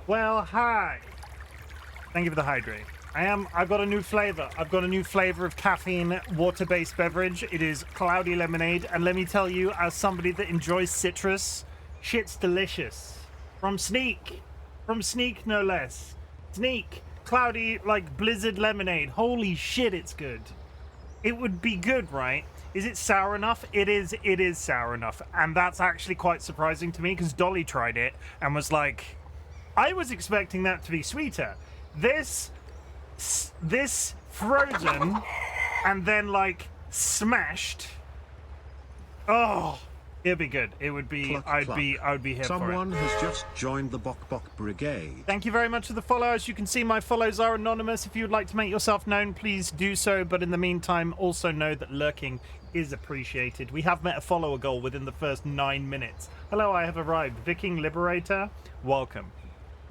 Well, hi. Thank you for the hydrate. I've got a new flavor. I've got a new flavor of caffeine water-based beverage. It is cloudy lemonade, and let me tell you, as somebody that enjoys citrus, shit's delicious. From Sneak no less. Sneak, cloudy, like blizzard lemonade. Holy shit, it's good. It would be good, right? Is it sour enough? It is sour enough, and that's actually quite surprising to me because Dolly tried it and was like, I was expecting that to be sweeter. This frozen and then like smashed. Oh, it'd be good. It would be. I would be here for it. Someone has just joined the Bok Bok Brigade. Thank you very much for the follow. As you can see, my follows are anonymous. If you would like to make yourself known, please do so. But in the meantime, also know that lurking is appreciated. We have met a follower goal within the first 9 minutes. Hello, I have arrived. Viking Liberator, welcome.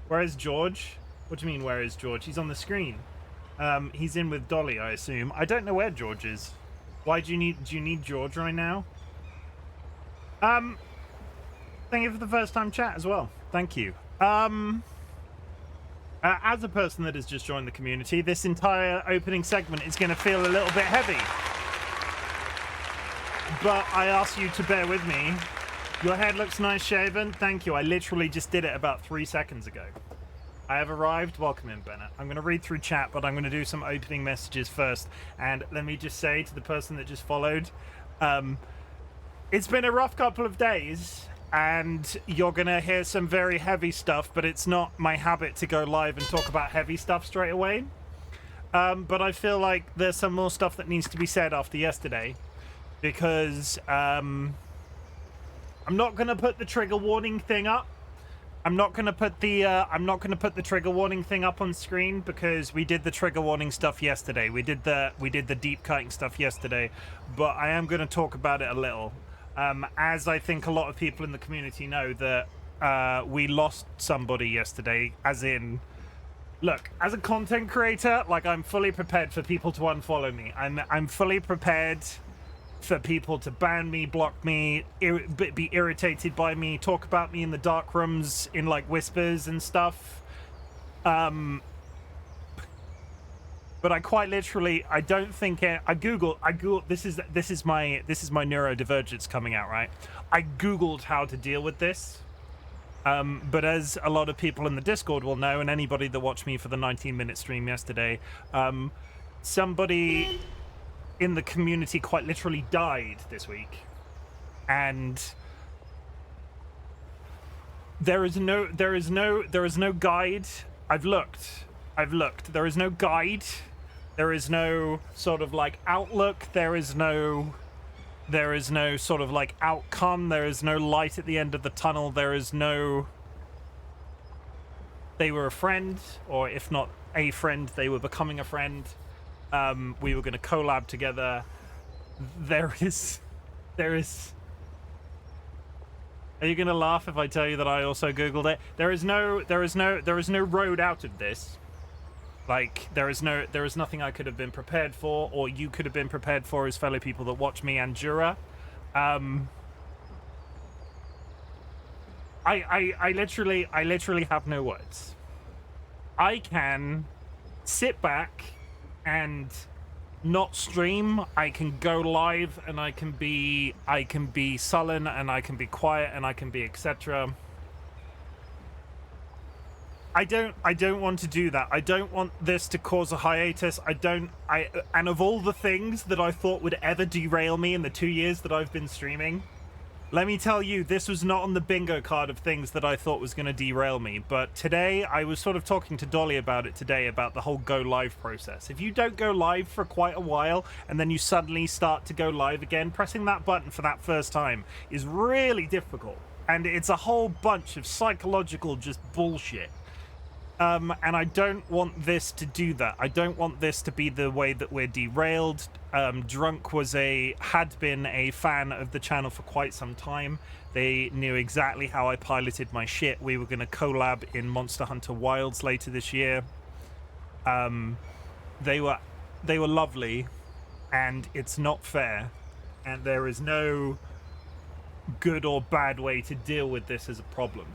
Where is George? What do you mean, where is George? He's on the screen. He's in with Dolly, I assume. I don't know where George is. Why do you need George right now? Thank you for the first time chat as well. Thank you. As a person that has just joined the community, this entire opening segment is going to feel a little bit heavy. But I ask you to bear with me. Your head looks nice shaven. Thank you. I literally just did it about 3 seconds ago. I have arrived. Welcome in, Bennett. I'm going to read through chat, but I'm going to do some opening messages first. And let me just say to the person that just followed, it's been a rough couple of days, and you're going to hear some very heavy stuff, but it's not my habit to go live and talk about heavy stuff straight away. But I feel like there's some more stuff that needs to be said after yesterday, because I'm not going to put the trigger warning thing up. I'm not going to put the trigger warning thing up on screen because we did the trigger warning stuff yesterday. We did the deep cutting stuff yesterday, but I am going to talk about it a little. As I think a lot of people in the community know that we lost somebody yesterday, as in, look, as a content creator, like, I'm fully prepared for people to unfollow me. I'm fully prepared for people to ban me, block me, be irritated by me, talk about me in the dark rooms in like whispers and stuff. But I quite literally, I don't think I Googled. This is my neurodivergence coming out, right? I Googled how to deal with this. But as a lot of people in the Discord will know, and anybody that watched me for the 19-minute stream yesterday, somebody in the community quite literally died this week, and there is no guide. I've looked. There is no guide. There is no sort of like outlook. There is no sort of like outcome. There is no light at the end of the tunnel. There is no. They were a friend, or if not a friend, they were becoming a friend. We were going to collab together. There is. Are you going to laugh if I tell you that I also Googled it? There is no road out of this. Like, there is nothing I could have been prepared for, or you could have been prepared for as fellow people that watch me and Jura. I literally have no words. I can sit back and not stream. I can go live and I can be sullen and I can be quiet and I can be etc. I don't want to do that. I don't want this to cause a hiatus. And of all the things that I thought would ever derail me in the 2 years that I've been streaming, let me tell you, this was not on the bingo card of things that I thought was going to derail me. But today, I was sort of talking to Dolly about it today, about the whole go live process. If you don't go live for quite a while, and then you suddenly start to go live again, pressing that button for that first time is really difficult. And it's a whole bunch of psychological just bullshit. And I don't want this to do that. I don't want this to be the way that we're derailed. Drunk had been a fan of the channel for quite some time. They knew exactly how I piloted my shit. We were going to collab in Monster Hunter Wilds later this year. They were lovely, and it's not fair. And there is no good or bad way to deal with this as a problem.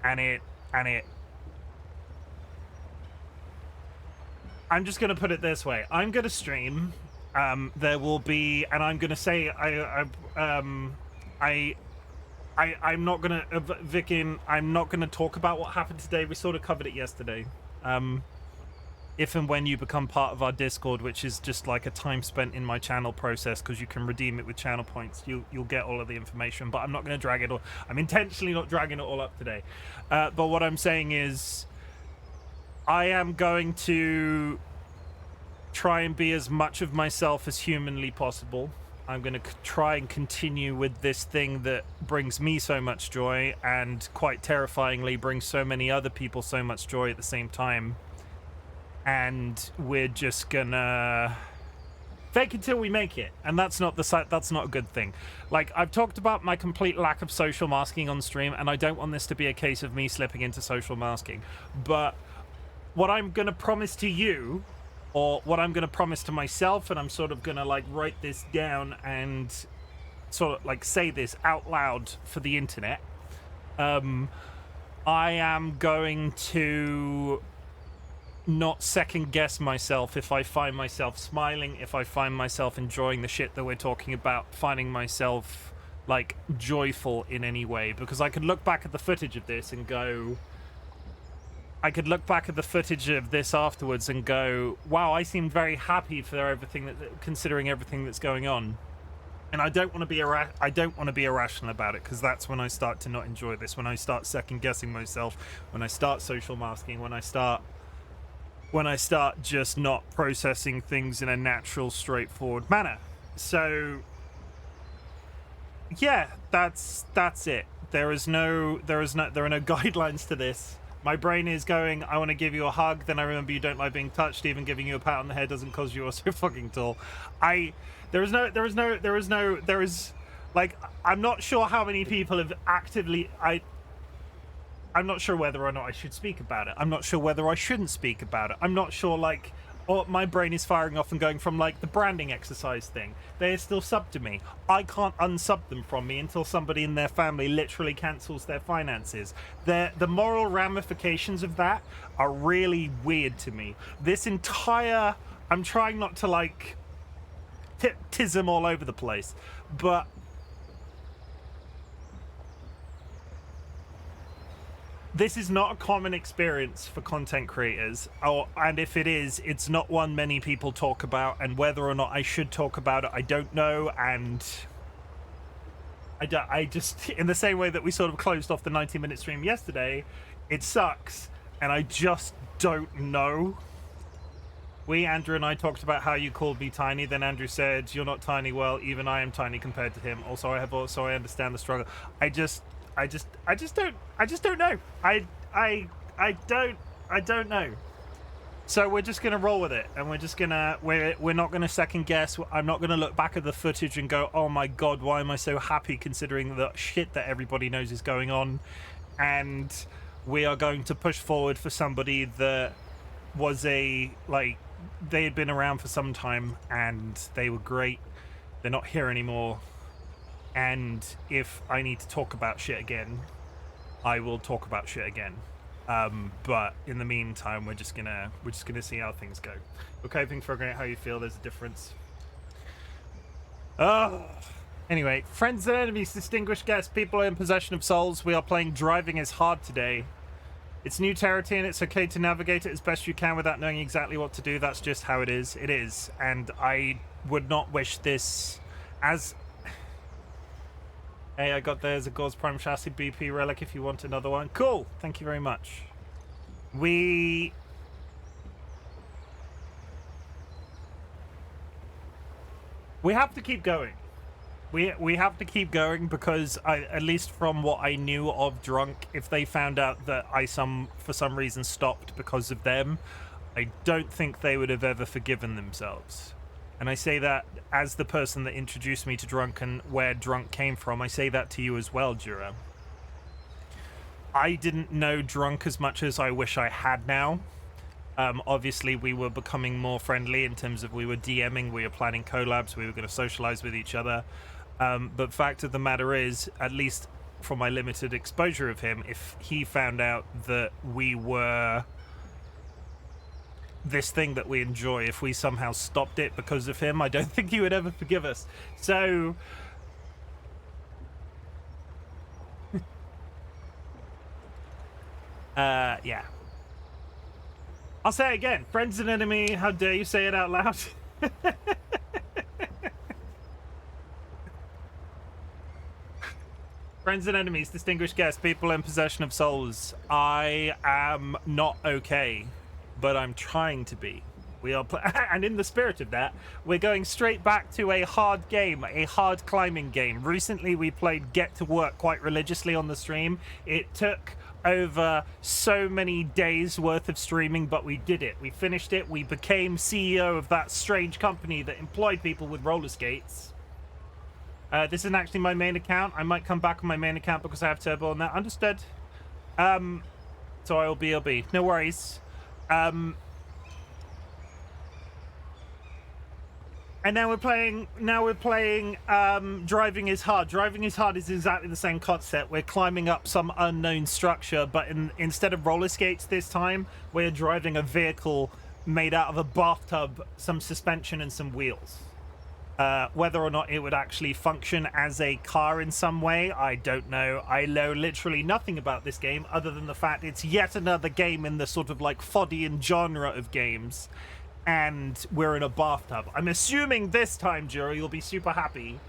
And it I'm just gonna put it this way. I'm gonna stream. There will be, and I'm gonna say, I'm not gonna, Vikin, I'm not gonna talk about what happened today. We sort of covered it yesterday. If and when you become part of our Discord, which is just like a time spent in my channel process, because you can redeem it with channel points, you'll get all of the information. But I'm not gonna drag it all. I'm intentionally not dragging it all up today. But what I'm saying is, I am going to try and be as much of myself as humanly possible. I'm going to try and continue with this thing that brings me so much joy and quite terrifyingly brings so many other people so much joy at the same time. And we're just gonna fake it till we make it. And that's not a good thing. Like, I've talked about my complete lack of social masking on stream, and I don't want this to be a case of me slipping into social masking. But what I'm going to promise to you, or what I'm going to promise to myself, and I'm sort of going to like write this down and sort of like say this out loud for the internet. I am going to not second guess myself if I find myself smiling, if I find myself enjoying the shit that we're talking about, finding myself like joyful in any way, because I could look back at the footage of this and go, I could look back at the footage of this afterwards and go, wow, I seemed very happy for everything considering everything that's going on. And I don't want to be irrational about it, because that's when I start to not enjoy this, when I start second guessing myself, when I start social masking, when I start just not processing things in a natural, straightforward manner. So yeah, that's it. There are no guidelines to this. My brain is going, I want to give you a hug, then I remember you don't like being touched, even giving you a pat on the head doesn't cause you are so fucking tall. There is like, I'm not sure how many people have actively, I'm not sure whether or not I should speak about it. I'm not sure whether I shouldn't speak about it. I'm not sure, like, or my brain is firing off and going from like the branding exercise thing. They are still sub to me. I can't unsub them from me until somebody in their family literally cancels their finances. The moral ramifications of that are really weird to me. This entire, I'm trying not to like tism all over the place, but this is not a common experience for content creators, and if it is, it's not one many people talk about, and whether or not I should talk about it, I don't know, and I just, in the same way that we sort of closed off the 90-minute stream yesterday, it sucks, and I just don't know. Andrew and I talked about how you called me tiny, then Andrew said, you're not tiny, well, even I am tiny compared to him, also I understand the struggle. I just don't know. I don't know. So we're just gonna roll with it, and we're not gonna second guess. I'm not gonna look back at the footage and go, oh my god, why am I so happy considering the shit that everybody knows is going on. And we are going to push forward for somebody that was they had been around for some time and they were great. They're not here anymore. And if I need to talk about shit again, I will talk about shit again. But in the meantime, we're just gonna see how things go. We're coping, figuring out how you feel. There's a difference. Anyway, friends and enemies, distinguished guests, people in possession of souls. We are playing Driving is Hard today. It's new territory, and it's okay to navigate it as best you can without knowing exactly what to do. That's just how it is. It is, and I would not wish this as. Hey, I got there's a Gauze Prime Chassis BP relic if you want another one. Cool, thank you very much. We have to keep going. We have to keep going because at least from what I knew of Drunk, if they found out that I for some reason stopped because of them, I don't think they would have ever forgiven themselves. And I say that as the person that introduced me to Drunk and where Drunk came from. I say that to you as well, Jura. I didn't know Drunk as much as I wish I had now. Obviously, we were becoming more friendly in terms of we were DMing, we were planning collabs, we were going to socialize with each other. But fact of the matter is, at least from my limited exposure of him, if he found out that we were this thing that we enjoy, if we somehow stopped it because of him, I don't think he would ever forgive us. So yeah. I'll say it again. Friends and enemy, how dare you say it out loud? Friends and enemies, distinguished guests, people in possession of souls. I am not okay, but I'm trying to be. We are, and in the spirit of that, we're going straight back to a hard game, a hard climbing game. Recently, we played Get to Work quite religiously on the stream. It took over so many days worth of streaming, but we did it. We finished it. We became CEO of that strange company that employed people with roller skates. This isn't actually my main account. I might come back on my main account because I have turbo on that. Understood. So I'll be. No worries. And now we're playing Driving is Hard. Driving is Hard is exactly the same concept. We're climbing up some unknown structure, but instead of roller skates this time, we're driving a vehicle made out of a bathtub, some suspension, and some wheels. Whether or not it would actually function as a car in some way, I don't know. I know literally nothing about this game other than the fact it's yet another game in the sort of like Foddian genre of games, and we're in a bathtub. I'm assuming this time, Jury, you'll be super happy.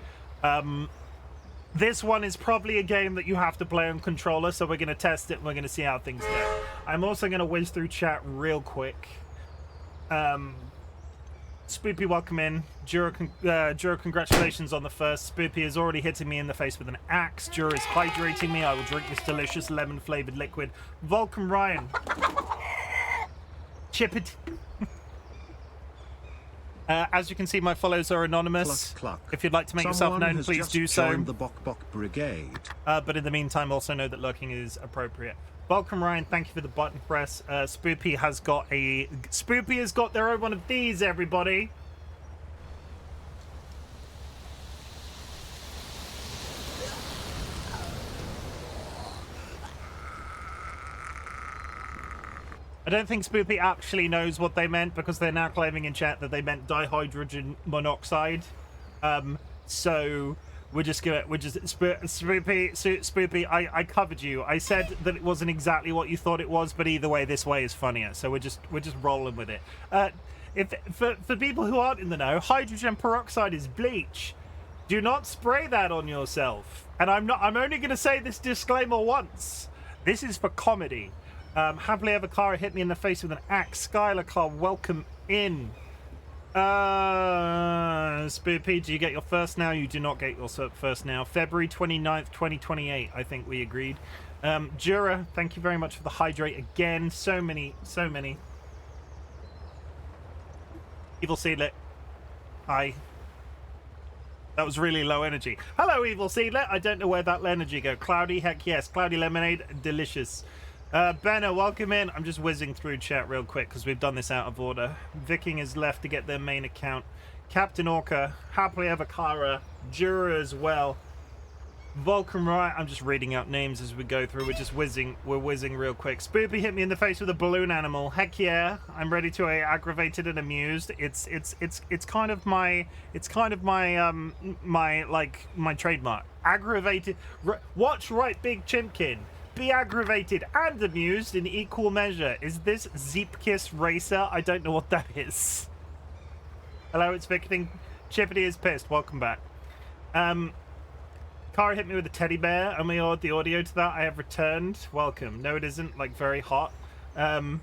This one is probably a game that you have to play on controller, so we're going to test it and we're going to see how things go. I'm also going to whiz through chat real quick. Spoopy, welcome in. Jura, congratulations on the first. Spoopy is already hitting me in the face with an axe. Jura is hydrating me. I will drink this delicious lemon-flavored liquid. Vulcan Ryan. Chip it. As you can see, my follows are anonymous. Cluck. If you'd like to make yourself known, please do so. Joined the Bok Brigade. But in the meantime, also know that lurking is appropriate. Welcome, Ryan. Thank you for the button press. Spoopy has got their own one of these, everybody. I don't think Spoopy actually knows what they meant because they're now claiming in chat that they meant dihydrogen monoxide. So Spoopy, I covered you. I said that it wasn't exactly what you thought it was, but either way, this way is funnier. So we're just rolling with it. For people who aren't in the know, hydrogen peroxide is bleach. Do not spray that on yourself. And I'm only going to say this disclaimer once. This is for comedy. Happily Ever Cara hit me in the face with an axe. Skylar Carr, welcome in. Spoopy, do you get your first now? You do not get your first now. February 29th, 2028, I think we agreed. Jura, thank you very much for the hydrate again. So many. Evil Seedlet, hi. That was really low energy. Hello, Evil Seedlet. I don't know where that energy go. Cloudy, heck yes. Cloudy lemonade, delicious. Benno, welcome in. I'm just whizzing through chat real quick because we've done this out of order. Viking is left to get their main account. Captain Orca, Happily Ever Cara, Jura as well. Vulcan Riot. I'm just reading out names as we go through. We're whizzing real quick. Spoopy hit me in the face with a balloon animal. Heck yeah. I'm ready to aggravated and amused. It's kind of my my trademark. Aggravated. Watch RightBigChimken. Be aggravated and amused in equal measure. Is this Zeepkiss Racer? I don't know what that is. Hello, it's Vicking. Chippity is pissed. Welcome back. Cara hit me with a teddy bear, and we heard the audio to that. I have returned. Welcome. No, it isn't. Like, very hot. Where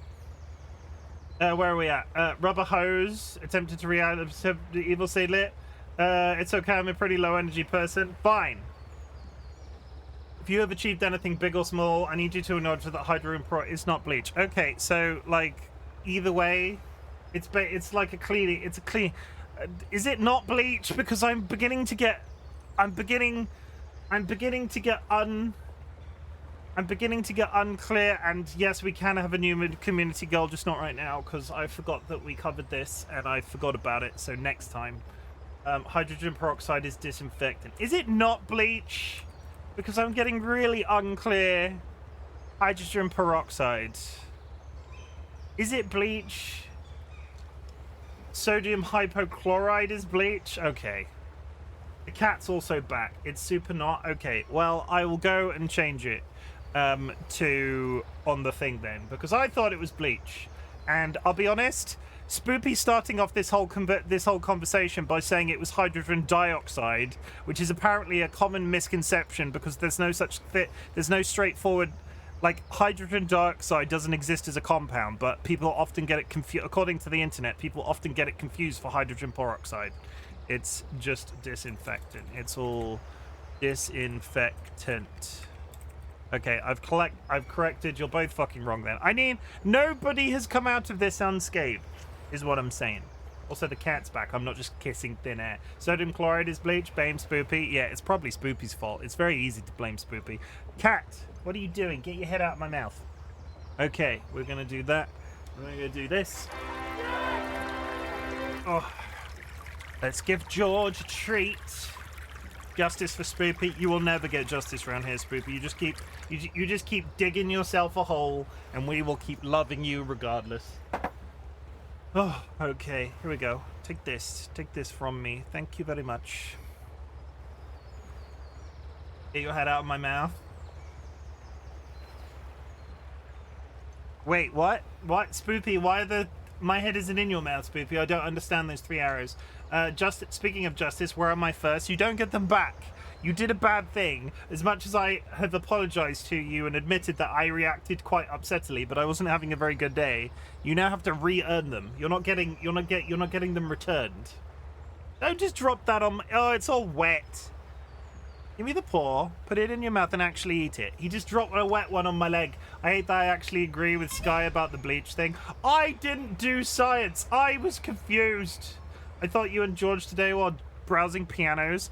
are we at? Rubber hose. Attempted to react to the Evil Seedlet. It's okay. I'm a pretty low energy person. Fine. If you have achieved anything big or small, I need you to acknowledge that hydrogen pro is not bleach. Okay, so like either way, it's like a clean. It's a clean. Is it not bleach? Because I'm beginning to get unclear. And yes, we can have a new community goal, just not right now because I forgot that we covered this and I forgot about it. So next time, hydrogen peroxide is disinfectant. Is it not bleach? Because I'm getting really unclear. Hydrogen peroxide. Is it bleach? Sodium hypochlorite is bleach? Okay. The cat's also back. It's super not? Okay, well, I will go and change it to on the thing then, because I thought it was bleach. And I'll be honest, Spoopy starting off this whole conversation by saying it was hydrogen dioxide, which is apparently a common misconception because there's no straightforward, like, hydrogen dioxide doesn't exist as a compound, but people often get it confused. According to the internet, people often get it confused for hydrogen peroxide. It's just disinfectant. It's all disinfectant. Okay, I've corrected. You're both fucking wrong then. I mean, nobody has come out of this unscathed, is what I'm saying. Also, the cat's back. I'm not just kissing thin air. Sodium chloride is bleach. Blame Spoopy. Yeah, it's probably Spoopy's fault. It's very easy to blame Spoopy. Cat, what are you doing? Get your head out of my mouth. Okay, we're gonna do that. We're gonna do this. Oh. Let's give George a treat. Justice for Spoopy. You will never get justice around here, Spoopy. You just keep digging yourself a hole, and we will keep loving you regardless. Oh, okay. Here we go. Take this. Take this from me. Thank you very much. Get your head out of my mouth. Wait, what? What? Spoopy, why are the... My head isn't in your mouth, Spoopy. I don't understand those 3 arrows. Speaking of justice, where am I first? You don't get them back. You did a bad thing. As much as I have apologized to you and admitted that I reacted quite upsettily, but I wasn't having a very good day, you now have to re-earn them. You're not getting them returned. Don't just drop that on. Oh, it's all wet. Give me the paw, put it in your mouth and actually eat it. He just dropped a wet one on my leg. I hate that I actually agree with Sky about the bleach thing. I didn't do science. I was confused. I thought you and George today were browsing pianos.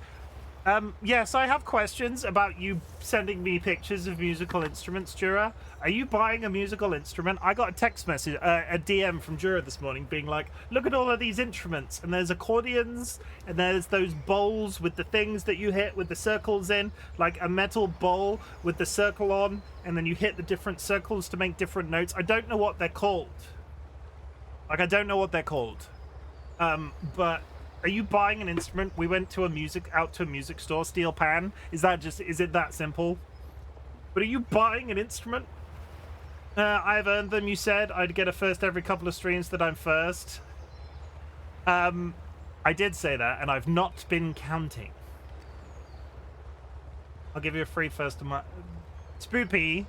Yes, I have questions about you sending me pictures of musical instruments, Jura. Are you buying a musical instrument? I got a text message, a DM from Jura this morning being like, look at all of these instruments. And there's accordions, and there's those bowls with the things that you hit with the circles in, like a metal bowl with the circle on, and then you hit the different circles to make different notes. I don't know what they're called. I don't know what they're called. But... Are you buying an instrument? We went to a music store, Steel Pan. Is it that simple? But are you buying an instrument? I've earned them, you said. I'd get a first every couple of streams that I'm first. I did say that, and I've not been counting. I'll give you a free first of my... Spoopy,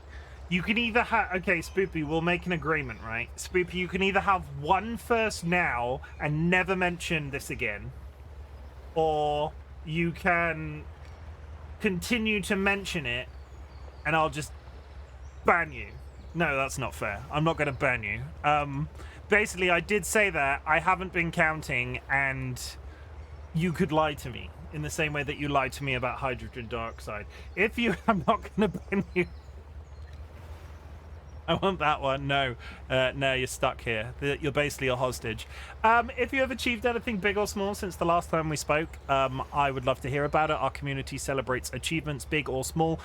you can either have... Okay, Spoopy, we'll make an agreement, right? Spoopy, you can either have one first now and never mention this again, or you can continue to mention it and I'll just ban you. No, that's not fair. I'm not going to ban you. Basically, I did say that. I haven't been counting, and you could lie to me in the same way that you lied to me about hydrogen dioxide. If you... I'm not going to ban you. I want that one. No, no, you're stuck here. You're basically a hostage. If you have achieved anything big or small since the last time we spoke, I would love to hear about it. Our community celebrates achievements, big or small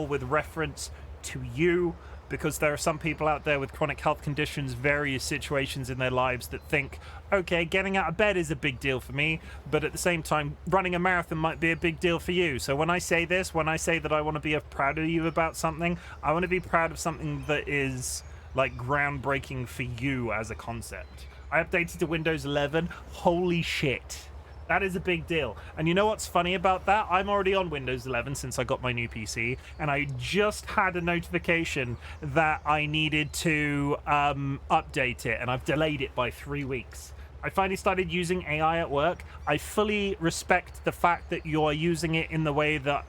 with reference to you, because there are some people out there with chronic health conditions, various situations in their lives that think, okay, getting out of bed is a big deal for me, but at the same time, running a marathon might be a big deal for you. So when I say this, when I say that I want to be proud of you about something, I want to be proud of something that is like groundbreaking for you as a concept. I updated to Windows 11. Holy shit. That is a big deal. And you know what's funny about that? I'm already on Windows 11 since I got my new PC, and I just had a notification that I needed to update it, and I've delayed it by 3 weeks. I finally started using AI at work. I fully respect the fact that you're using it in the way that,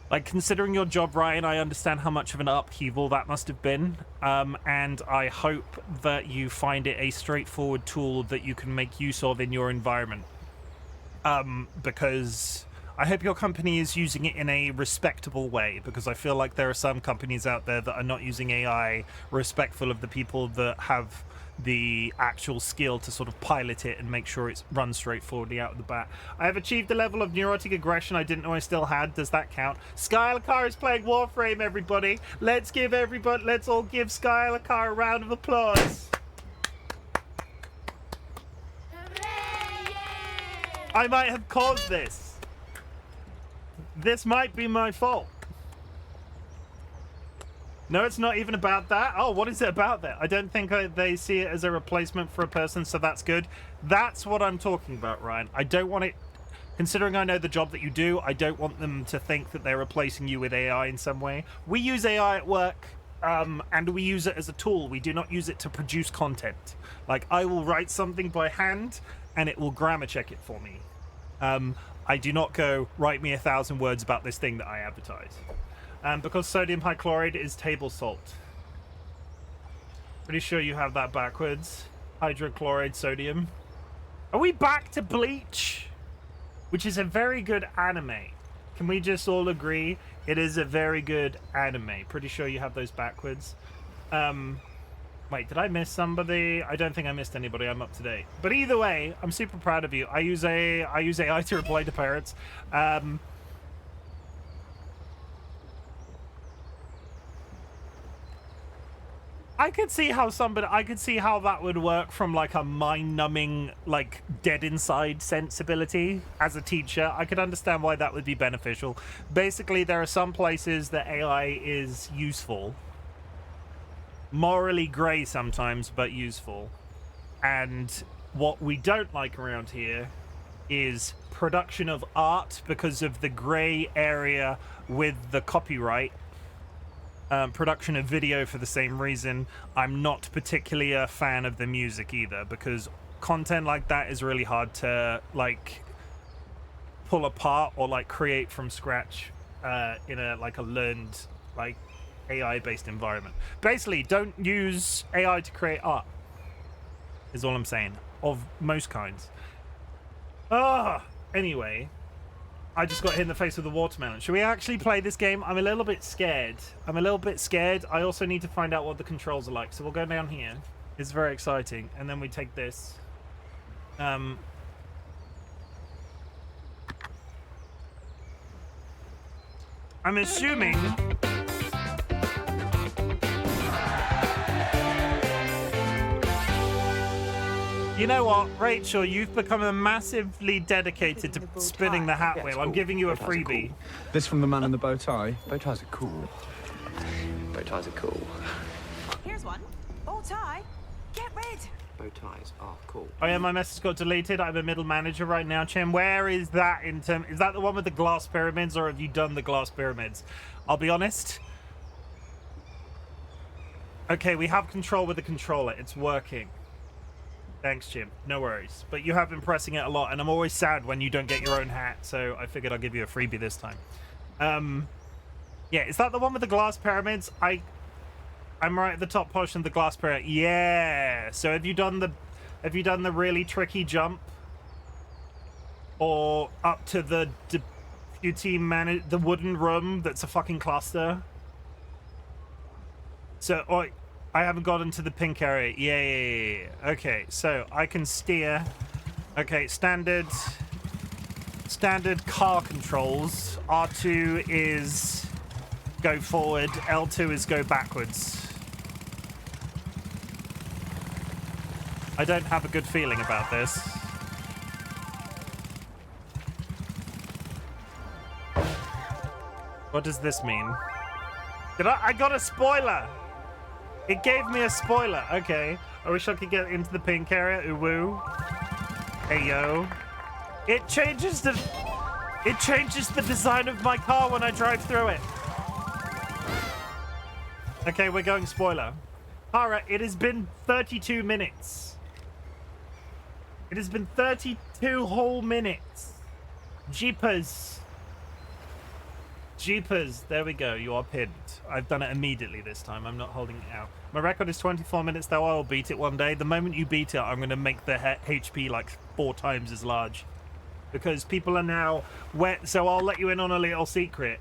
like, considering your job, Ryan, I understand how much of an upheaval that must have been, and I hope that you find it a straightforward tool that you can make use of in your environment. Because I hope your company is using it in a respectable way, because I feel like there are some companies out there that are not using AI respectful of the people that have the actual skill to sort of pilot it and make sure it runs straightforwardly out of the bat. I have achieved a level of neurotic aggression I didn't know I still had. Does that count? Skylakar is playing Warframe, everybody. Let's all give Skylakar a round of applause. I might have caused this. This might be my fault. No, it's not even about that. Oh, what is it about that? I don't think they see it as a replacement for a person, so that's good. That's what I'm talking about, Ryan. I don't want it... Considering I know the job that you do, I don't want them to think that they're replacing you with AI in some way. We use AI at work, and we use it as a tool. We do not use it to produce content. Like, I will write something by hand, and it will grammar check it for me. I do not go, write me 1,000 words about this thing that I advertise. Because sodium hychloride is table salt. Pretty sure you have that backwards. Hydrochloride sodium. Are we back to Bleach? Which is a very good anime. Can we just all agree it is a very good anime? Pretty sure you have those backwards. Wait, did I miss somebody? I don't think I missed anybody. I'm up to date. But either way, I'm super proud of you. I use AI to reply to parrots. I could see how that would work from like a mind-numbing, like dead inside sensibility as a teacher. I could understand why that would be beneficial. Basically, there are some places that AI is useful. Morally grey sometimes, but useful. And what we don't like around here is production of art because of the grey area with the copyright. Production of video for the same reason. I'm not particularly a fan of the music either, because content like that is really hard to like pull apart or like create from scratch in a learned like AI based environment. Basically, don't use AI to create art is all I'm saying, of most kinds. Anyway, I just got hit in the face with a watermelon. Should we actually play this game? I'm a little bit scared. I also need to find out what the controls are like. So we'll go down here. It's very exciting. And then we take this. I'm assuming... You know what, Rachel, you've become a massively dedicated to spinning the hat wheel. I'm giving you a freebie. Cool. This from the man in the bow tie? Bow ties are cool. Bow ties are cool. Here's one. Bow tie. Get rid. Bow ties are cool. Oh yeah, my message got deleted. I'm a middle manager right now, Chim. Where is that in terms... Is that the one with the glass pyramids, or have you done the glass pyramids? I'll be honest. Okay, we have control with the controller. It's working. Thanks, Chim. No worries. But you have been pressing it a lot, and I'm always sad when you don't get your own hat, so I figured I'll give you a freebie this time. Yeah, is that the one with the glass pyramids? I'm right at the top portion of the glass pyramid. Yeah. So have you done the really tricky jump? Or up to the the wooden room that's a fucking cluster? So, I haven't gotten to the pink area. Yeah. Okay, so I can steer. Okay, standard car controls. R2 is go forward. L2 is go backwards. I don't have a good feeling about this. What does this mean? I got a spoiler! It gave me a spoiler. Okay. I wish I could get into the pink area. Ooh woo. Hey yo. It changes the design of my car when I drive through it. Okay, we're going spoiler. Alright, it has been 32 minutes. It has been 32 whole minutes. Jeepers. There we go. You are pinned. I've done it immediately this time. I'm not holding it out. My record is 24 minutes, though. I will beat it one day. The moment you beat it, I'm going to make the HP like 4 times as large. Because people are now wet. So I'll let you in on a little secret.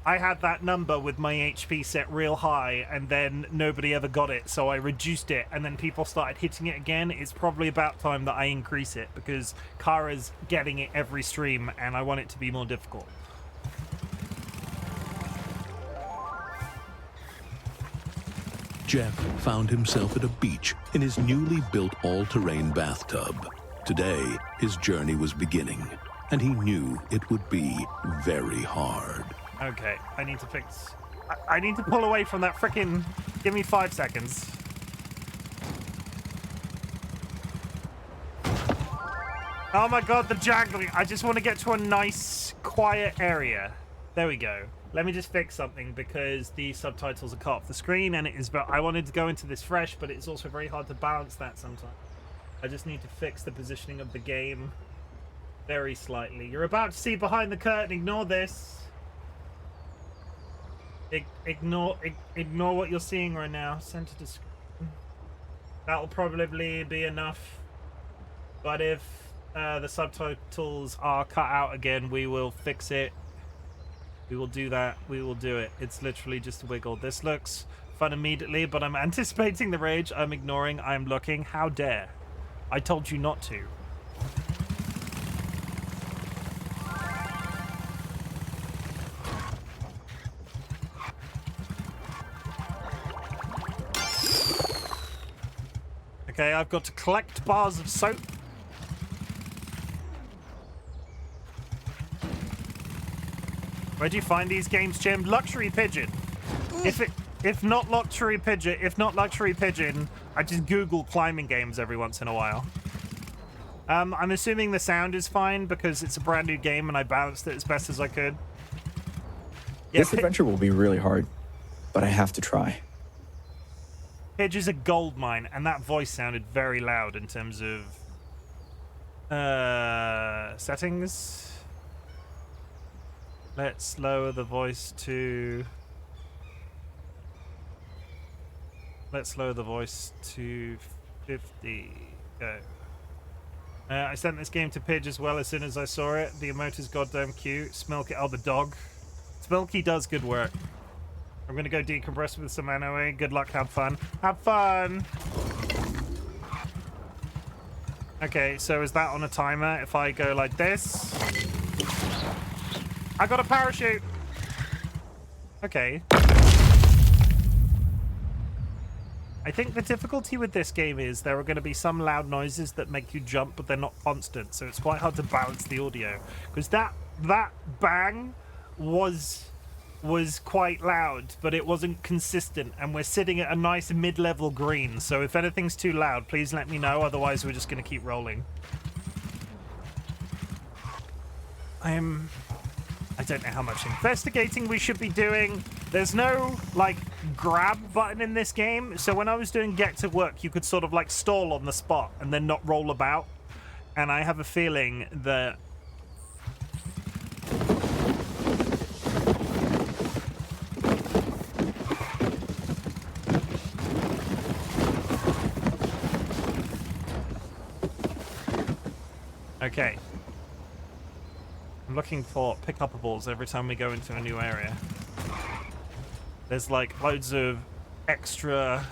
I had that number with my HP set real high, and then nobody ever got it. So I reduced it, and then people started hitting it again. It's probably about time that I increase it, because Kara's getting it every stream, and I want it to be more difficult. Jeff found himself at a beach in his newly built all-terrain bathtub. Today, his journey was beginning, and he knew it would be very hard. Okay, I need to fix... I need to pull away from that frickin'... Give me 5 seconds. Oh my god, the jangling. I just want to get to a nice, quiet area. There we go. Let me just fix something because the subtitles are cut off the screen and it is... I wanted to go into this fresh, but it's also very hard to balance that sometimes. I just need to fix the positioning of the game very slightly. You're about to see behind the curtain. Ignore this. Ignore what you're seeing right now. Center to screen. That'll probably be enough. But if the subtitles are cut out again, we will fix it. We will do that. We will do it. It's literally just a wiggle. This looks fun immediately, but I'm anticipating the rage. I'm ignoring. I'm looking. How dare. I told you not to. Okay, I've got to collect bars of soap. Where do you find these games, Chim? Luxury Pigeon. If not Luxury Pigeon, I just Google climbing games every once in a while. I'm assuming the sound is fine because it's a brand new game and I balanced it as best as I could. Yeah, This adventure will be really hard, but I have to try. Pidge is a gold mine, and that voice sounded very loud in terms of settings. Let's lower the voice to... Let's lower the voice to 50. Go. I sent this game to Pidge as well as soon as I saw it. The emote is goddamn cute. Smilky, oh, the dog. Smilky does good work. I'm going to go decompress with some anyway. Good luck, have fun. Have fun! Okay, so is that on a timer? If I go like this... I got a parachute! Okay. I think the difficulty with this game is there are going to be some loud noises that make you jump, but they're not constant, so it's quite hard to balance the audio. Because that bang was quite loud, but it wasn't consistent, and we're sitting at a nice mid-level green, so if anything's too loud, please let me know, otherwise we're just going to keep rolling. I don't know how much investigating we should be doing. There's no, like, grab button in this game, so when I was doing Get to Work, you could sort of, like, stall on the spot and then not roll about, and I have a feeling that... Okay. I'm looking for pick-uppables every time we go into a new area. There's like loads of extra...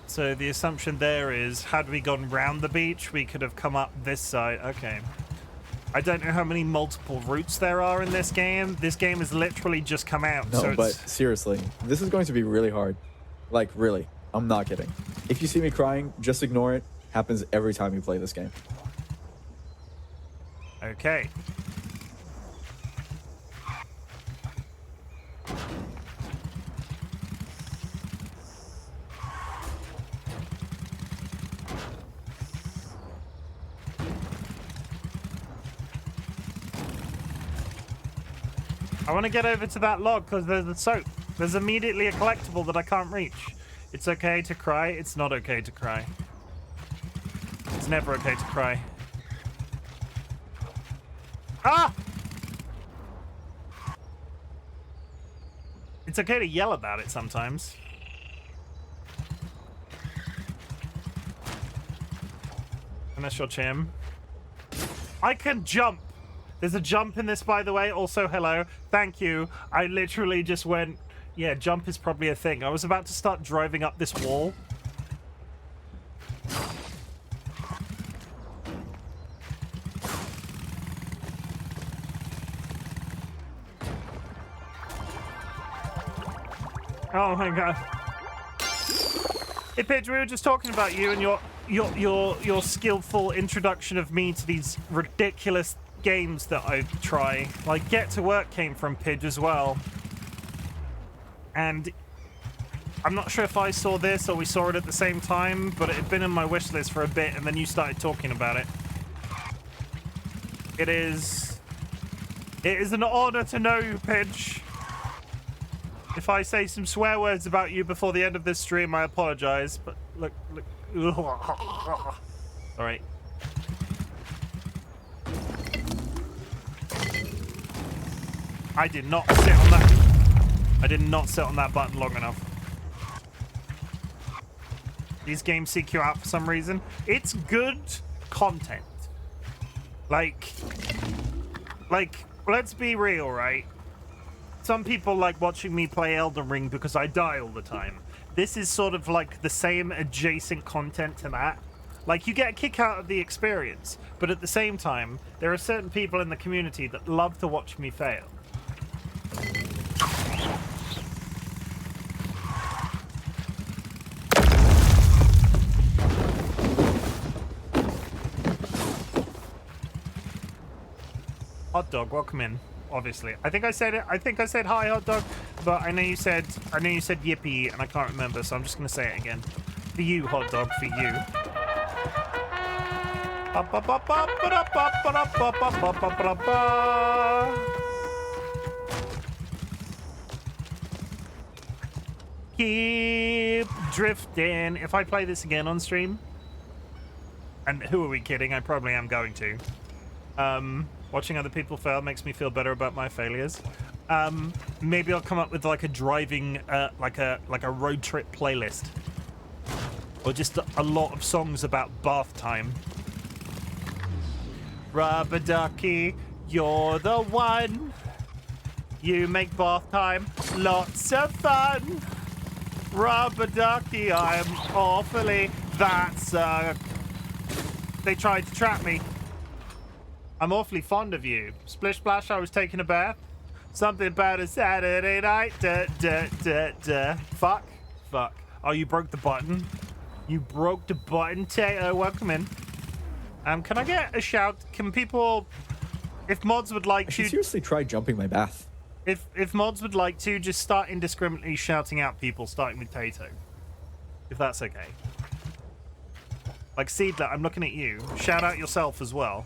So the assumption there is, had we gone round the beach, we could have come up this side. Okay. I don't know how many multiple routes there are in this game. This game has literally just come out. No, so but it's... seriously, this is going to be really hard. Like, really. I'm not kidding. If you see me crying, just ignore it. Happens every time you play this game. Okay. I want to get over to that log because there's the soap. There's immediately a collectible that I can't reach. It's okay to cry. It's not okay to cry. It's never okay to cry. Ah! It's okay to yell about it sometimes. Unless you're Chim. I can jump! There's a jump in this, by the way. Also, hello. Thank you. I literally just went... Yeah, jump is probably a thing. I was about to start driving up this wall. Oh my god. Hey, Pidge, we were just talking about you and your skillful introduction of me to these ridiculous games that I try. Like, Get to Work came from Pidge as well. And I'm not sure if I saw this or we saw it at the same time, but it had been in my wish list for a bit, and then you started talking about it. It is an honor to know you, Pidge. If I say some swear words about you before the end of this stream, I apologize, but look. All right. I did not sit on that button long enough. These games seek you out for some reason. It's good content. Like, let's be real, right? Some people like watching me play Elden Ring because I die all the time. This is sort of like the same adjacent content to that. Like, you get a kick out of the experience, but at the same time, there are certain people in the community that love to watch me fail. Hot dog, welcome in. Obviously, I think I said it. I think I said hi, hot dog, but I know you said yippee, and I can't remember, so I'm just gonna say it again. For you, hot dog, for you. Keep drifting. If I play this again on stream, and who are we kidding? I probably am going to. Watching other people fail makes me feel better about my failures. Maybe I'll come up with like a driving, like a road trip playlist, or just a lot of songs about bath time. Rubber ducky, you're the one. You make bath time lots of fun. Rubber ducky, I'm awfully. That's they tried to trap me. I'm awfully fond of you. Splish splash, I was taking a bath. Something about a Saturday night. Fuck. Oh, you broke the button. You broke the button, Tato. Welcome in. Can I get a shout? Can people, if mods would like I should to, seriously try jumping my bath. if mods would like to, just start indiscriminately shouting out people, starting with Tato, if that's okay. Like Seedler, I'm looking at you. Shout out yourself as well.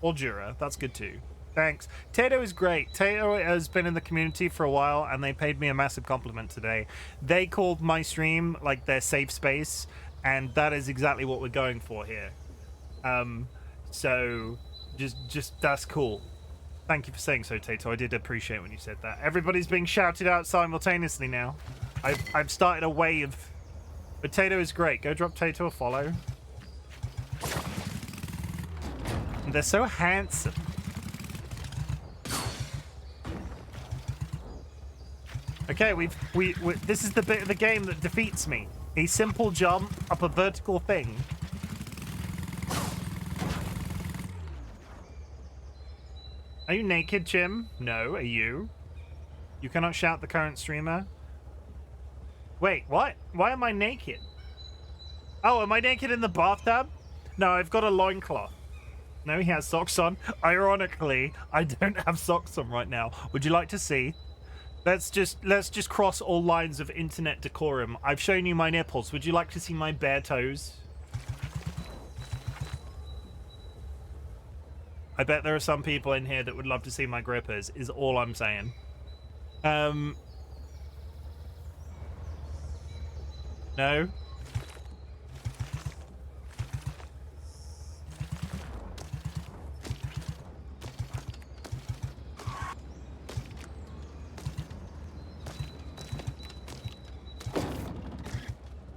Or Jura, that's good too. Thanks. Tato is great. Tato has been in the community for a while, and they paid me a massive compliment today. They called my stream like their safe space, and that is exactly what we're going for here. So just that's cool. Thank you for saying so, Tato. I did appreciate when you said that. Everybody's being shouted out simultaneously now. I've started a wave. But Tato is great. Go drop Tato a follow. They're so handsome. Okay, this is the bit of the game that defeats me. A simple jump up a vertical thing. Are you naked, Chim? No, are you? You cannot shout the current streamer. Wait, what? Why am I naked? Oh, am I naked in the bathtub? No, I've got a loincloth. No, he has socks on. Ironically, I don't have socks on right now. Would you like to see? Let's just cross all lines of internet decorum. I've shown you my nipples. Would you like to see my bare toes? I bet there are some people in here that would love to see my grippers, is all I'm saying. No?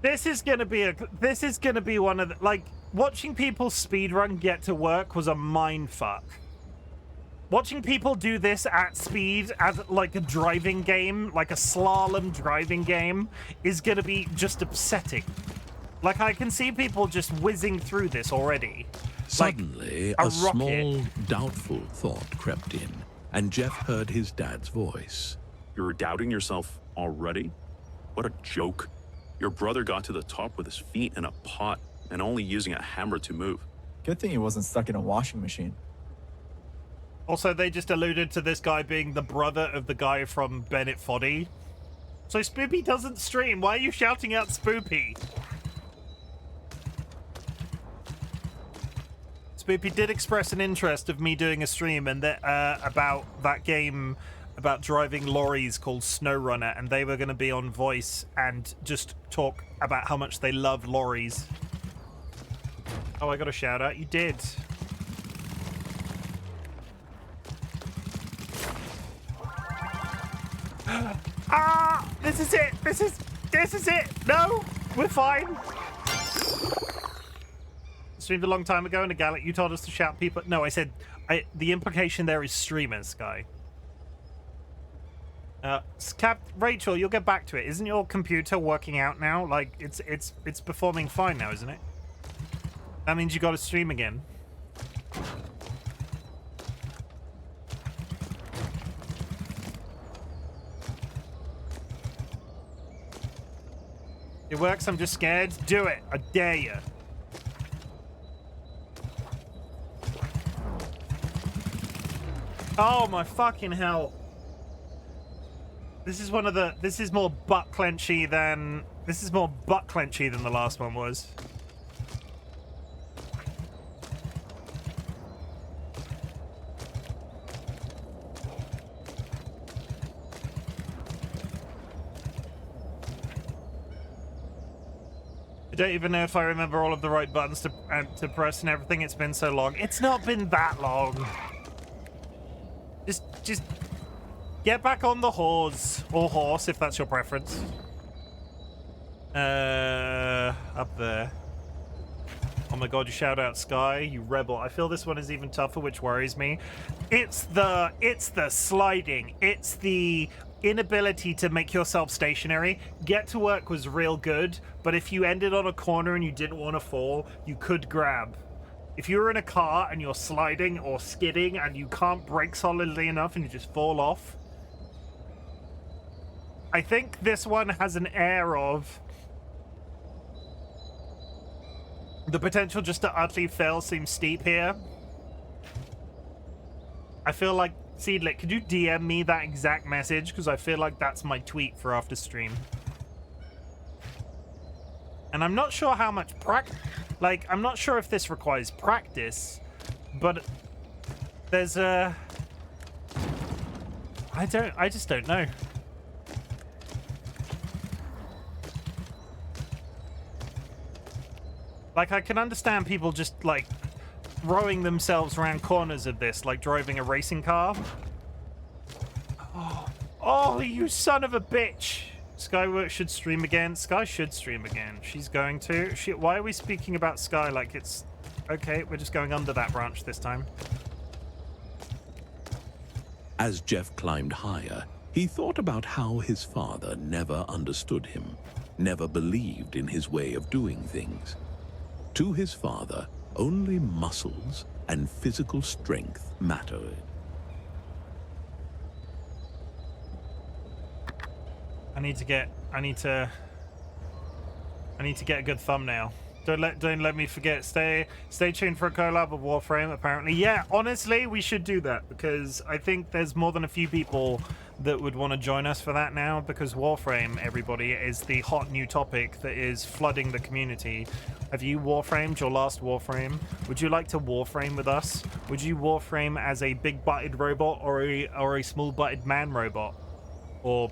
This is gonna be one of the, like, watching people speedrun Get to Work was a mindfuck. Watching people do this at speed as like a driving game, like a slalom driving game, is gonna be just upsetting. Like, I can see people just whizzing through this already. Suddenly, like a small, doubtful thought crept in, and Jeff heard his dad's voice. You're doubting yourself already? What a joke. Your brother got to the top with his feet in a pot and only using a hammer to move. Good thing he wasn't stuck in a washing machine. Also, they just alluded to this guy being the brother of the guy from Bennett Foddy. So Spoopy doesn't stream. Why are you shouting out Spoopy? Spoopy did express an interest of me doing a stream and that about that game about driving lorries called SnowRunner, and they were going to be on voice and just talk about how much they love lorries. Oh, I got a shout out. You did. Ah! This is it! This is it! No! We're fine! Streamed a long time ago in a Gallic. You told us to shout people. No, I said the implication there is streamers, guy. Rachel, you'll get back to it. Isn't your computer working out now? Like it's performing fine now, isn't it? That means you got to stream again. It works. I'm just scared. Do it. I dare you. Oh my fucking hell. This is one of the... This is more butt clenchy than... This is more butt clenchy than the last one was. I don't even know if I remember all of the right buttons to press and everything. It's been so long. It's not been that long. Just get back on the horse, or horse if that's your preference. Up there. Oh my god, you shout out Sky, you rebel. I feel this one is even tougher, which worries me. It's the sliding. It's the inability to make yourself stationary. Get to Work was real good, but if you ended on a corner and you didn't want to fall, you could grab. If you're in a car and you're sliding or skidding and you can't brake solidly enough and you just fall off, I think this one has an air of the potential just to utterly fail seems steep here. I feel like, Seedlit, could you DM me that exact message? Because I feel like that's my tweet for after stream. And I'm not sure how much I'm not sure if this requires practice, but there's a... I just don't know. Like, I can understand people just, like, throwing themselves around corners of this, like driving a racing car. Oh, you son of a bitch! Skywork should stream again. Sky should stream again. She's going to. Why are we speaking about Sky like it's... Okay, we're just going under that branch this time. As Jeff climbed higher, he thought about how his father never understood him, never believed in his way of doing things. To his father, only muscles and physical strength mattered. I need to get a good thumbnail. Don't let me forget. Stay tuned for a collab of Warframe, apparently. Yeah, honestly, we should do that because I think there's more than a few people that would want to join us for that now, because Warframe, everybody, is the hot new topic that is flooding the community. Have you Warframed your last Warframe? Would you like to Warframe with us? Would you Warframe as a big-butted robot or a small-butted man robot? Or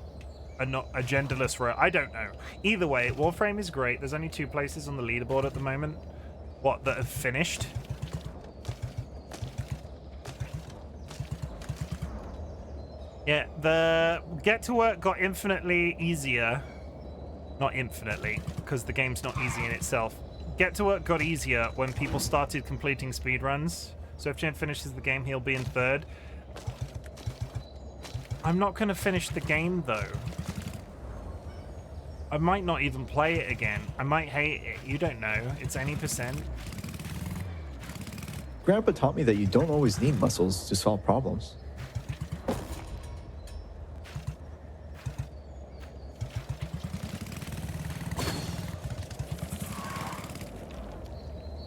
a genderless robot? I don't know. Either way, Warframe is great. There's only 2 places on the leaderboard at the moment. What, that have finished? Yeah, the Get to Work got infinitely easier. Not infinitely, because the game's not easy in itself. Get to Work got easier when people started completing speedruns. So if Jim finishes the game, he'll be in 3rd. I'm not going to finish the game, though. I might not even play it again. I might hate it. You don't know. It's any percent. Grandpa taught me that you don't always need muscles to solve problems.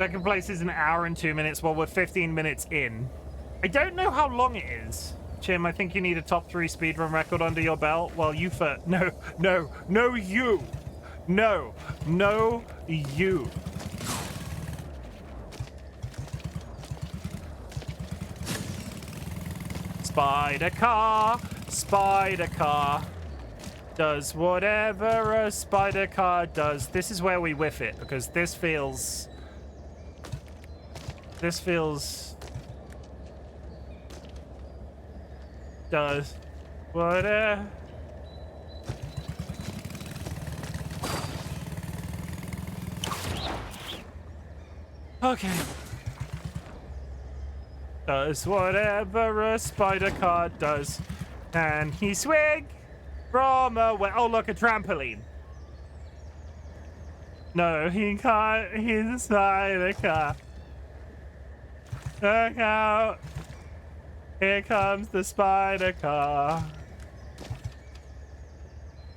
Second place is an hour and 2 minutes while we're 15 minutes in. I don't know how long it is. Chim, I think you need a top 3 speedrun record under your belt. Well, you first. No, you. No, you. Spider car does whatever a spider car does. This is where we whiff it, because this feels does whatever. Okay. Does whatever a spider car does. Can he swing from away? Oh, look, a trampoline. No, he can't. He's a spider car. Look out. Here comes the spider car.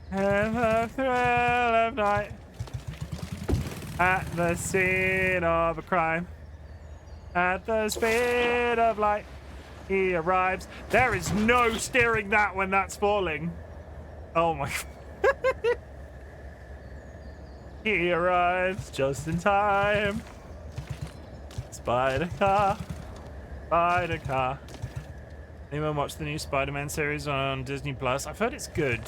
And the thrill of night. At the scene of a crime. At the speed of light, he arrives. There is no steering that when that's falling. Oh my. He arrives just in time. Spider car. Spider car. Anyone watch the new Spider-Man series on Disney Plus? I've heard it's good.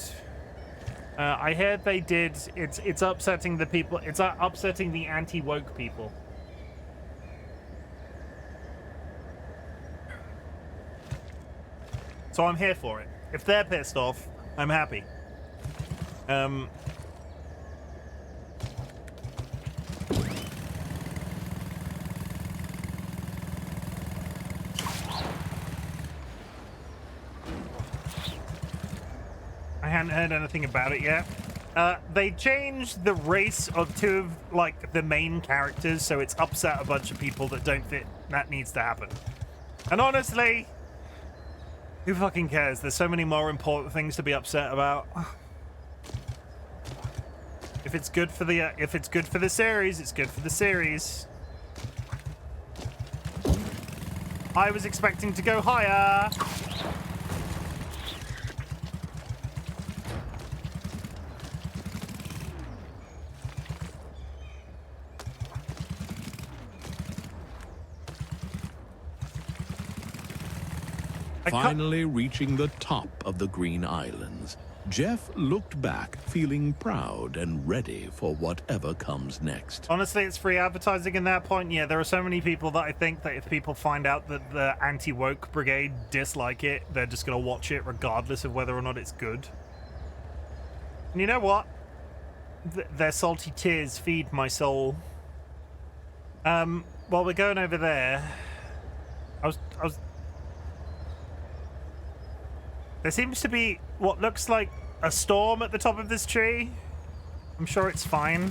I heard they did. It's upsetting the people. It's upsetting the anti-woke people. So I'm here for it. If they're pissed off, I'm happy. I hadn't heard anything about it yet. They changed the race of 2 of, like, the main characters, so it's upset a bunch of people that don't think that needs to happen. And honestly, who fucking cares? There's so many more important things to be upset about. If it's good for the series, it's good for the series. I was expecting to go higher. Finally reaching the top of the Green Islands, Jeff looked back, feeling proud and ready for whatever comes next. Honestly, it's free advertising in that point. Yeah, there are so many people that I think that if people find out that the anti-woke brigade dislike it, they're just going to watch it regardless of whether or not it's good. And you know what? Their salty tears feed my soul. While we're going over there, I was there seems to be what looks like a storm at the top of this tree. I'm sure it's fine.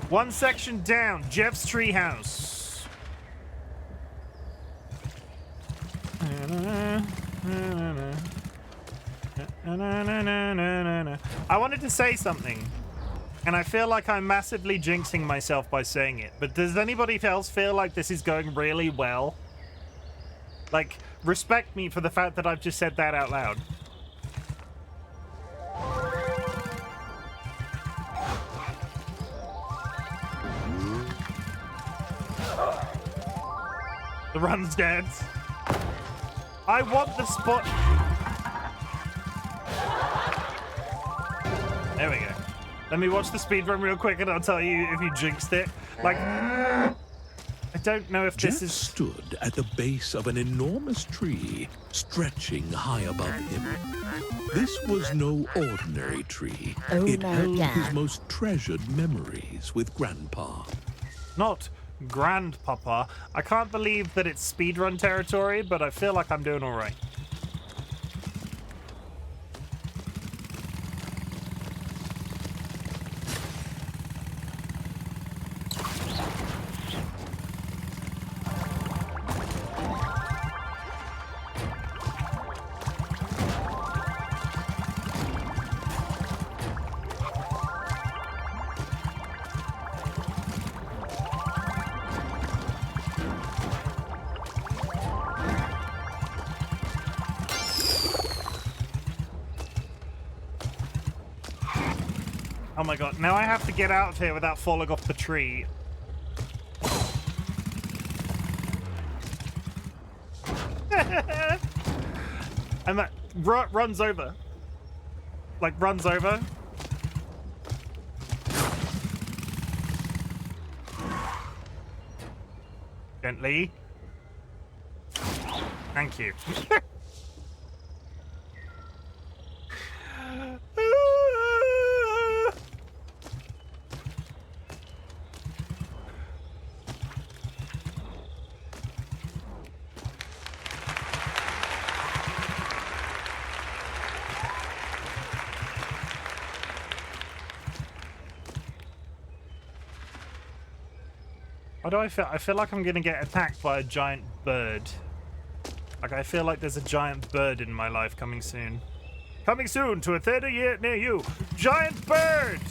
One section down, Jeff's treehouse. I wanted to say something, and I feel like I'm massively jinxing myself by saying it, but does anybody else feel like this is going really well? Like, respect me for the fact that I've just said that out loud. The run's dead. I want the spot. There we go. Let me watch the speedrun real quick and I'll tell you if you jinxed it. Like, I don't know if Jeff this is... stood at the base of an enormous tree, stretching high above him. This was no ordinary tree. It held his most treasured memories with Grandpa. Not Grandpapa. I can't believe that it's speedrun territory, but I feel like I'm doing all right. Oh my god, now I have to get out of here without falling off the tree. And that runs over. Like, runs over. Gently. Thank you. How do I feel? I feel like I'm gonna get attacked by a giant bird. Like, I feel like there's a giant bird in my life coming soon. Coming soon to a theater near you. Giant bird!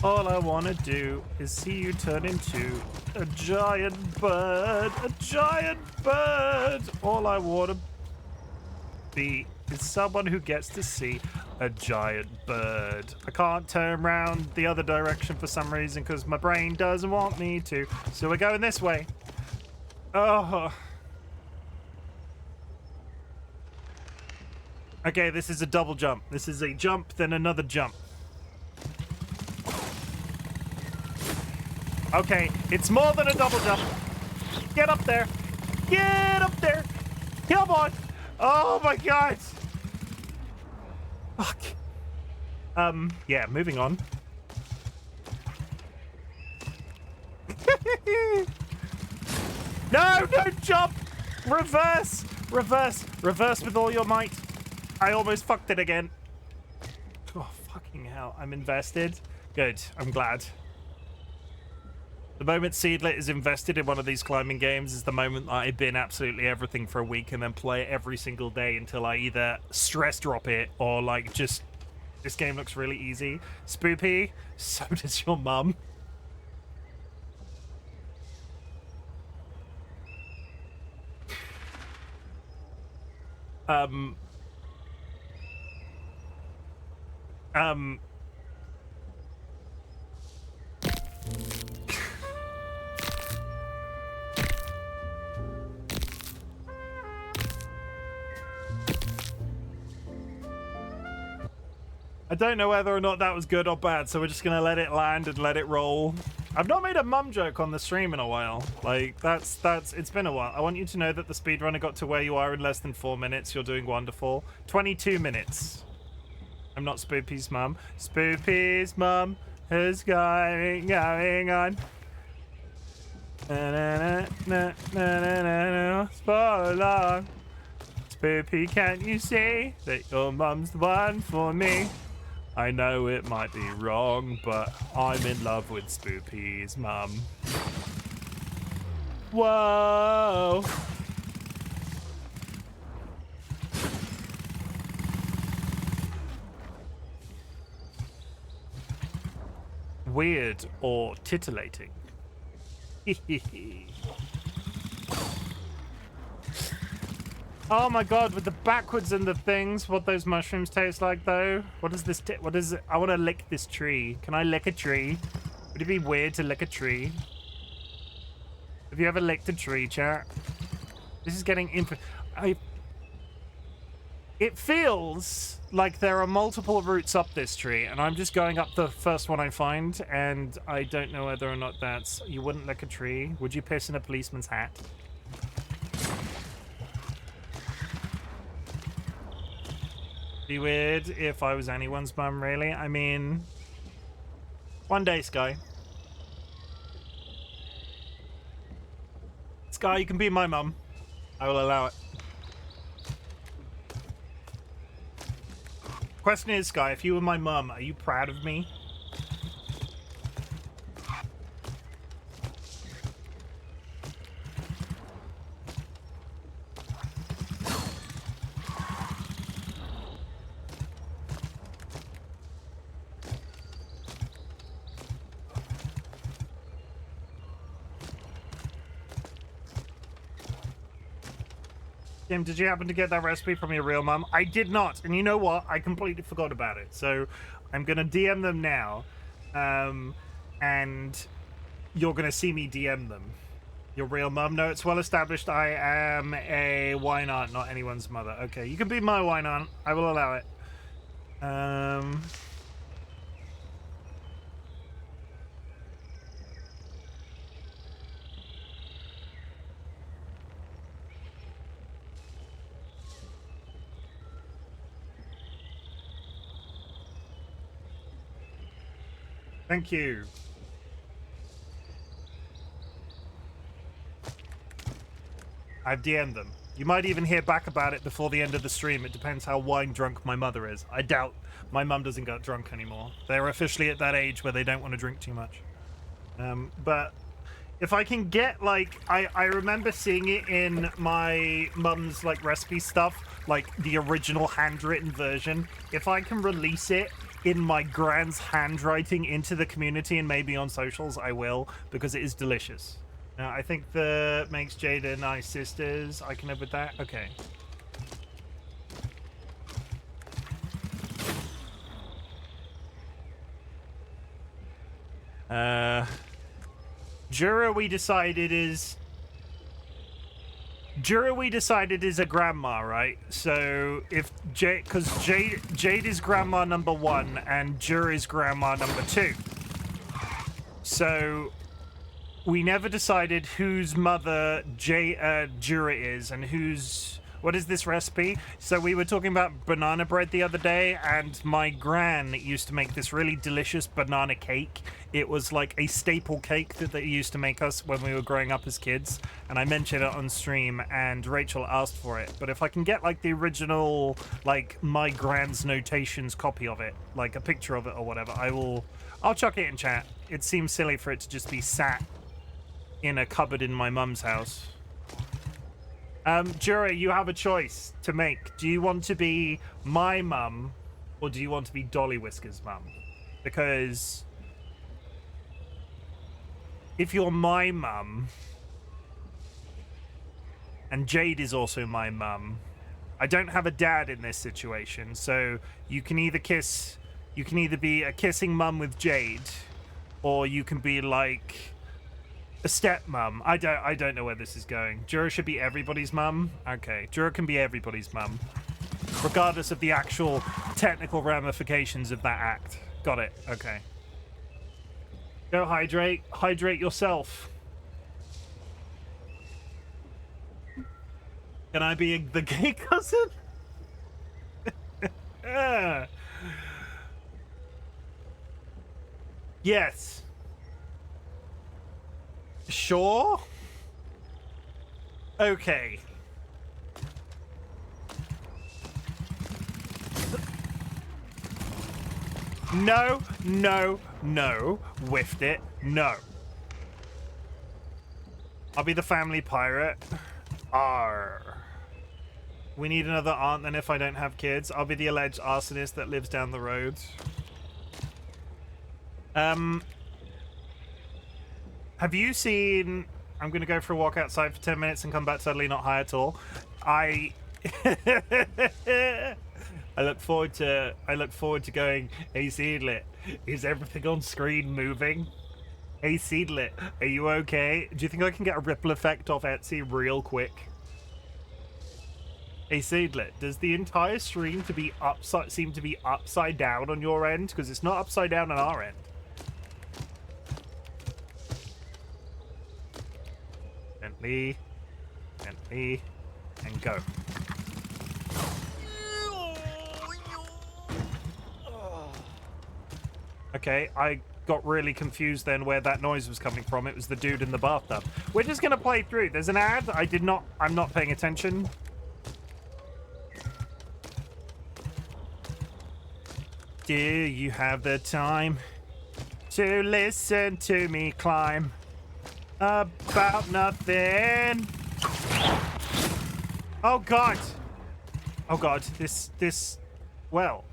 All I want to do is see you turn into a giant bird. A giant bird! All I want to be is someone who gets to see a giant bird. I can't turn around the other direction for some reason because my brain doesn't want me to. So we're going this way. Oh. Okay, this is a double jump. This is a jump, then another jump. Okay, it's more than a double jump. Get up there. Get up there. Come on. Oh my god. Fuck. Yeah, moving on. No, don't jump! Reverse! Reverse! Reverse with all your might. I almost fucked it again. Oh, fucking hell. I'm invested. Good. I'm glad. The moment Seedlet is invested in one of these climbing games is the moment that I bin absolutely everything for a week and then play it every single day until I either stress drop it or, like, just... This game looks really easy. Spoopy, so does your mum. I don't know whether or not that was good or bad, so we're just gonna let it land and let it roll. I've not made a mum joke on the stream in a while. Like, it's been a while. I want you to know that the speedrunner got to where you are in less than 4 minutes. You're doing wonderful. 22 minutes. I'm not Spoopy's mum. Spoopy's mum is going on. For long. Spoopy, can't you see that your mum's the one for me? I know it might be wrong, but I'm in love with Spoopy's mum. Whoa! Weird or titillating? Oh my god, with the backwards and the things, what those mushrooms taste like though? What is this? What is it? I want to lick this tree. Can I lick a tree? Would it be weird to lick a tree? Have you ever licked a tree, chat? This is getting It feels like there are multiple routes up this tree, and I'm just going up the first one I find, and I don't know whether or not that's... You wouldn't lick a tree? Would you piss in a policeman's hat? Be weird if I was anyone's mum, really. I mean, one day, Sky. Sky, you can be my mum. I will allow it. Question is, Sky, if you were my mum, are you proud of me? Tim, did you happen to get that recipe from your real mum? I did not, and you know what? I completely forgot about it. So I'm gonna DM them now, and you're gonna see me DM them. Your real mum? No, it's well established. I am a wine aunt, not anyone's mother. Okay, you can be my wine aunt. I will allow it. Thank you. I've DM'd them. You might even hear back about it before the end of the stream. It depends how wine drunk my mother is. I doubt my mum doesn't get drunk anymore. They're officially at that age where they don't want to drink too much. But if I can get, like, I remember seeing it in my mum's, like, recipe stuff, like the original handwritten version. If I can release it in my grand's handwriting into the community and maybe on socials, I will, because it is delicious. Now, I think the makes Jade and I sisters. I can live with that. Okay. Jura we decided is a grandma, right? So if Jade, because Jade is grandma number 1 and Jura is grandma number 2. So we never decided whose mother Jura is and whose... What is this recipe? So we were talking about banana bread the other day, and my gran used to make this really delicious banana cake. It was like a staple cake that they used to make us when we were growing up as kids, and I mentioned it on stream, and Rachel asked for it. But if I can get like the original, like my gran's notations copy of it, like a picture of it or whatever, I'll chuck it in chat. It seems silly for it to just be sat in a cupboard in my mum's house. Jura, you have a choice to make. Do you want to be my mum, or do you want to be DollyWhiskers' mum? Because if you're my mum, and Jade is also my mum, I don't have a dad in this situation, so you can either be a kissing mum with Jade, or you can be like a stepmom. I don't know where this is going. Jura should be everybody's mum. Okay, Jura can be everybody's mum, regardless of the actual technical ramifications of that act. Got it. Okay. Go hydrate. Hydrate yourself. Can I be the gay cousin? Yes. Sure. Okay. No, no, no. Whiffed it. No. I'll be the family pirate. Arr. We need another aunt then if I don't have kids. I'll be the alleged arsonist that lives down the road. Have you seen... I'm going to go for a walk outside for 10 minutes and come back totally not high at all. I look forward to going, hey Seedlit, is everything on screen moving? Hey Seedlit, are you okay? Do you think I can get a ripple effect off Etsy real quick? Hey Seedlit, does the entire stream seem to be upside down on your end? Because it's not upside down on our end. Gently, gently, and go. Okay, I got really confused then where that noise was coming from. It was the dude in the bathtub. We're just gonna play through. There's an ad. I'm not paying attention. Do you have the time to listen to me climb about nothing? Oh god. Oh god, this well.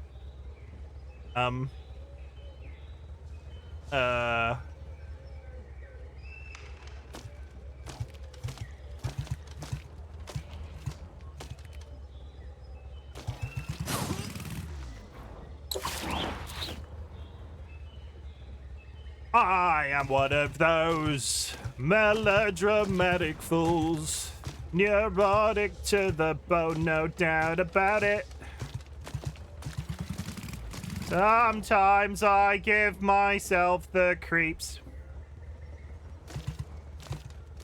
I am one of those melodramatic fools. Neurotic to the bone, no doubt about it. Sometimes I give myself the creeps.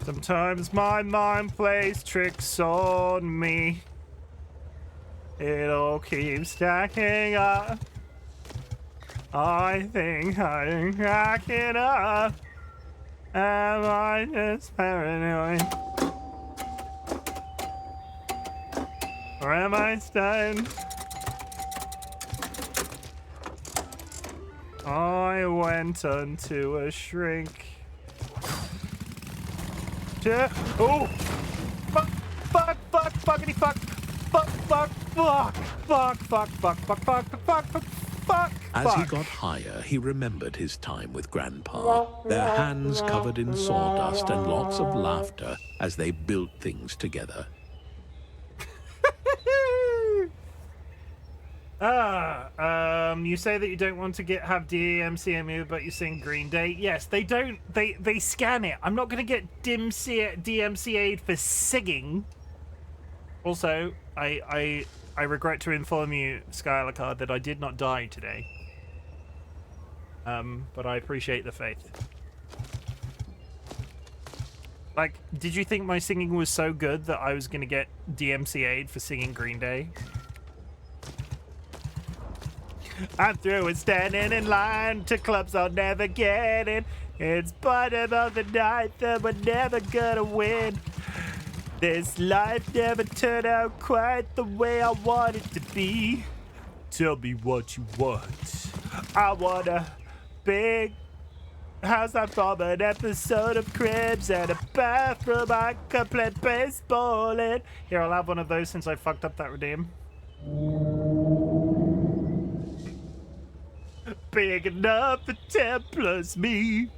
Sometimes my mind plays tricks on me. It all keeps stacking up. I think I'm cracking up. Am I just paranoid? Or am I stunned? I went onto a shrink. Oh! Fuck! Fuck! Fuck! Fuckity fuck! Fuck! Fuck! Fuck! Fuck! Fuck! Fuck! Fuck! Fuck! Fuck! Fuck! Fuck! As he got higher, he remembered his time with Grandpa, their hands covered in sawdust and lots of laughter as they built things together. You say that you don't want to have DMCA, but you sing Green Day. Yes, they don't. They scan it. I'm not gonna get DMCA'd for singing. Also, I regret to inform you, Skylar, that I did not die today. But I appreciate the faith. Like, did you think my singing was so good that I was gonna get DMCA'd for singing Green Day? I'm through with standing in line to clubs I'll never get in. It's bottom of the ninth and we're never gonna win. This life never turned out quite the way I want it to be. Tell me what you want. I want a big house I from an episode of Cribs and a bathroom I can play baseball in. Here, I'll have one of those since I fucked up that redeem. Big enough for 10 plus me.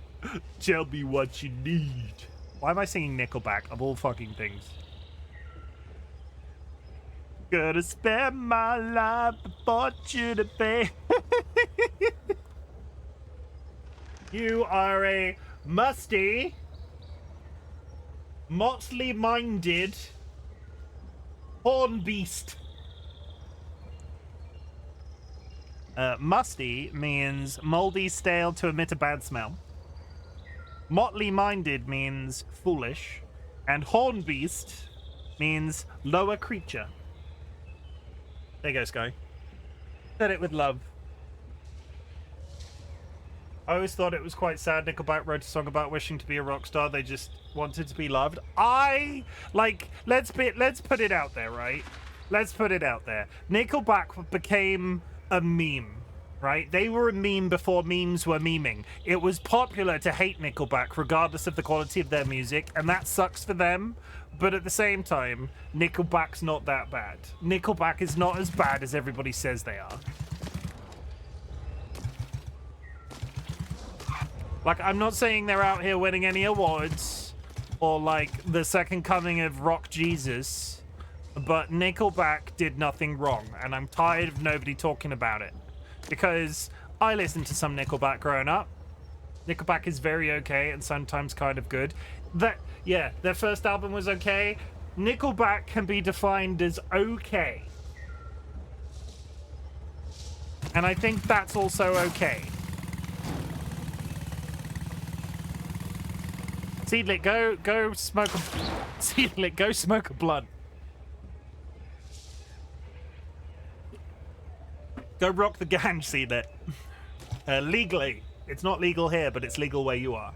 Tell me what you need. Why am I singing Nickelback of all fucking things? Gonna spend my life a fortune to pay. You are a musty, motley-minded horn beast. Musty means moldy, stale to emit a bad smell. Motley-minded means foolish. And horn beast means lower creature. There you go, Sky. Said it with love. I always thought it was quite sad Nickelback wrote a song about wishing to be a rock star. They just wanted to be loved. Let's put it out there, right? Let's put it out there. Nickelback became a meme, right? They were a meme before memes were memeing. It was popular to hate Nickelback regardless of the quality of their music, and that sucks for them. But at the same time, Nickelback's not that bad. Nickelback is not as bad as everybody says they are. Like, I'm not saying they're out here winning any awards or like the second coming of rock Jesus, but Nickelback did nothing wrong, and I'm tired of nobody talking about it because I listened to some Nickelback growing up. Nickelback is very okay and sometimes kind of good. Their first album was okay. Nickelback can be defined as okay, and I think that's also okay. Seedlit, go smoke a... Seedlit, go smoke a blunt. Go rock the ganj, Seedlit. Legally. It's not legal here, but it's legal where you are.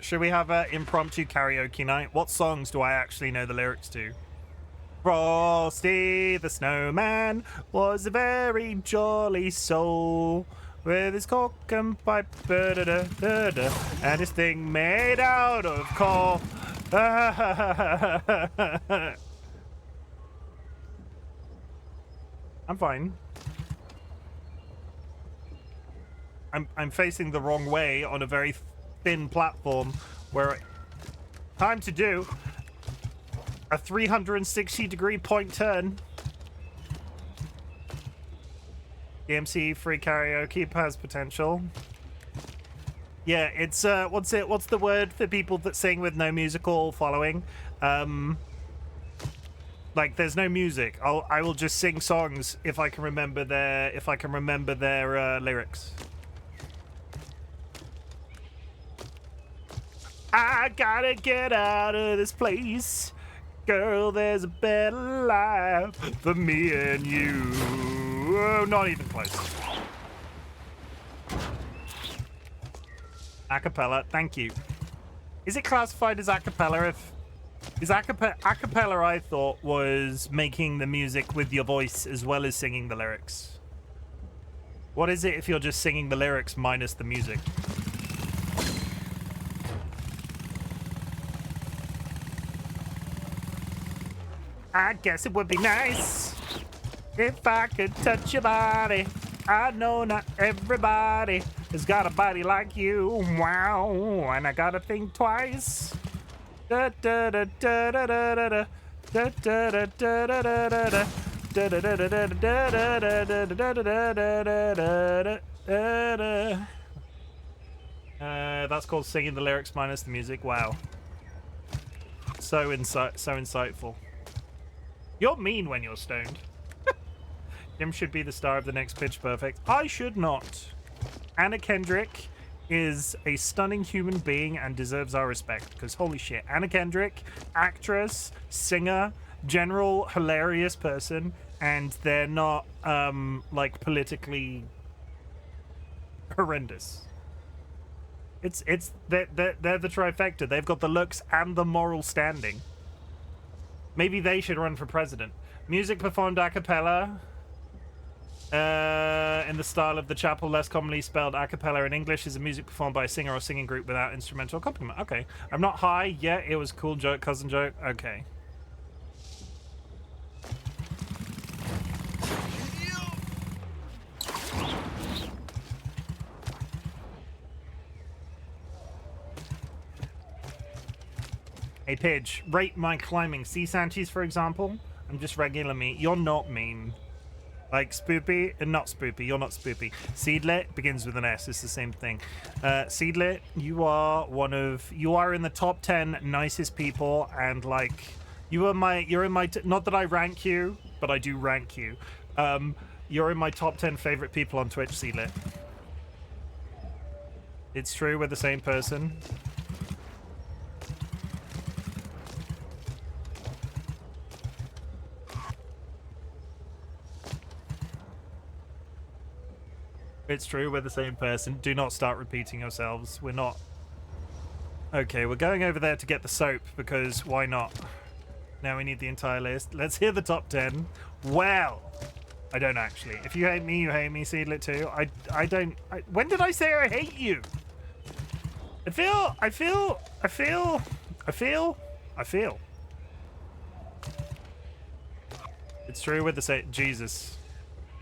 Should we have a impromptu karaoke night? What songs do I actually know the lyrics to? Frosty the Snowman was a very jolly soul with his cork and pipe and his thing made out of coal. I'm fine. I'm facing the wrong way on a very thin platform where time to do a 360-degree point turn. DMC free karaoke has potential. Yeah, it's what's the word for people that sing with no musical following? Like there's no music. I will just sing songs if I can remember their lyrics. I gotta get out of this place. Girl, there's a better life for me and you. Oh, not even close. Acapella, thank you. Is it classified as acapella if... Is acapella, I thought, was making the music with your voice as well as singing the lyrics. What is it if you're just singing the lyrics minus the music? I guess it would be nice if I could touch your body. I know not everybody has got a body like you. Wow, and I gotta think twice. Da da da da da da da da da da da da da da. That's called singing the lyrics minus the music. Wow. So insightful. You're mean when you're stoned. Chim should be the star of the next Pitch Perfect. I should not. Anna Kendrick is a stunning human being and deserves our respect, because holy shit, Anna Kendrick, actress, singer, general hilarious person, and they're not like politically horrendous. They're the trifecta. They've got the looks and the moral standing. Maybe they should run for president. Music performed a cappella in the style of the chapel, less commonly spelled a cappella in English, is a music performed by a singer or singing group without instrumental accompaniment. Okay. I'm not high. Yeah, it was a cool joke, cousin joke. Okay. Hey, Pidge, rate my climbing. Sea Santies, for example. I'm just regular me. You're not mean. Like Spoopy, not Spoopy. You're not Spoopy. Seedlet begins with an S. It's the same thing. Seedlet, you are in the top 10 nicest people, and like you're in my not that I rank you, but I do rank you. You're in my top 10 favorite people on Twitch, Seedlet. It's true, we're the same person. It's true, we're the same person. Do not start repeating yourselves. We're not... Okay, we're going over there to get the soap, because why not? Now we need the entire list. Let's hear the top 10. Well, I don't actually. If you hate me, you hate me, Seedlet too. I don't... when did I say I hate you? I feel... It's true, we're the same... Jesus.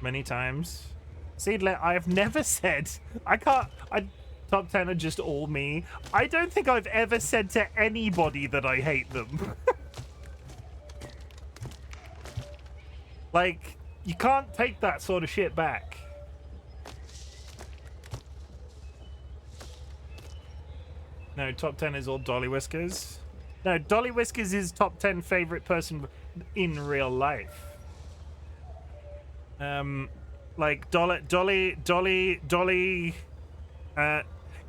Many times. Seedlet, I have never said... top 10 are just all me. I don't think I've ever said to anybody that I hate them. Like, you can't take that sort of shit back. No, top 10 is all DollyWhiskers. No, DollyWhiskers is top 10 favorite person in real life. Like Dolly.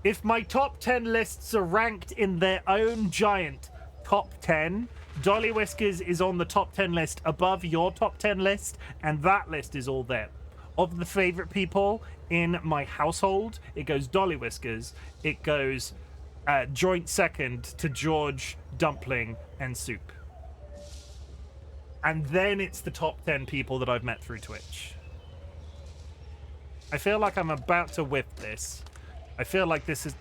If my top 10 lists are ranked in their own giant top 10, DollyWhiskers is on the top 10 list above your top 10 list, and that list is all them. Of the favorite people in my household, it goes DollyWhiskers. It goes joint second to George, Dumpling, and Soup. And then it's the top 10 people that I've met through Twitch. I feel like I'm about to whip this. I feel like this is...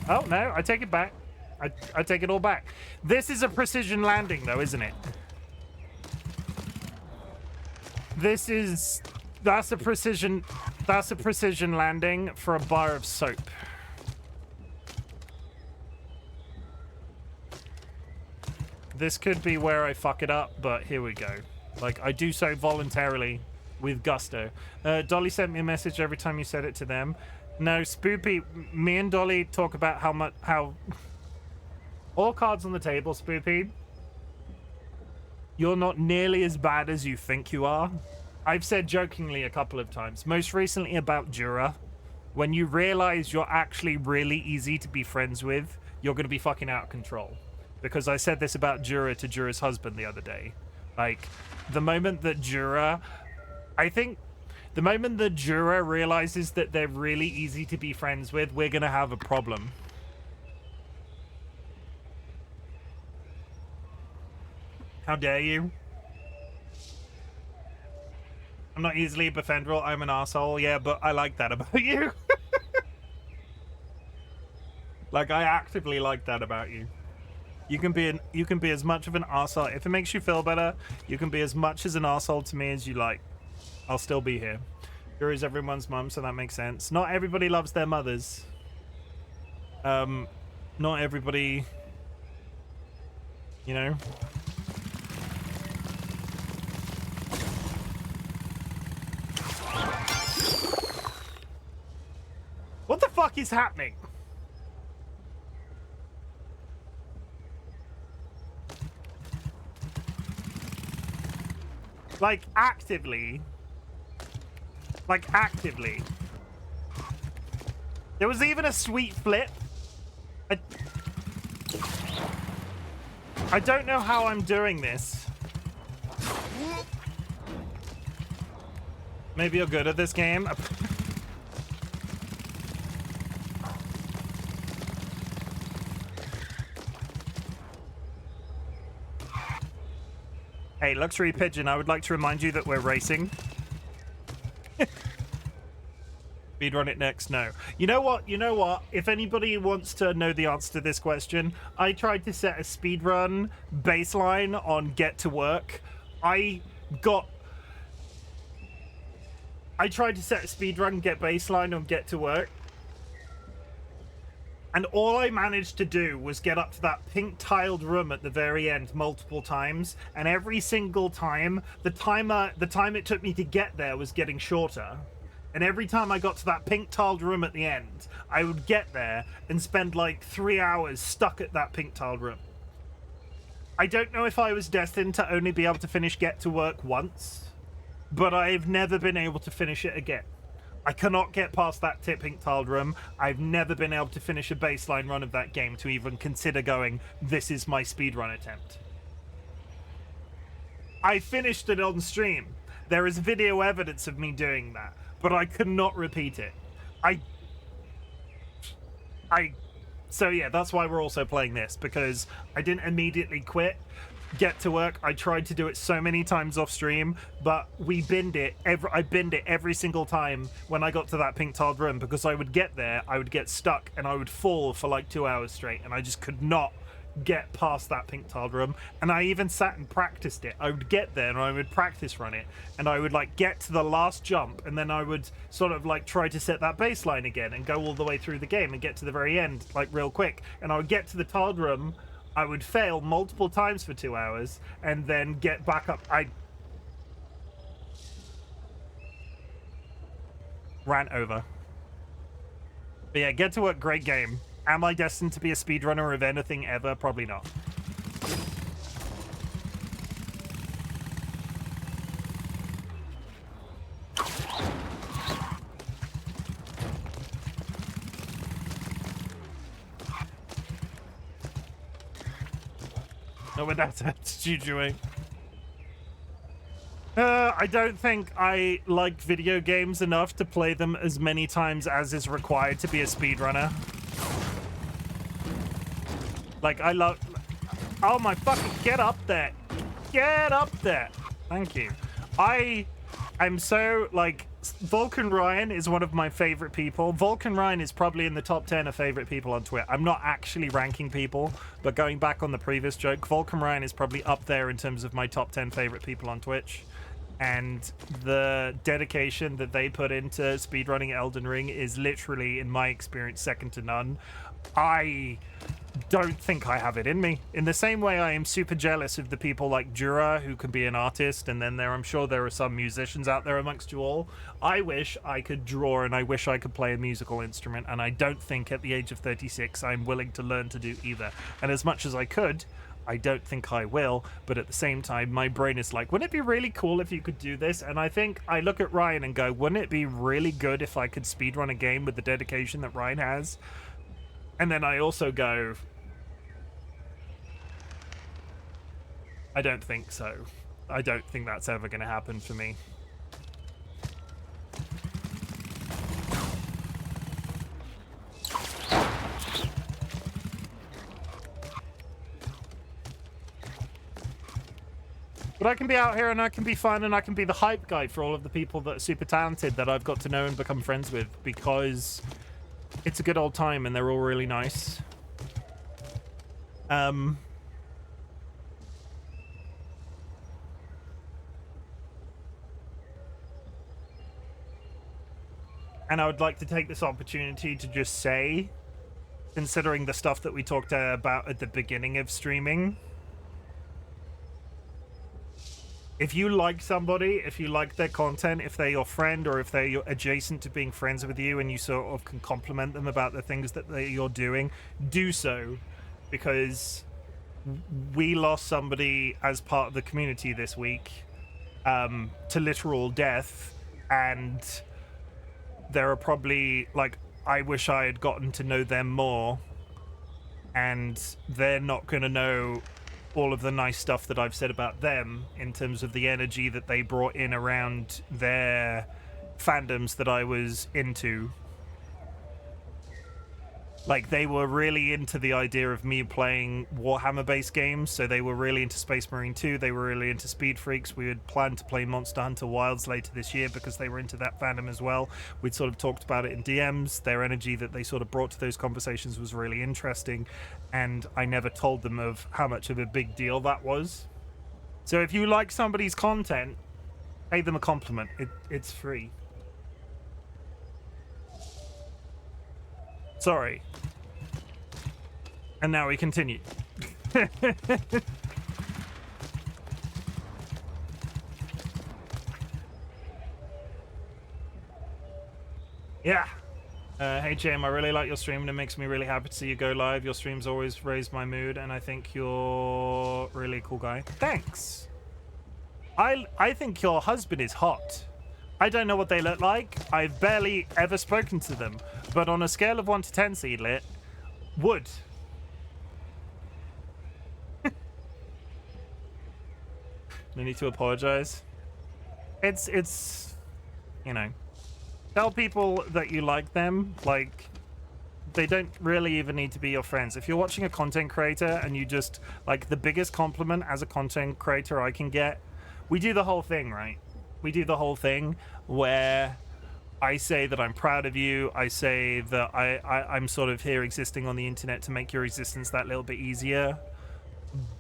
Oh, no, I take it back. I take it all back. This is a precision landing, though, isn't it? This is... That's a precision landing for a bar of soap. This could be where I fuck it up, but here we go. Like, I do so voluntarily with gusto. Dolly sent me a message every time you said it to them. No, Spoopy, me and Dolly talk about how all cards on the table, Spoopy. You're not nearly as bad as you think you are. I've said jokingly a couple of times, most recently about Jura. When you realize you're actually really easy to be friends with, you're going to be fucking out of control. Because I said this about Jura to Jura's husband the other day. Like, the moment that Jura... I think the moment that Jura realizes that they're really easy to be friends with, we're going to have a problem. How dare you? I'm not easily befriendable. I'm an asshole. Yeah, but I like that about you. Like, I actively like that about you. You can be as much of an arsehole. If it makes you feel better, you can be as much as an arsehole to me as you like. I'll still be here. Jura is everyone's mum, so that makes sense. Not everybody loves their mothers. Not everybody, you know. What the fuck is happening? Like, actively. Like, actively. There was even a sweet flip. I don't know how I'm doing this. Maybe you're good at this game. Hey, Luxury Pigeon, I would like to remind you that we're racing. Speedrun it next? No. You know what? You know what? If anybody wants to know the answer to this question, I tried to set a speedrun baseline on Get to Work. I tried to set a speedrun get baseline on Get to Work. And all I managed to do was get up to that pink tiled room at the very end multiple times, and every single time the time it took me to get there was getting shorter. And every time I got to that pink tiled room at the end, I would get there and spend like 3 hours stuck at that pink tiled room. I don't know if I was destined to only be able to finish Get to Work once, but I've never been able to finish it again. I cannot get past that pink tiled room. I've never been able to finish a baseline run of that game to even consider going, this is my speedrun attempt. I finished it on stream. There is video evidence of me doing that, but I could not repeat it. So yeah, that's why we're also playing this, because I didn't immediately quit Get to Work. I tried to do it so many times off stream, but we binned it. I binned it every single time when I got to that pink tiled room, because I would get there, I would get stuck, and I would fall for like 2 hours straight, and I just could not get past that pink tiled room. And I even sat and practiced it. I would get there and I would practice run it, and I would like get to the last jump, and then I would sort of like try to set that baseline again and go all the way through the game and get to the very end like real quick, and I would get to the tiled room. I would fail multiple times for 2 hours and then get back up. I rant over. But yeah, Get to Work, great game. Am I destined to be a speedrunner of anything ever? Probably not. Not with that attitude, Joey. I don't think I like video games enough to play them as many times as is required to be a speedrunner. Like, I love... Oh my fucking... Get up there. Get up there. Thank you. I'm so, like... Vulcan Ryan is one of my favorite people. Vulcan Ryan is probably in the top 10 of favorite people on Twitter. I'm not actually ranking people, but going back on the previous joke, Vulcan Ryan is probably up there in terms of my top 10 favorite people on Twitch. And the dedication that they put into speedrunning Elden Ring is literally, in my experience, second to none. I don't think I have it in me. In the same way I am super jealous of the people like Jura who can be an artist, and then I'm sure there are some musicians out there amongst you all. I wish I could draw and I wish I could play a musical instrument, and I don't think at the age of 36 I'm willing to learn to do either. And as much as I could, I don't think I will, but at the same time my brain is like, wouldn't it be really cool if you could do this? And I think I look at Ryan and go, wouldn't it be really good if I could speedrun a game with the dedication that Ryan has? And then I also go, I don't think so. I don't think that's ever going to happen for me. But I can be out here and I can be fun and I can be the hype guy for all of the people that are super talented that I've got to know and become friends with, because it's a good old time and they're all really nice. And I would like to take this opportunity to just say, considering the stuff that we talked about at the beginning of streaming, if you like somebody, if you like their content, if they're your friend or if they're adjacent to being friends with you and you sort of can compliment them about the things that you're doing, do so, because we lost somebody as part of the community this week to literal death, and there are probably, like, I wish I had gotten to know them more, and they're not going to know all of the nice stuff that I've said about them in terms of the energy that they brought in around their fandoms that I was into. Like, they were really into the idea of me playing Warhammer-based games, so they were really into Space Marine 2, they were really into Speed Freaks. We had planned to play Monster Hunter Wilds later this year because they were into that fandom as well. We'd sort of talked about it in DMs. Their energy that they sort of brought to those conversations was really interesting, and I never told them of how much of a big deal that was. So if you like somebody's content, pay them a compliment. It's free. Sorry. And now we continue. Yeah. Hey, Jim, I really like your stream, and it makes me really happy to see you go live. Your streams always raise my mood, and I think you're really a cool guy. Thanks. I think your husband is hot. I don't know what they look like. I've barely ever spoken to them. But on a scale of 1 to 10, Seedlit, would. No need to apologize. It's, you know, tell people that you like them. Like, they don't really even need to be your friends. If you're watching a content creator and you just, like, the biggest compliment as a content creator I can get, we do the whole thing, right? We do the whole thing where I say that I'm proud of you. I say that I'm sort of here existing on the internet to make your existence that little bit easier.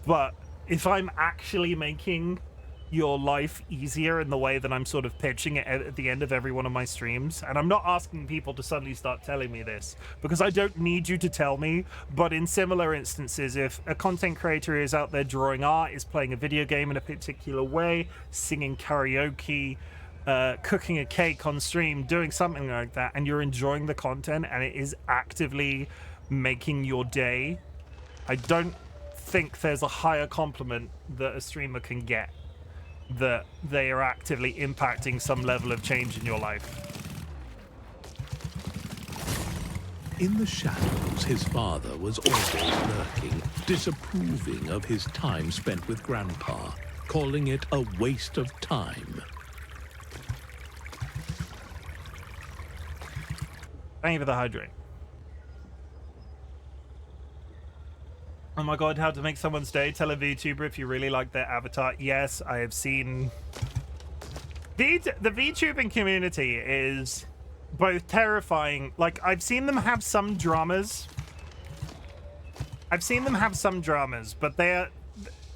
But if I'm actually making your life easier in the way that I'm sort of pitching it at the end of every one of my streams, and I'm not asking people to suddenly start telling me this, because I don't need you to tell me, but in similar instances, if a content creator is out there drawing art, is playing a video game in a particular way, singing karaoke, cooking a cake on stream, doing something like that, and you're enjoying the content and it is actively making your day, I don't think there's a higher compliment that a streamer can get, that they are actively impacting some level of change in your life. In the shadows, his father was always lurking, disapproving of his time spent with Grandpa, calling it a waste of time. Thank you for the hydrate. Oh my god, how to make someone's day. Tell a VTuber if you really like their avatar. Yes, I have seen... The VTubing community is both terrifying. Like, I've seen them have some dramas. But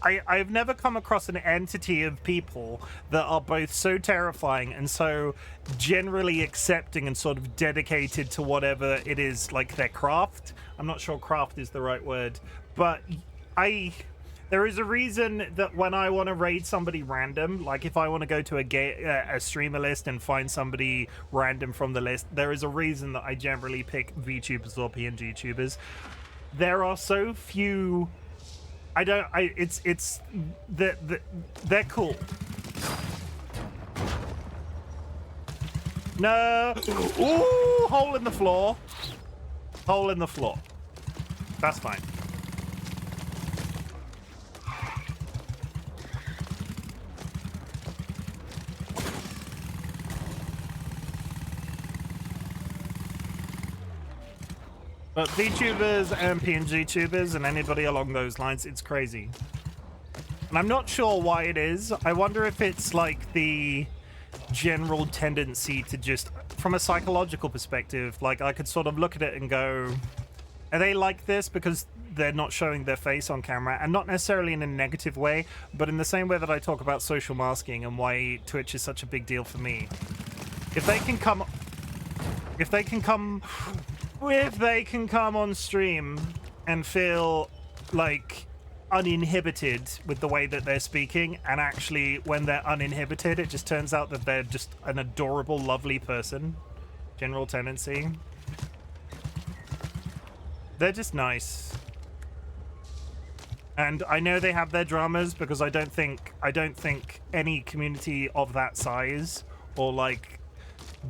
I've never come across an entity of people that are both so terrifying and so generally accepting and sort of dedicated to whatever it is, like their craft. I'm not sure craft is the right word, but there is a reason that when I want to raid somebody random, like if I want to go to a streamer list and find somebody random from the list, there is a reason that I generally pick VTubers or PNG tubers. There are so few. They're cool. No. Ooh, hole in the floor. Hole in the floor. That's fine. But VTubers and PNG tubers and anybody along those lines, it's crazy. And I'm not sure why it is. I wonder if it's like the general tendency to just, from a psychological perspective, like I could sort of look at it and go, are they like this because they're not showing their face on camera? And not necessarily in a negative way, but in the same way that I talk about social masking and why Twitch is such a big deal for me. If they can come on stream and feel like uninhibited with the way that they're speaking, and actually when they're uninhibited it just turns out that they're just an adorable, lovely person, general tendency, they're just nice. And I know they have their dramas, because I don't think any community of that size or like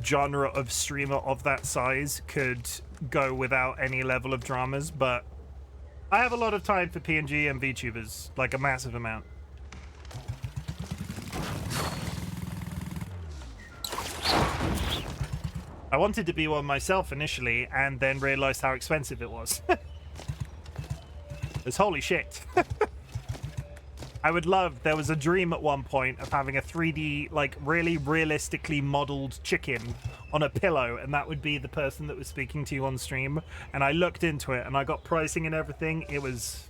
genre of streamer of that size could go without any level of dramas, but I have a lot of time for PNG and VTubers, like a massive amount. I wanted to be one myself initially, and then realized how expensive it was. It's holy shit. There was a dream at one point of having a 3D, like really realistically modeled chicken on a pillow, and that would be the person that was speaking to you on stream. And I looked into it and I got pricing and everything. It's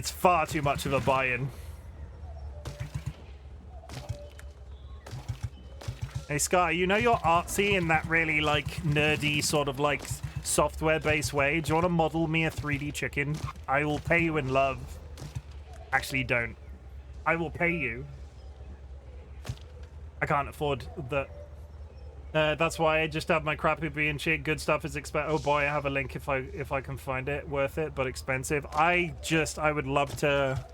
far too much of a buy-in. Hey Sky, you know you're artsy in that really like nerdy sort of like software-based way. Do you want to model me a 3D chicken? I will pay you in love. Actually, don't. I will pay you. I can't afford that. That's why I just have my crappy being shit. Good stuff is expensive. Oh boy, I have a link if I can find it. Worth it, but expensive. I would love to.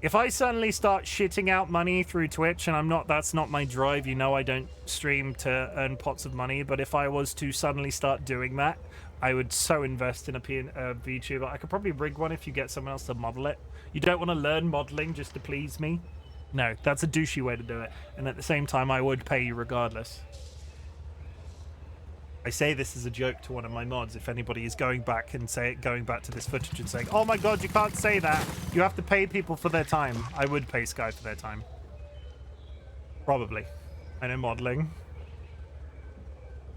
If I suddenly start shitting out money through Twitch, and that's not my drive. You know, I don't stream to earn pots of money. But if I was to suddenly start doing that, I would so invest in a VTuber. I could probably rig one if you get someone else to model it. You don't want to learn modeling just to please me? No, that's a douchey way to do it. And at the same time, I would pay you regardless. I say this as a joke to one of my mods. If anybody is going back to this footage and saying, "Oh my god, you can't say that. You have to pay people for their time." I would pay Sky for their time. Probably. I know modeling.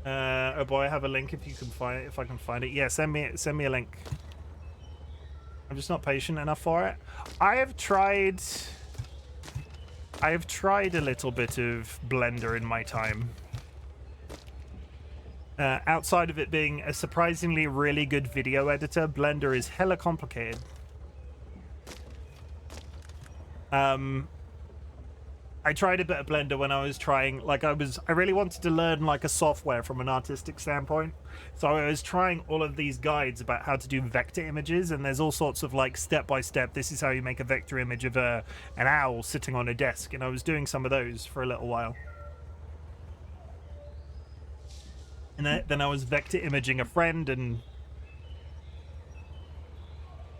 Oh boy, I have a link if I can find it. Yeah, send me a link. I'm just not patient enough for it. I have tried a little bit of Blender in my time. Outside of it being a surprisingly really good video editor, Blender is hella complicated. I tried a bit of Blender when I was trying, like I really wanted to learn like a software from an artistic standpoint. So I was trying all of these guides about how to do vector images, and there's all sorts of like step-by-step, this is how you make a vector image of an owl sitting on a desk, and I was doing some of those for a little while. And then I was vector imaging a friend, and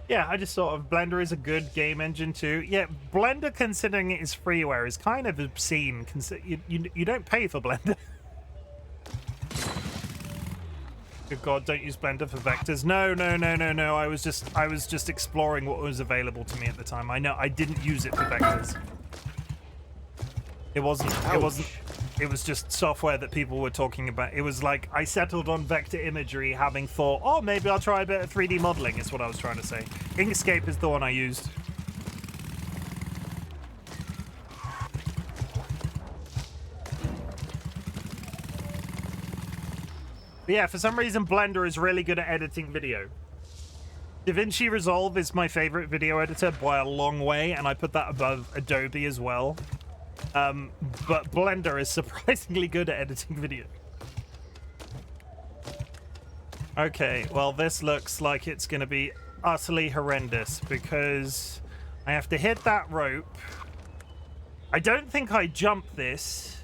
yeah, I just thought of Blender is a good game engine too. Yeah, Blender, considering it is freeware, is kind of obscene. You don't pay for Blender. Good God, don't use Blender for vectors. No. I was just exploring what was available to me at the time. I know I didn't use it for vectors. It was just software that people were talking about. It was like I settled on vector imagery, having thought, oh, maybe I'll try a bit of 3D modeling, is what I was trying to say. Inkscape is the one I used. But yeah, for some reason, Blender is really good at editing video. DaVinci Resolve is my favorite video editor by a long way, and I put that above Adobe as well. But Blender is surprisingly good at editing video. Okay, well, this looks like it's going to be utterly horrendous because I have to hit that rope. I don't think I jump this.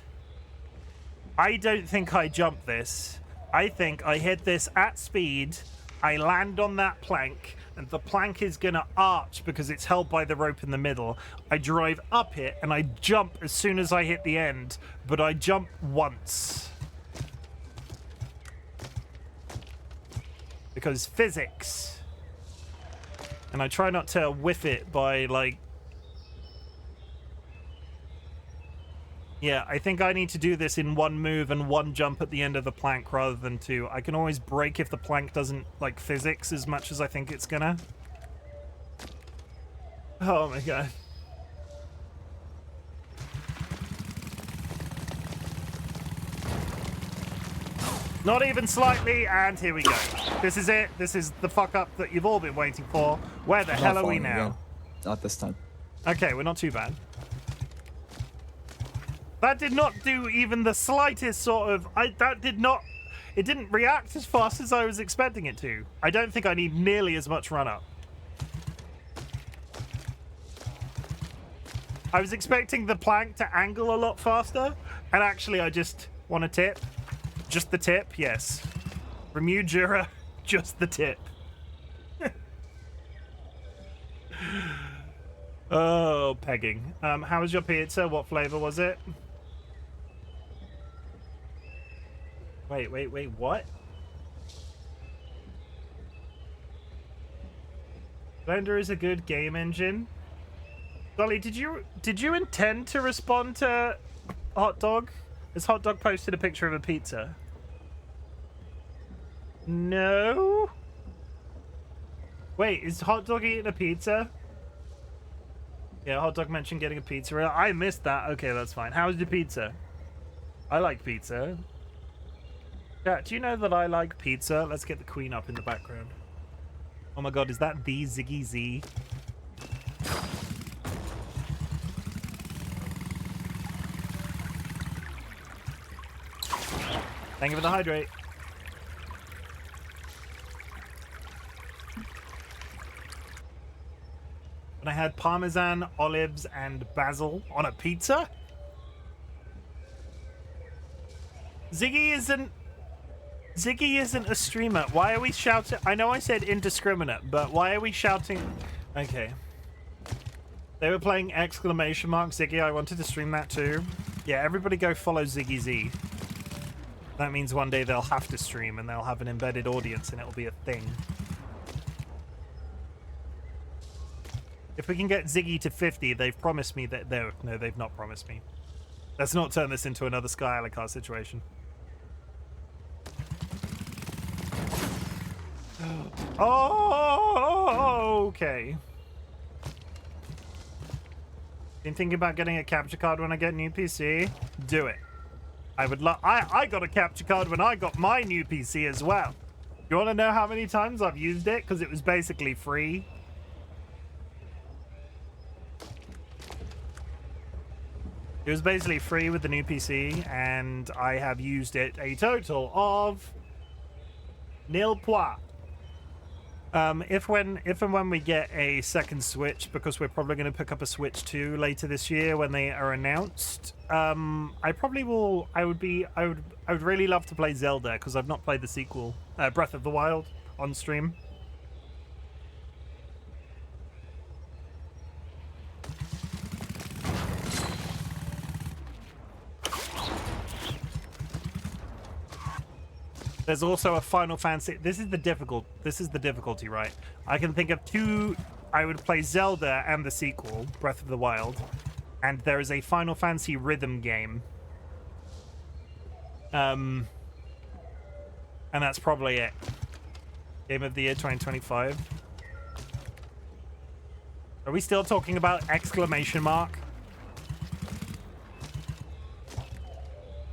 I think I hit this at speed. I land on that plank, and the plank is going to arch because it's held by the rope in the middle. I drive up it, and I jump as soon as I hit the end, but I jump once. Because physics. And I try not to whiff it by, like... Yeah, I think I need to do this in one move and one jump at the end of the plank rather than two. I can always break if the plank doesn't like physics as much as I think it's gonna. Oh my god. Not even slightly, and here we go. This is it. This is the fuck up that you've all been waiting for. Where the hell are we now? Again. Not this time. Okay, we're not too bad. That did not do even the slightest sort of... It didn't react as fast as I was expecting it to. I don't think I need nearly as much run-up. I was expecting the plank to angle a lot faster, and actually I just want a tip. Just the tip, yes. Remue just the tip. Oh, pegging. How was your pizza? What flavor was it? Wait, what? Blender is a good game engine. Dolly, did you intend to respond to Hot Dog? Has Hot Dog posted a picture of a pizza? No? Wait, is Hot Dog eating a pizza? Yeah, Hot Dog mentioned getting a pizza. I missed that. Okay, that's fine. How's the pizza? I like pizza. Yeah, do you know that I like pizza? Let's get the queen up in the background. Oh my god, is that the Ziggy Z? Thank you for the hydrate. And I had parmesan, olives, and basil on a pizza? Ziggy isn't a streamer. Why are we shouting? I know I said indiscriminate, but why are we shouting? Okay. They were playing exclamation mark Ziggy. I wanted to stream that too. Yeah, everybody go follow Ziggy Z. That means one day they'll have to stream and they'll have an embedded audience and it'll be a thing. If we can get Ziggy to 50, they've promised me that... No, they've not promised me. Let's not turn this into another Sky Alucard situation. Oh, okay. Been thinking about getting a capture card when I get a new PC? Do it. I would love... I got a capture card when I got my new PC as well. You want to know how many times I've used it? Because it was basically free. It was basically free with the new PC, and I have used it a total of nil point. If and when we get a second Switch, because we're probably going to pick up a Switch 2 later this year when they are announced, I probably will. I would really love to play Zelda because I've not played the sequel, Breath of the Wild, on stream. There's also a Final Fantasy. This is the difficulty, right? I can think of two. I would play Zelda and the sequel, Breath of the Wild, and there is a Final Fantasy rhythm game. And that's probably it. Game of the Year 2025. Are we still talking about exclamation mark?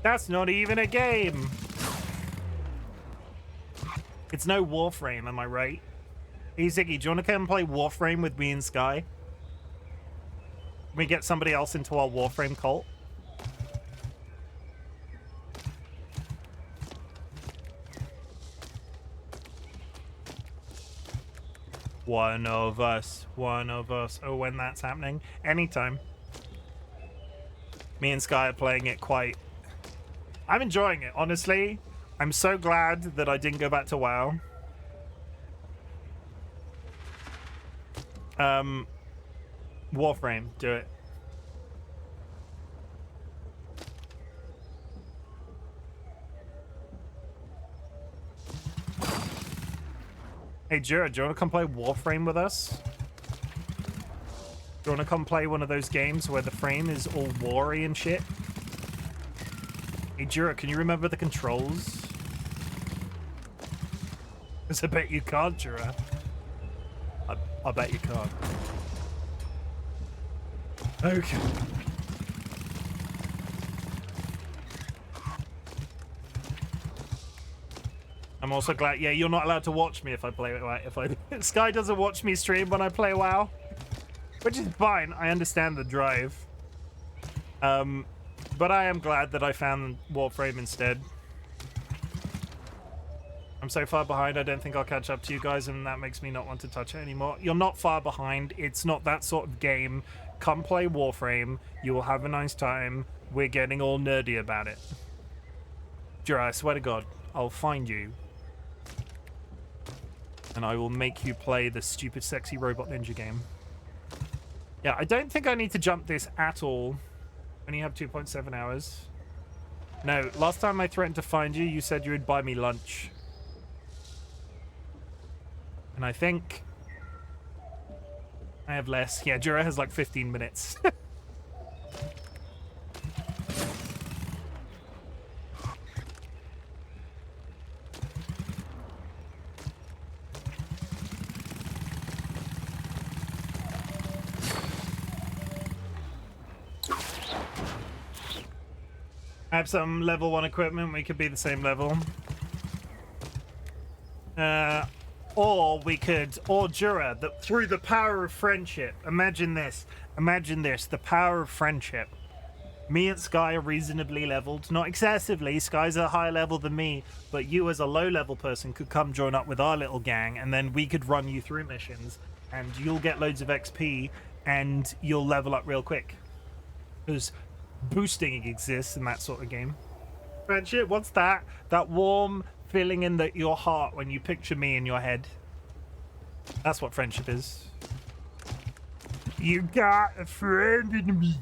That's not even a game. It's no Warframe, am I right? Hey, Ziggy, do you want to come play Warframe with me and Sky? Can we get somebody else into our Warframe cult? One of us. Oh, when that's happening? Anytime. Me and Sky are playing it quite... I'm enjoying it, honestly. I'm so glad that I didn't go back to WoW. Warframe, do it. Hey, Jura, do you want to come play Warframe with us? Do you want to come play one of those games where the frame is all war-y and shit? Hey, Jura, can you remember the controls? Because I bet you can't, Jura. I bet you can't. Okay. I'm also glad. Yeah, you're not allowed to watch me if I play WoW. If Sky doesn't watch me stream when I play WoW, which is fine. I understand the drive. But I am glad that I found Warframe instead. I'm so far behind, I don't think I'll catch up to you guys, and that makes me not want to touch it anymore. You're not far behind. It's not that sort of game. Come play Warframe. You will have a nice time. We're getting all nerdy about it. Jura, I swear to God, I'll find you. And I will make you play the stupid, sexy robot ninja game. Yeah, I don't think I need to jump this at all. I only have 2.7 hours. No, last time I threatened to find you, you said you would buy me lunch. And I think I have less. Yeah, Jura has like 15 minutes. I have some level 1 equipment. We could be the same level. Or we could, or Jura, through the power of friendship. Imagine this, the power of friendship. Me and Sky are reasonably leveled, not excessively. Sky's a higher level than me, but you as a low level person could come join up with our little gang, and then we could run you through missions, and you'll get loads of XP, and you'll level up real quick. Because boosting exists in that sort of game. Friendship, what's that? That warm feeling in your heart when you picture me in your head. That's what friendship is. You got a friend in me.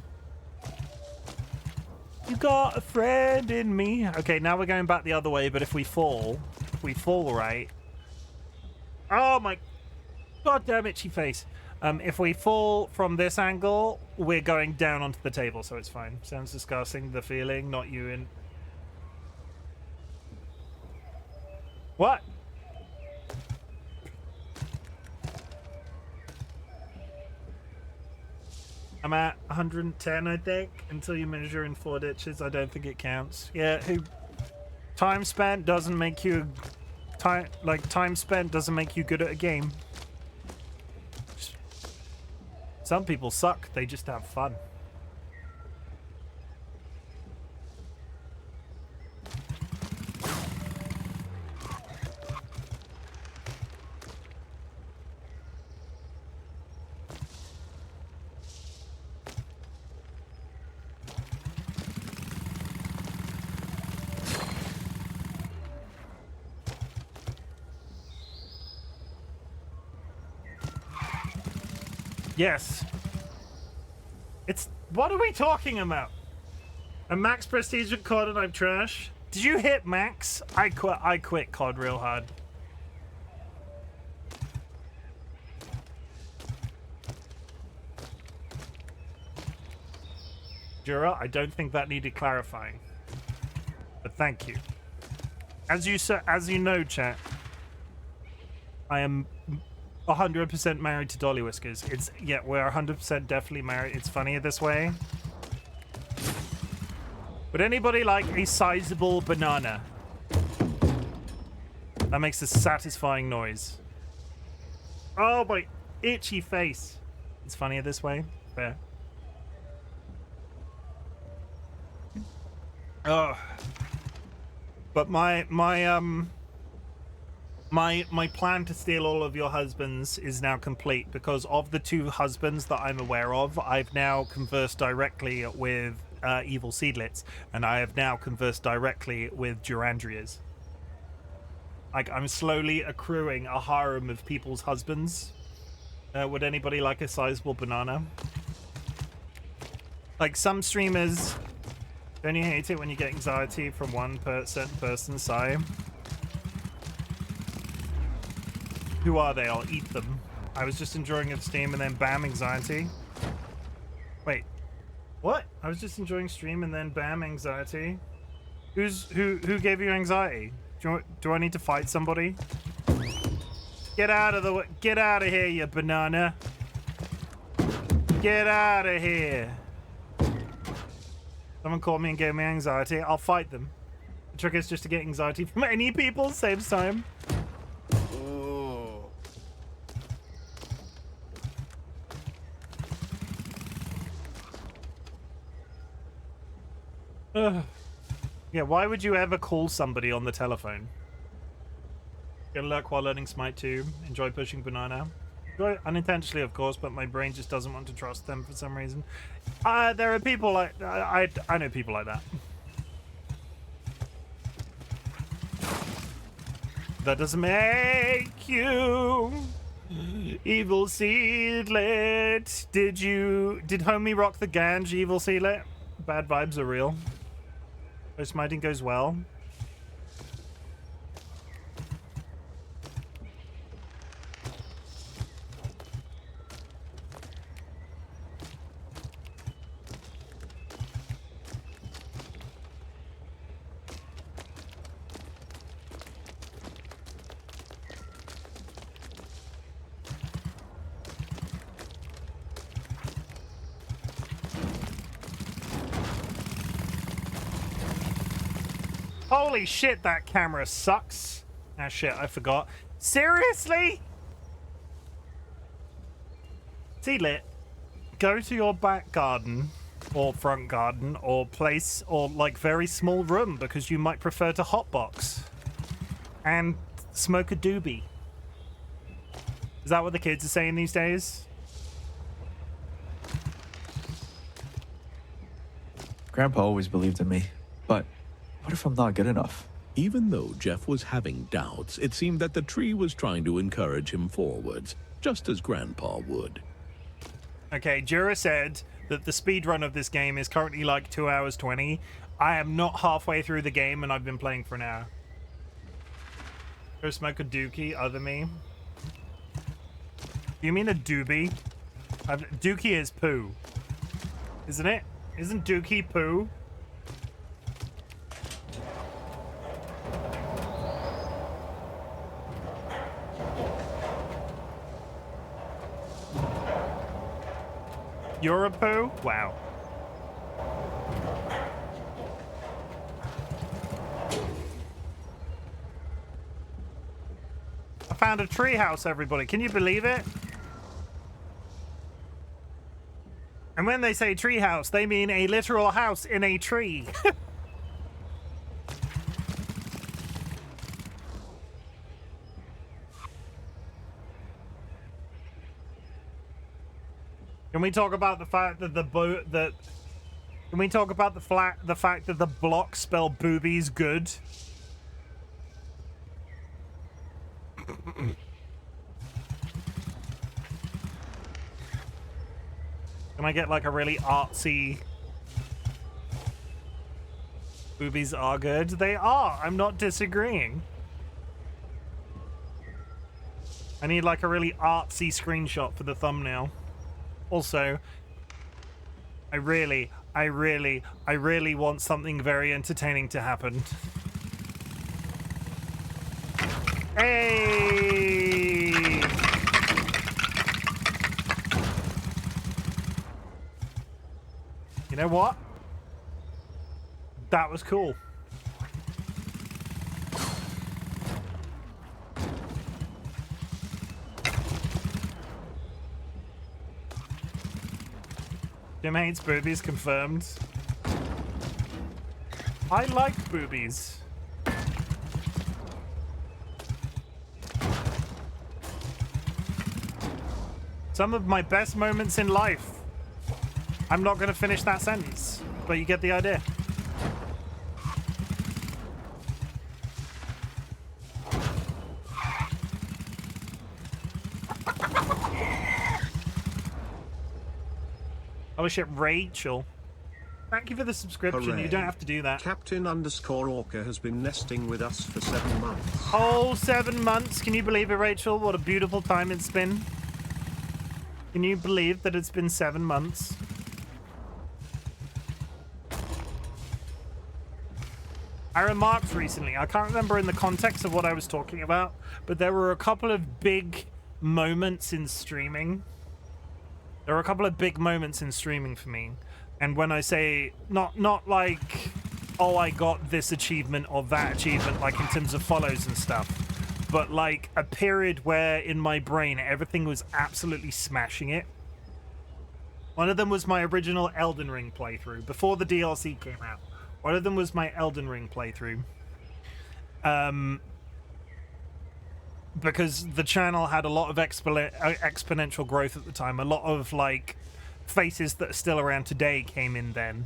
You got a friend in me. Okay, now we're going back the other way, but if we fall right. Oh my goddamn itchy face. If we fall from this angle, we're going down onto the table, so it's fine. Sounds disgusting, the feeling, not you in. What? I'm at 110, I think, until you measure in 4 ditches. I don't think it counts. Yeah, time spent doesn't make you time spent doesn't make you good at a game. Some people suck, they just have fun. Yes. It's... What are we talking about? A max prestige at COD and I'm trash? Did you hit max? I quit COD real hard. Jura, I don't think that needed clarifying. But thank you. As you know, chat, I am 100% married to DollyWhiskers. Yeah, we're 100% definitely married. It's funnier this way. Would anybody like a sizable banana? That makes a satisfying noise. Oh, my itchy face. It's funnier this way. Fair. Oh. But my plan to steal all of your husbands is now complete, because of the 2 husbands that I'm aware of, I've now conversed directly with evil seedlets, and I have now conversed directly with Durandrias. Like, I'm slowly accruing a harem of people's husbands. Would anybody like a sizable banana? Like, some streamers, don't you hate it when you get anxiety from one certain person's side? Who are they? I'll eat them. I was just enjoying a stream and then bam, anxiety. Wait, what? I was just enjoying stream and then bam, anxiety. Who gave you anxiety? Do I need to fight somebody? Get out of here, you banana. Get out of here. Someone called me and gave me anxiety. I'll fight them. The trick is just to get anxiety from any people, saves time. Yeah, why would you ever call somebody on the telephone? Get a lurk while learning Smite 2. Enjoy pushing banana. Enjoy it unintentionally, of course, but my brain just doesn't want to trust them for some reason. There are people like... I know people like that. That doesn't make you evil seedlet. Did homie rock the Ganj, evil seedlet? Bad vibes are real. So smiting goes well. Holy shit, that camera sucks. Ah, shit, I forgot. Seriously? Seedlit, go to your back garden or front garden or place or like very small room, because you might prefer to hotbox and smoke a doobie. Is that what the kids are saying these days? Grandpa always believed in me, but what if I'm not good enough? Even though Jeff was having doubts, it seemed that the tree was trying to encourage him forwards, just as Grandpa would. Okay, Jura said that the speed run of this game is currently like 2 hours 20. I am not halfway through the game and I've been playing for an hour. Go smoke a dookie, other me. You mean a doobie? Dookie is poo. Isn't it? Isn't dookie poo? You're a poo? Wow. I found a tree house, everybody. Can you believe it? And when they say tree house, they mean a literal house in a tree. Can we talk about the fact that Can we talk about the fact that the blocks spell boobies good? Can I get like a really artsy... Boobies are good? They are! I'm not disagreeing. I need like a really artsy screenshot for the thumbnail. Also, I really want something very entertaining to happen. Hey! You know what? That was cool. Jim hates boobies, confirmed. I like boobies. Some of my best moments in life. I'm not going to finish that sentence, but you get the idea. Oh shit, Rachel. Thank you for the subscription. Hooray. You don't have to do that. Captain_Orca has been nesting with us for 7 months. Oh, 7 months. Can you believe it, Rachel? What a beautiful time it's been. Can you believe that it's been 7 months? I remarked recently, I can't remember in the context of what I was talking about, but there were a couple of big moments in streaming. There were a couple of big moments in streaming for me. And when I say, not like, oh, I got this achievement or that achievement, like in terms of follows and stuff, but like a period where in my brain everything was absolutely smashing it. One of them was my original Elden Ring playthrough before the DLC came out. One of them was my Elden Ring playthrough. Because the channel had a lot of exponential growth at the time. A lot of like faces that are still around today came in then.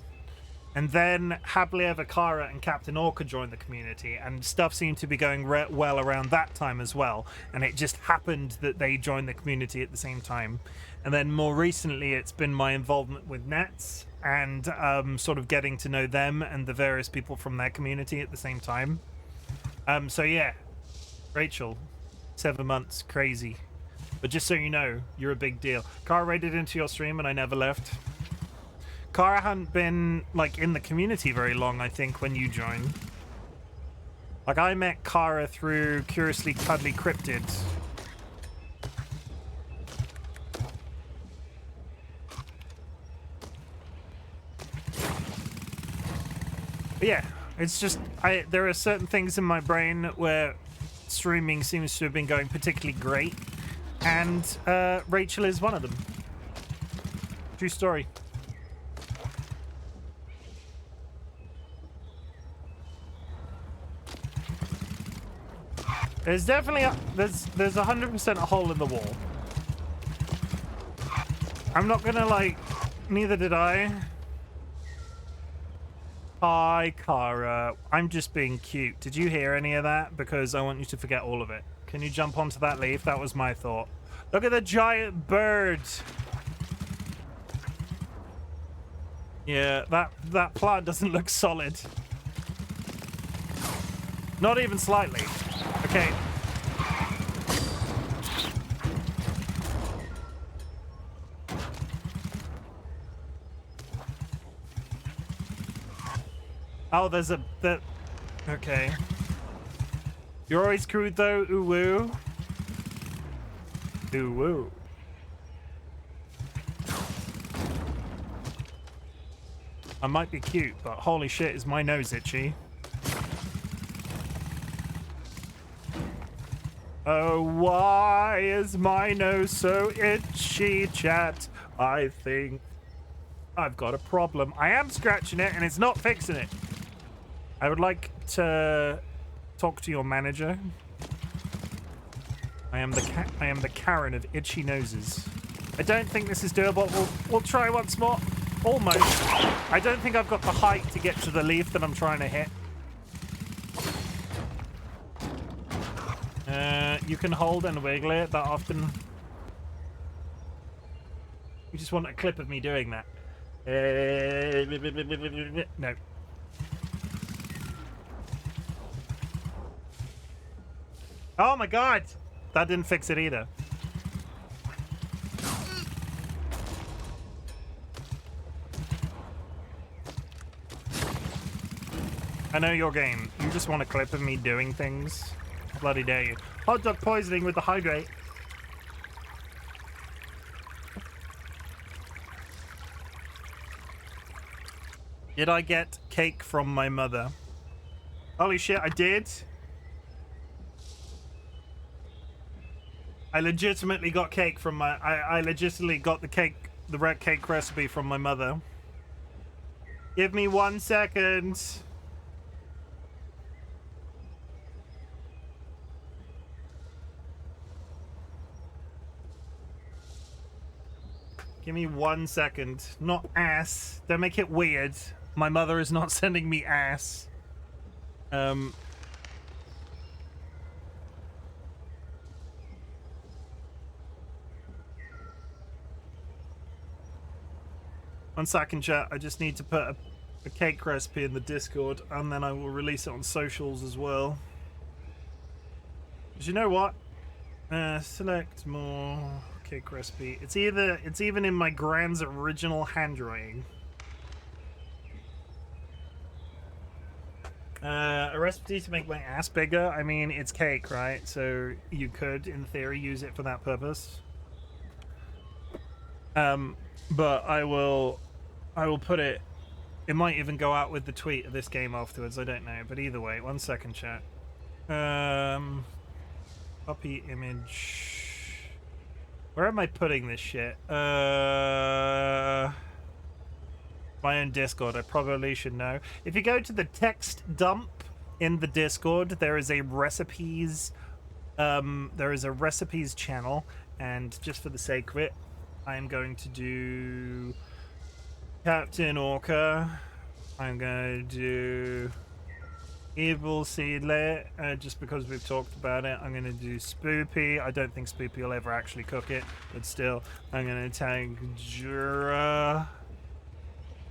And then Happily Ever Kara and Captain Orca joined the community, and stuff seemed to be going well around that time as well. And it just happened that they joined the community at the same time. And then more recently, it's been my involvement with Nets and sort of getting to know them and the various people from their community at the same time. So yeah, Rachel, 7 months, crazy. But just so you know, you're a big deal. Kara raided into your stream and I never left. Kara hadn't been like in the community very long, I think, when you joined. Like I met Kara through Curiously Cuddly Cryptid. But yeah, it's just there are certain things in my brain where streaming seems to have been going particularly great, and Rachel is one of them. True story. There's definitely there's 100% a hole in the wall. I'm not gonna like, neither did I. Hi, Kara. I'm just being cute. Did you hear any of that? Because I want you to forget all of it. Can you jump onto that leaf? That was my thought. Look at the giant bird. Yeah, that plant doesn't look solid. Not even slightly. Okay. Oh, there's a... Okay. You're always crude, though. Ooh, woo. Ooh, woo. I might be cute, but holy shit, is my nose itchy. Oh, why is my nose so itchy, chat? I think I've got a problem. I am scratching it, and it's not fixing it. I would like to talk to your manager. I am the Karen of itchy noses. I don't think this is doable. We'll try once more. Almost. I don't think I've got the height to get to the leaf that I'm trying to hit. You can hold and wiggle it that often. You just want a clip of me doing that. No. Oh my god! That didn't fix it either. I know your game. You just want a clip of me doing things. Bloody dare you. Hot dog poisoning with the hydrate. Did I get cake from my mother? Holy shit, I did. I legitimately got cake from my... I legitimately got the cake the red cake recipe from my mother. Give me 1 second. Give me 1 second. Not ass. Don't make it weird. My mother is not sending me ass. 1 second, chat. I just need to put a cake recipe in the Discord, and then I will release it on socials as well. Because you know what? Select more cake recipe. It's even in my grand's original handwriting. A recipe to make my ass bigger. I mean, it's cake, right? So you could, in theory, use it for that purpose. But I will put it. It might even go out with the tweet of this game afterwards. I don't know. But either way, 1 second, chat. Copy image. Where am I putting this shit? My own Discord. I probably should know. If you go to the text dump in the Discord, there is a recipes. There is a recipes channel, and just for the sake of it, I am going to do Captain Orca. I'm going to do Evil Seedlet, just because we've talked about it. I'm going to do Spoopy. I don't think Spoopy will ever actually cook it, but still. I'm going to take Jura.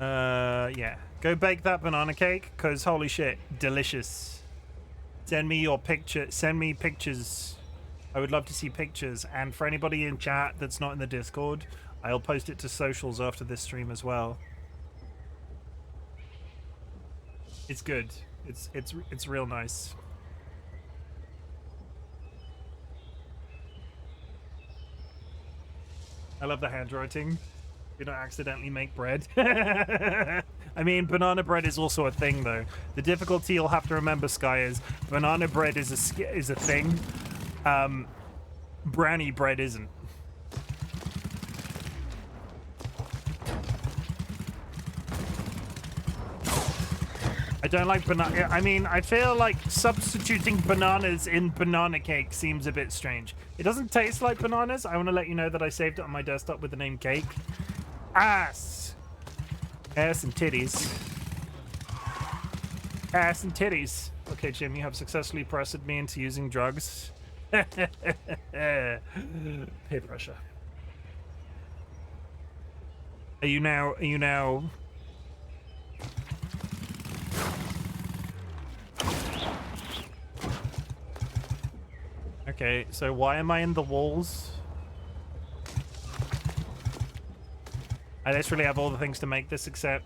Yeah. Go bake that banana cake, because holy shit, delicious. Send me your picture. Send me pictures. I would love to see pictures. And for anybody in chat that's not in the Discord, I'll post it to socials after this stream as well. It's good. It's real nice. I love the handwriting. You don't accidentally make bread. I mean, banana bread is also a thing, though. The difficulty you'll have to remember, Sky, is banana bread is a thing. Brownie bread isn't. I don't like banana. I mean, I feel like substituting bananas in banana cake seems a bit strange. It doesn't taste like bananas. I want to let you know that I saved it on my desktop with the name cake. Ass. Ass and titties. Ass and titties. Okay, Jim, you have successfully pressed me into using drugs. Peer pressure. Are you now... Okay, so why am I in the walls? I literally have all the things to make this, except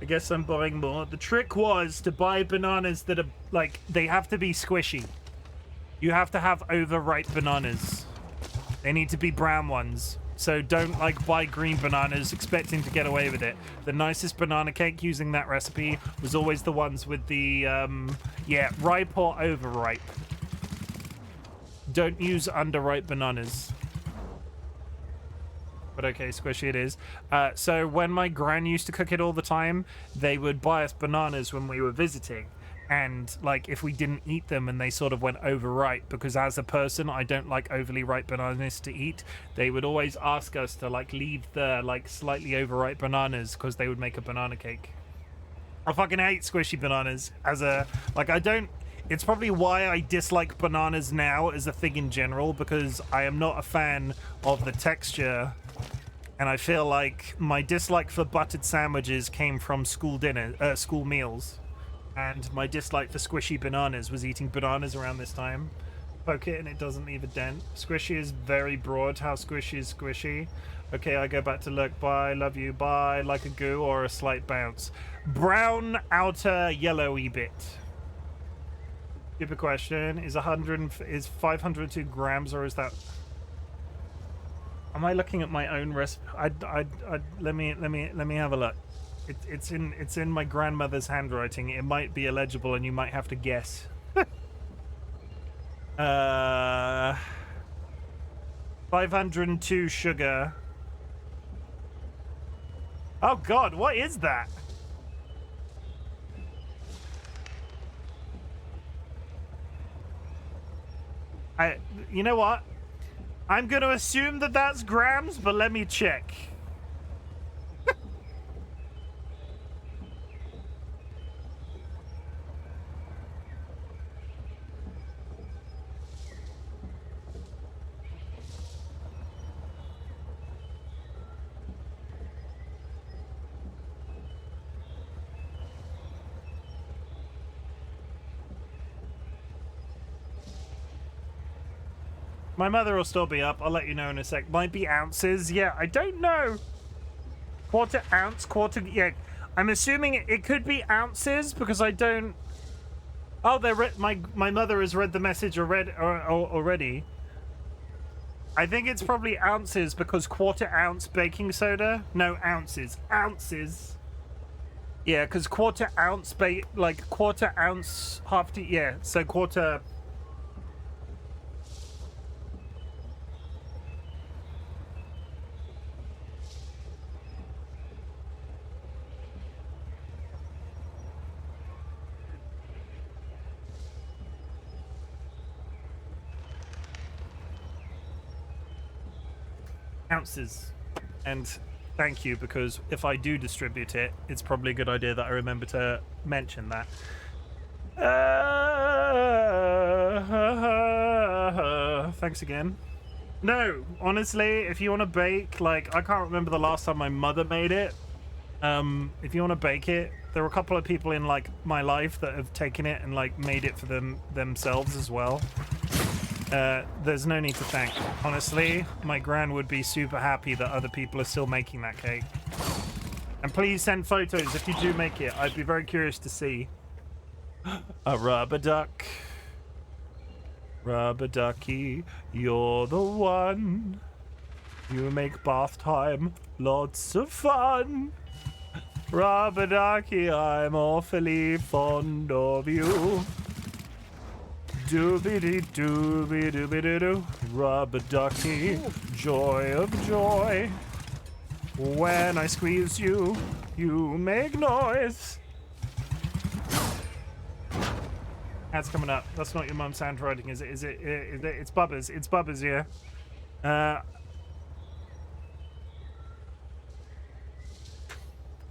I guess I'm buying more. The trick was to buy bananas that are, like, they have to be squishy. You have to have overripe bananas. They need to be brown ones. So don't, like, buy green bananas expecting to get away with it. The nicest banana cake using that recipe was always the ones with the, yeah, ripe or overripe. Don't use underripe bananas. But okay, squishy it is. So when my gran used to cook it all the time, they would buy us bananas when we were visiting. And, like, if we didn't eat them and they sort of went overripe, because as a person, I don't like overly ripe bananas to eat, they would always ask us to, like, leave the, like, slightly overripe bananas because they would make a banana cake. I fucking hate squishy bananas as a, like, I don't... It's probably why I dislike bananas now as a thing in general, because I am not a fan of the texture, and I feel like my dislike for buttered sandwiches came from school meals, and my dislike for squishy bananas was eating bananas around this time. Poke it and it doesn't leave a dent. Squishy is very broad. How squishy is squishy? Okay, I go back to look. Bye, love you. Bye, like a goo or a slight bounce. Brown outer yellowy bit. Stupid question. Is 502 grams, or is that? Am I looking at my own recipe? Let me have a look. It's in my grandmother's handwriting. It might be illegible, and you might have to guess. 502 sugar. Oh God, what is that? You know what? I'm going to assume that that's grams, but let me check. My mother will still be up. I'll let you know in a sec. Might be ounces. Yeah, I don't know. Quarter ounce, quarter... Yeah, I'm assuming it could be ounces because I don't... Oh, my mother has read the message already. I think it's probably ounces because quarter ounce baking soda. No, ounces. Ounces. Yeah, because quarter ounce quarter ounce half tea. Yeah, so quarter... ounces. And thank you, because if I do distribute it, it's probably a good idea that I remember to mention that. Thanks again. No, honestly, if you want to bake, like, I can't remember the last time my mother made it. If you want to bake it, there are a couple of people in, like, my life that have taken it and, like, made it for themselves as well. There's no need to thank. Honestly, my gran would be super happy that other people are still making that cake. And please send photos if you do make it. I'd be very curious to see. A rubber duck. Rubber ducky, you're the one. You make bath time lots of fun. Rubber ducky, I'm awfully fond of you. Doobity doobie doobie doo, rubber ducky, joy of joy. When I squeeze you, you make noise. That's coming up. That's not your mum's handwriting, is it? Is it? It's Bubba's. It's Bubba's, yeah.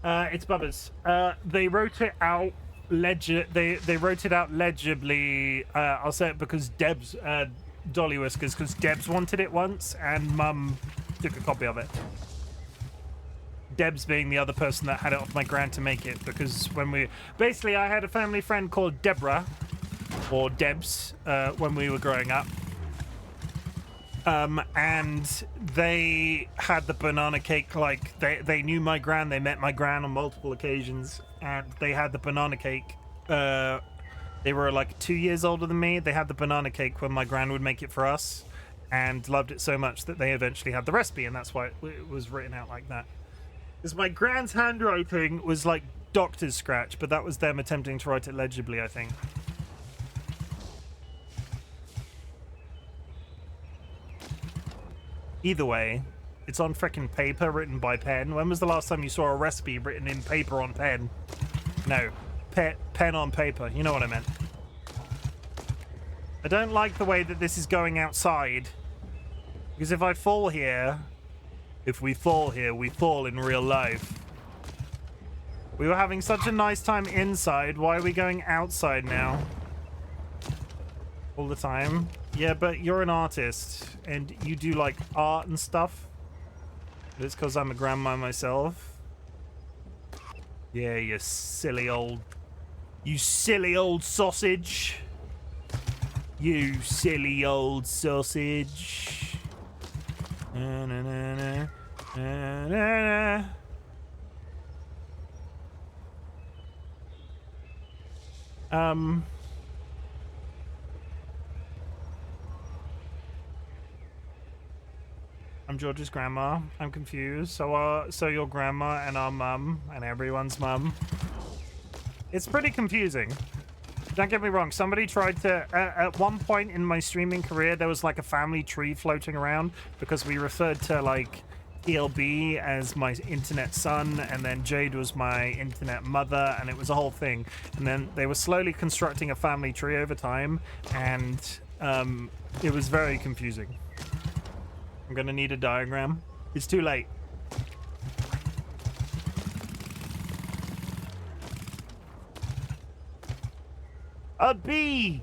It's Bubba's. They wrote it out. They wrote it out legibly. I'll say it because Deb's DollyWhiskers, because Deb's wanted it once and Mum took a copy of it. Deb's being the other person that had it off my gran to make it, because when I had a family friend called Deborah, or Debs, when we were growing up. And they had the banana cake, like, they knew my gran, they met my gran on multiple occasions, and they had the banana cake. They were like 2 years older than me. They had the banana cake when my gran would make it for us, and loved it so much that they eventually had the recipe, and that's why it was written out like that. Because my gran's handwriting was like doctor's scratch, but that was them attempting to write it legibly, I think. Either way, it's on frickin' paper written by pen. When was the last time you saw a recipe written in paper on pen? No, pen on paper. You know what I meant. I don't like the way that this is going outside. Because if I fall here... If we fall here, we fall in real life. We were having such a nice time inside. Why are we going outside now? All the time? Yeah, but you're an artist, and you do, like, art and stuff. But it's because I'm a grandma myself. Yeah, you silly old sausage. You silly old sausage. Na, na, na, na. Na, na, na. I'm George's grandma. I'm confused. So your grandma and our mum and everyone's mum. It's pretty confusing. Don't get me wrong. Somebody tried to... at one point in my streaming career, there was like a family tree floating around because we referred to like PLB as my internet son, and then Jade was my internet mother, and it was a whole thing. And then they were slowly constructing a family tree over time, and it was very confusing. I'm gonna need a diagram. It's too late. A bee!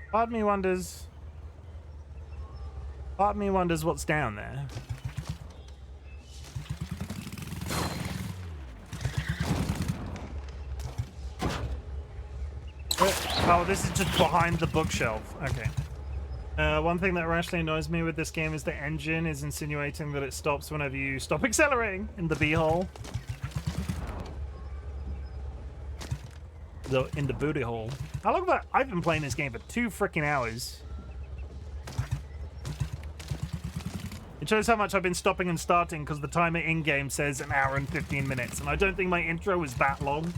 Part of me wonders what's down there. Oh, this is just behind the bookshelf. Okay. One thing that rationally annoys me with this game is the engine is insinuating that it stops whenever you stop accelerating in the b-hole. In the booty hole. I love that. I've been playing this game for 2 freaking hours. It shows how much I've been stopping and starting because the timer in-game says 1 hour and 15 minutes, and I don't think my intro was that long.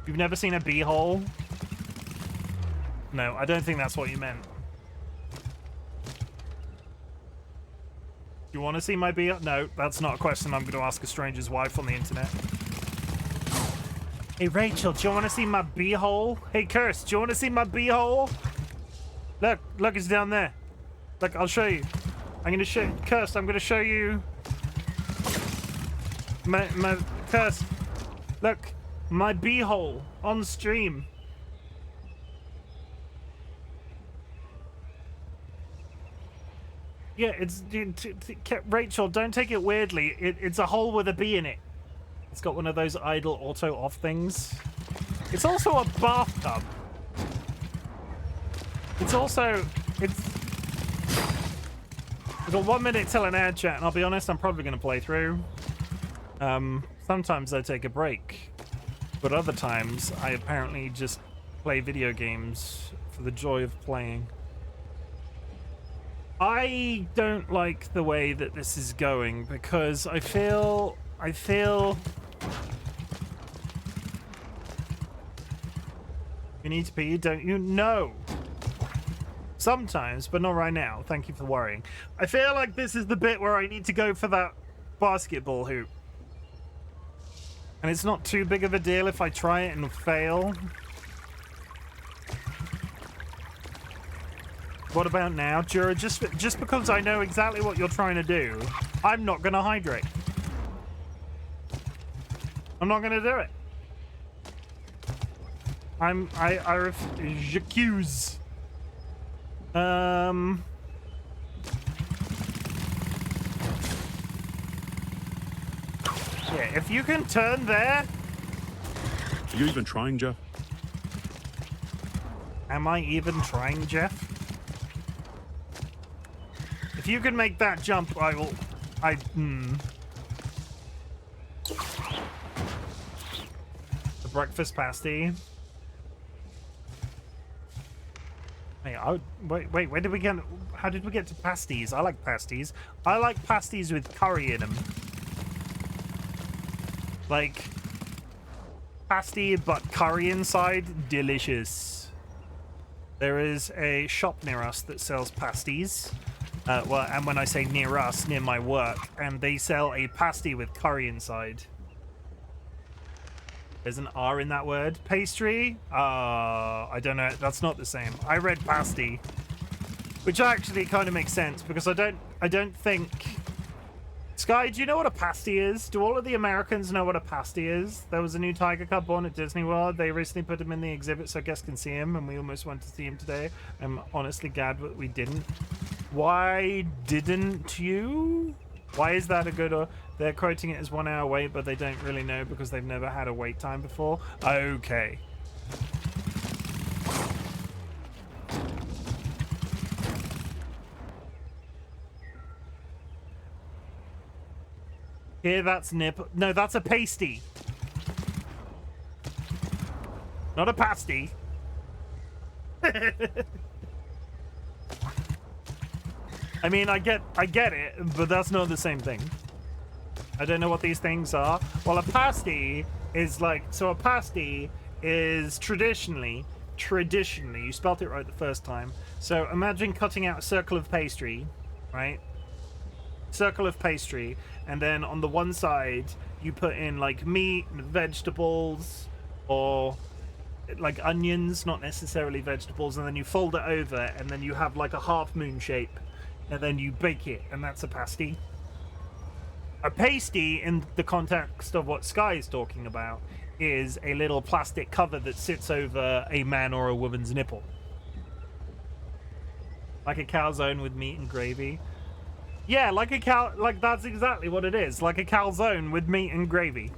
You've never seen a b-hole? No, I don't think that's what you meant. You want to see my b-hole? No, that's not a question I'm going to ask a stranger's wife on the internet. Hey, Rachel, do you want to see my b-hole? Hey, Curse, do you want to see my b-hole? Look, it's down there. Look, I'll show you. I'm going to show you. Curse, I'm going to show you. My Curse. Look, my b-hole on stream. Yeah, it's... Rachel, don't take it weirdly. It's a hole with a bee in it. It's got one of those idle auto-off things. It's also a bathtub. It's also... We've got 1 minute till an ad chat, and I'll be honest, I'm probably going to play through. Sometimes I take a break. But other times, I apparently just play video games for the joy of playing. I don't like the way that this is going, because I feel... You need to pee, don't you? No! Sometimes, but not right now. Thank you for worrying. I feel like this is the bit where I need to go for that basketball hoop. And it's not too big of a deal if I try it and fail. What about now, Jura? Just because I know exactly what you're trying to do, I'm not going to hydrate. I'm not going to do it. I refuse. Yeah, if you can turn there. Are you even trying, Jeff? Am I even trying, Jeff? If you can make that jump, I will... The breakfast pasty. Hey, wait, where did we get... How did we get to pasties? I like pasties. I like pasties with curry in them. Like... pasty, but curry inside. Delicious. There is a shop near us that sells pasties. Well, and when I say near us, near my work, and they sell a pasty with curry inside. There's an R in that word. Pastry? I don't know. That's not the same. I read pasty, which actually kind of makes sense because I don't think. Sky, do you know what a pasty is? Do all of the Americans know what a pasty is? There was a new Tiger Cub born at Disney World. They recently put him in the exhibit so guests can see him, and we almost went to see him today. I'm honestly glad that we didn't. Why didn't you? Why is that a good... They're quoting it as 1 hour wait, but they don't really know because they've never had a wait time before. Okay. Here, that's nip. No, that's a pasty. Not a pasty. I mean, I get it, but that's not the same thing. I don't know what these things are. Well, a pasty is like, so a pasty is traditionally, you spelt it right the first time. So imagine cutting out a circle of pastry, right? Circle of pastry, and then on the one side you put in like meat and vegetables, or like onions, not necessarily vegetables, and then you fold it over, and then you have like a half moon shape, and then you bake it, and that's a pasty. A pasty, in the context of what Sky is talking about, is a little plastic cover that sits over a man or a woman's nipple. Like a calzone with meat and gravy. Yeah, like a like that's exactly what it is. Like a calzone with meat and gravy.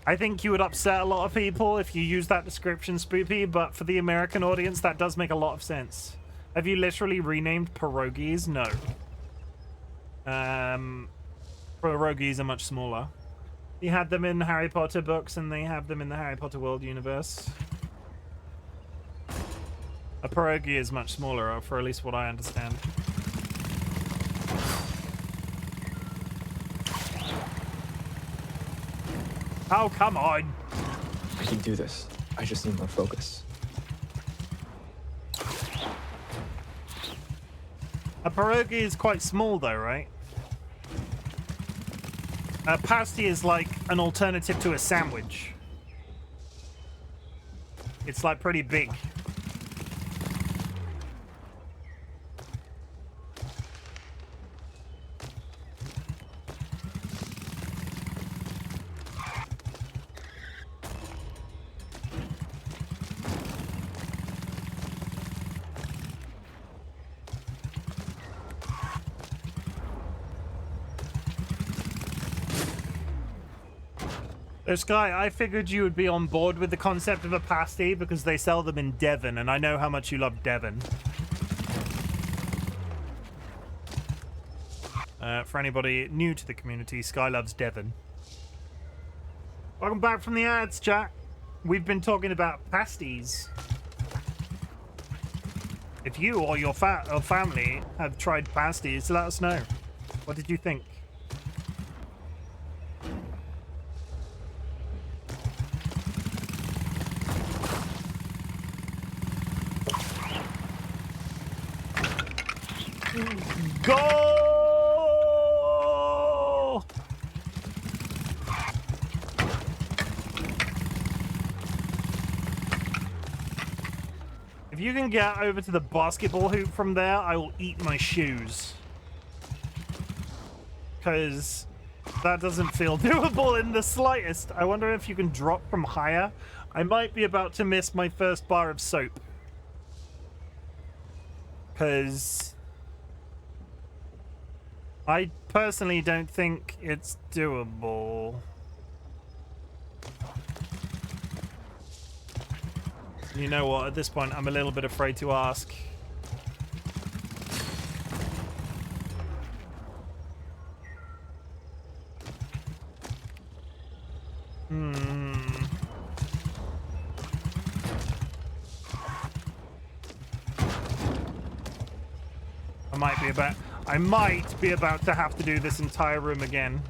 I think you would upset a lot of people if you use that description, Spoopy, but for the American audience, that does make a lot of sense. Have you literally renamed pierogies? No. Pierogies are much smaller. You had them in Harry Potter books, and they have them in the Harry Potter world universe. A pierogi is much smaller, for at least what I understand. Oh, come on! I can do this. I just need more focus. A pierogi is quite small, though, right? A pasty is like an alternative to a sandwich. It's like pretty big. So, Sky, I figured you would be on board with the concept of a pasty because they sell them in Devon, and I know how much you love Devon. For anybody new to the community, Sky loves Devon. Welcome back from the ads, chat. We've been talking about pasties. If you or your family have tried pasties, let us know. What did you think? Go! If you can get over to the basketball hoop from there, I will eat my shoes. Because that doesn't feel doable in the slightest. I wonder if you can drop from higher. I might be about to miss my first bar of soap. Because I personally don't think it's doable. You know what? At this point, I'm a little bit afraid to ask. I might be about to have to do this entire room again.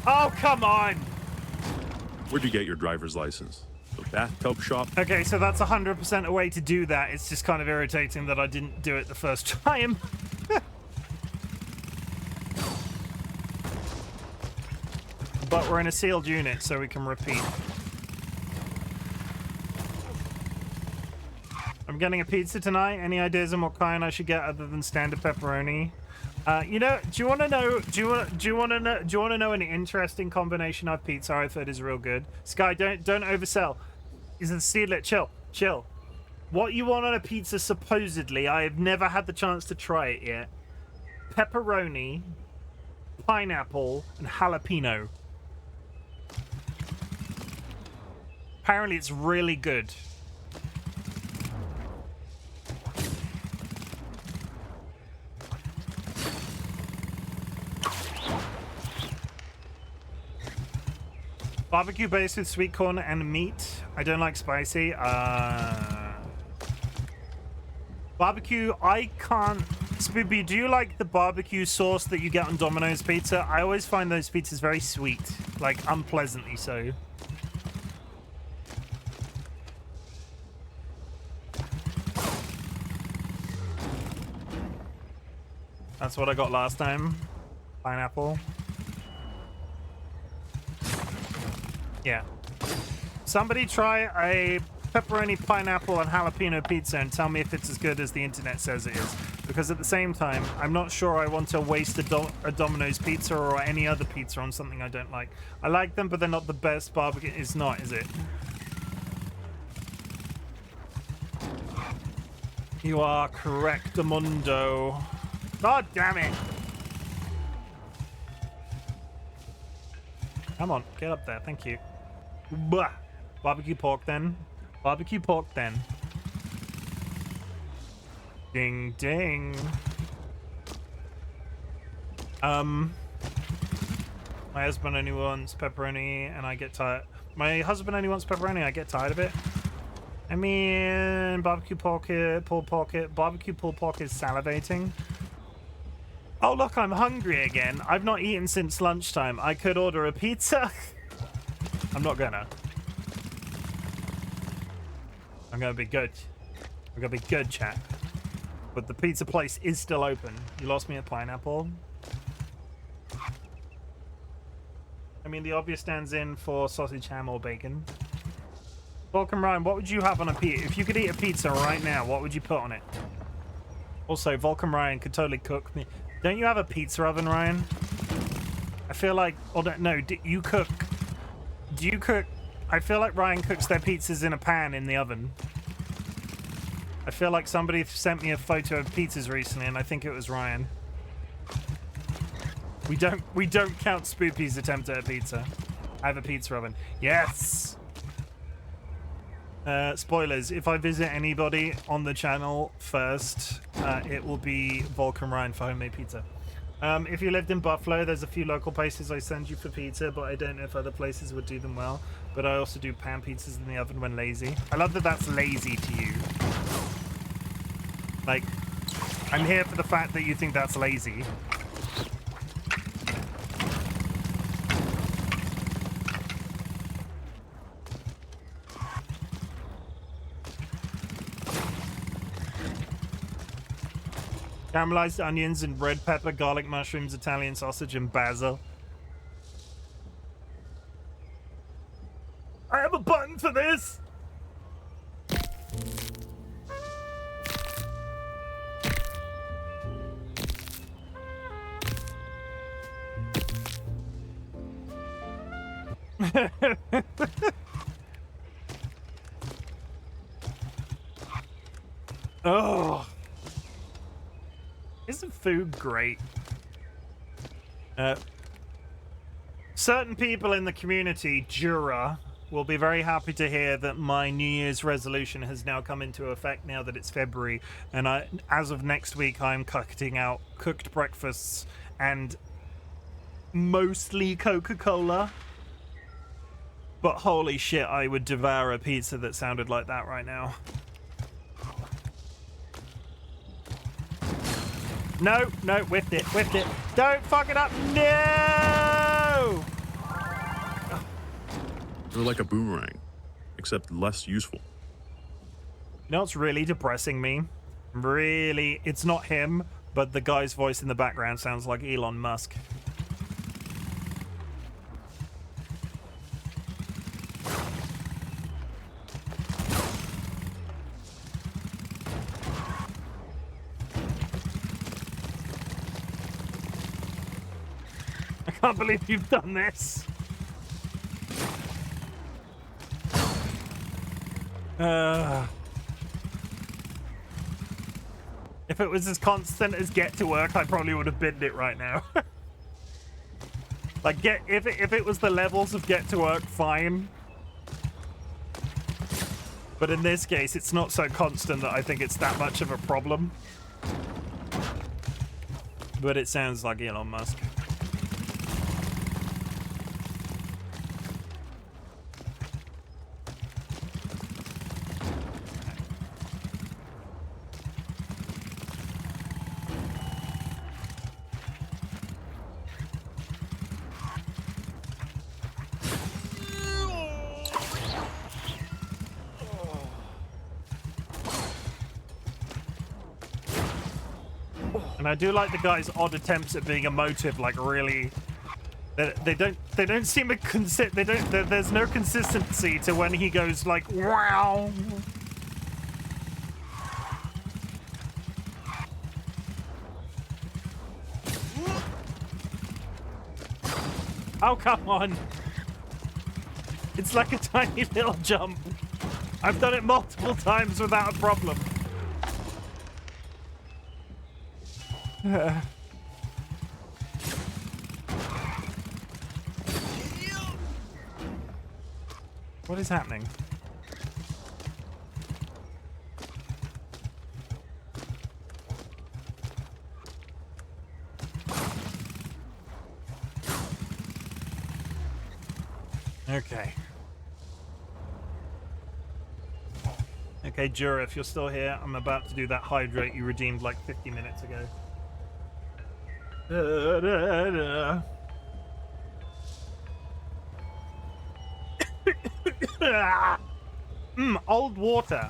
Oh, come on! Where'd you get your driver's license? The bathtub shop? Okay, so that's 100% a way to do that. It's just kind of irritating that I didn't do it the first time. But we're in a sealed unit, so we can repeat. I'm getting a pizza tonight. Any ideas on what kind I should get other than standard pepperoni? You know, do you want to know? Do you want to know an interesting combination of pizza I've heard is real good? Sky, don't oversell. Is it Seedlet? Chill. What you want on a pizza? Supposedly, I have never had the chance to try it yet. Pepperoni, pineapple, and jalapeno. Apparently it's really good. Barbecue base with sweet corn and meat. I don't like spicy. Barbecue, I can't. Spoopy, do you like the barbecue sauce that you get on Domino's pizza? I always find those pizzas very sweet, like unpleasantly so. That's what I got last time. Pineapple. Yeah. Somebody try a pepperoni, pineapple, and jalapeno pizza and tell me if it's as good as the internet says it is. Because at the same time, I'm not sure I want to waste a Domino's pizza or any other pizza on something I don't like. I like them, but they're not the best. Barbecue is not, is it? You are correct, Amundo. God damn it. Come on, get up there. Thank you. Blah. Barbecue pork then. Barbecue pork then. Ding ding. My husband only wants pepperoni and I get tired. My husband only wants pepperoni, I get tired of it. I mean, barbecue pork, pulled pork, barbecue pulled pork is salivating. Oh look, I'm hungry again. I've not eaten since lunchtime. I could order a pizza. I'm not gonna. I'm gonna be good. I'm gonna be good, chat. But the pizza place is still open. You lost me at pineapple. I mean, the obvious stands in for sausage, ham, or bacon. Vulcan Ryan, what would you have on a pizza? If you could eat a pizza right now, what would you put on it? Also, Vulcan Ryan could totally cook me. Don't you have a pizza oven, Ryan? I feel like... Oh, no, do you cook... Do you cook... I feel like Ryan cooks their pizzas in a pan in the oven. I feel like somebody sent me a photo of pizzas recently, and I think it was Ryan. We don't count Spoopy's attempt at a pizza. I have a pizza oven. Yes! Spoilers, if I visit anybody on the channel first, it will be Vulcan Ryan for homemade pizza. If you lived in Buffalo, there's a few local places I send you for pizza, but I don't know if other places would do them well. But I also do pan pizzas in the oven when lazy. I love that that's lazy to you. Like, I'm here for the fact that you think that's lazy. Caramelized onions and red pepper, garlic mushrooms, Italian sausage, and basil. I have a button for this! Oh. Isn't food great? Certain people in the community, Jura, will be very happy to hear that my New Year's resolution has now come into effect now that it's February. And as of next week, I'm cutting out cooked breakfasts and mostly Coca-Cola. But holy shit, I would devour a pizza that sounded like that right now. No, no, whiffed it, whiffed it. Don't fuck it up, no! They're like a boomerang, except less useful. You know what's really depressing me? Really, it's not him, but the guy's voice in the background sounds like Elon Musk. I can't believe you've done this. If it was as constant as get to work, I probably would have binned it right now. Like, if it was the levels of get to work, fine. But in this case, it's not so constant that I think it's that much of a problem. But it sounds like Elon Musk. And I do like the guy's odd attempts at being emotive, like really. They don't seem to there's no consistency to when he goes like wow. Oh, come on. It's like a tiny little jump. I've done it multiple times without a problem. What is happening? Okay. Okay, Jura, if you're still here, I'm about to do that hydrate you redeemed like 50 minutes ago. Old water.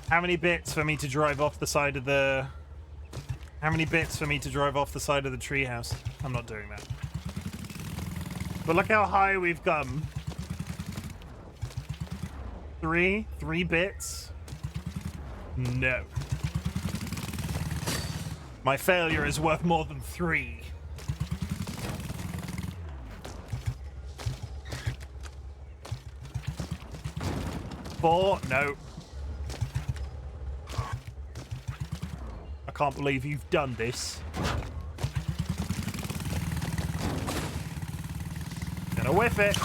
How many bits for me to drive off the side of the... How many bits for me to drive off the side of the treehouse? I'm not doing that. But look how high we've come. Three bits? No. My failure is worth more than 3. Four? No. I can't believe you've done this. Gonna whiff it.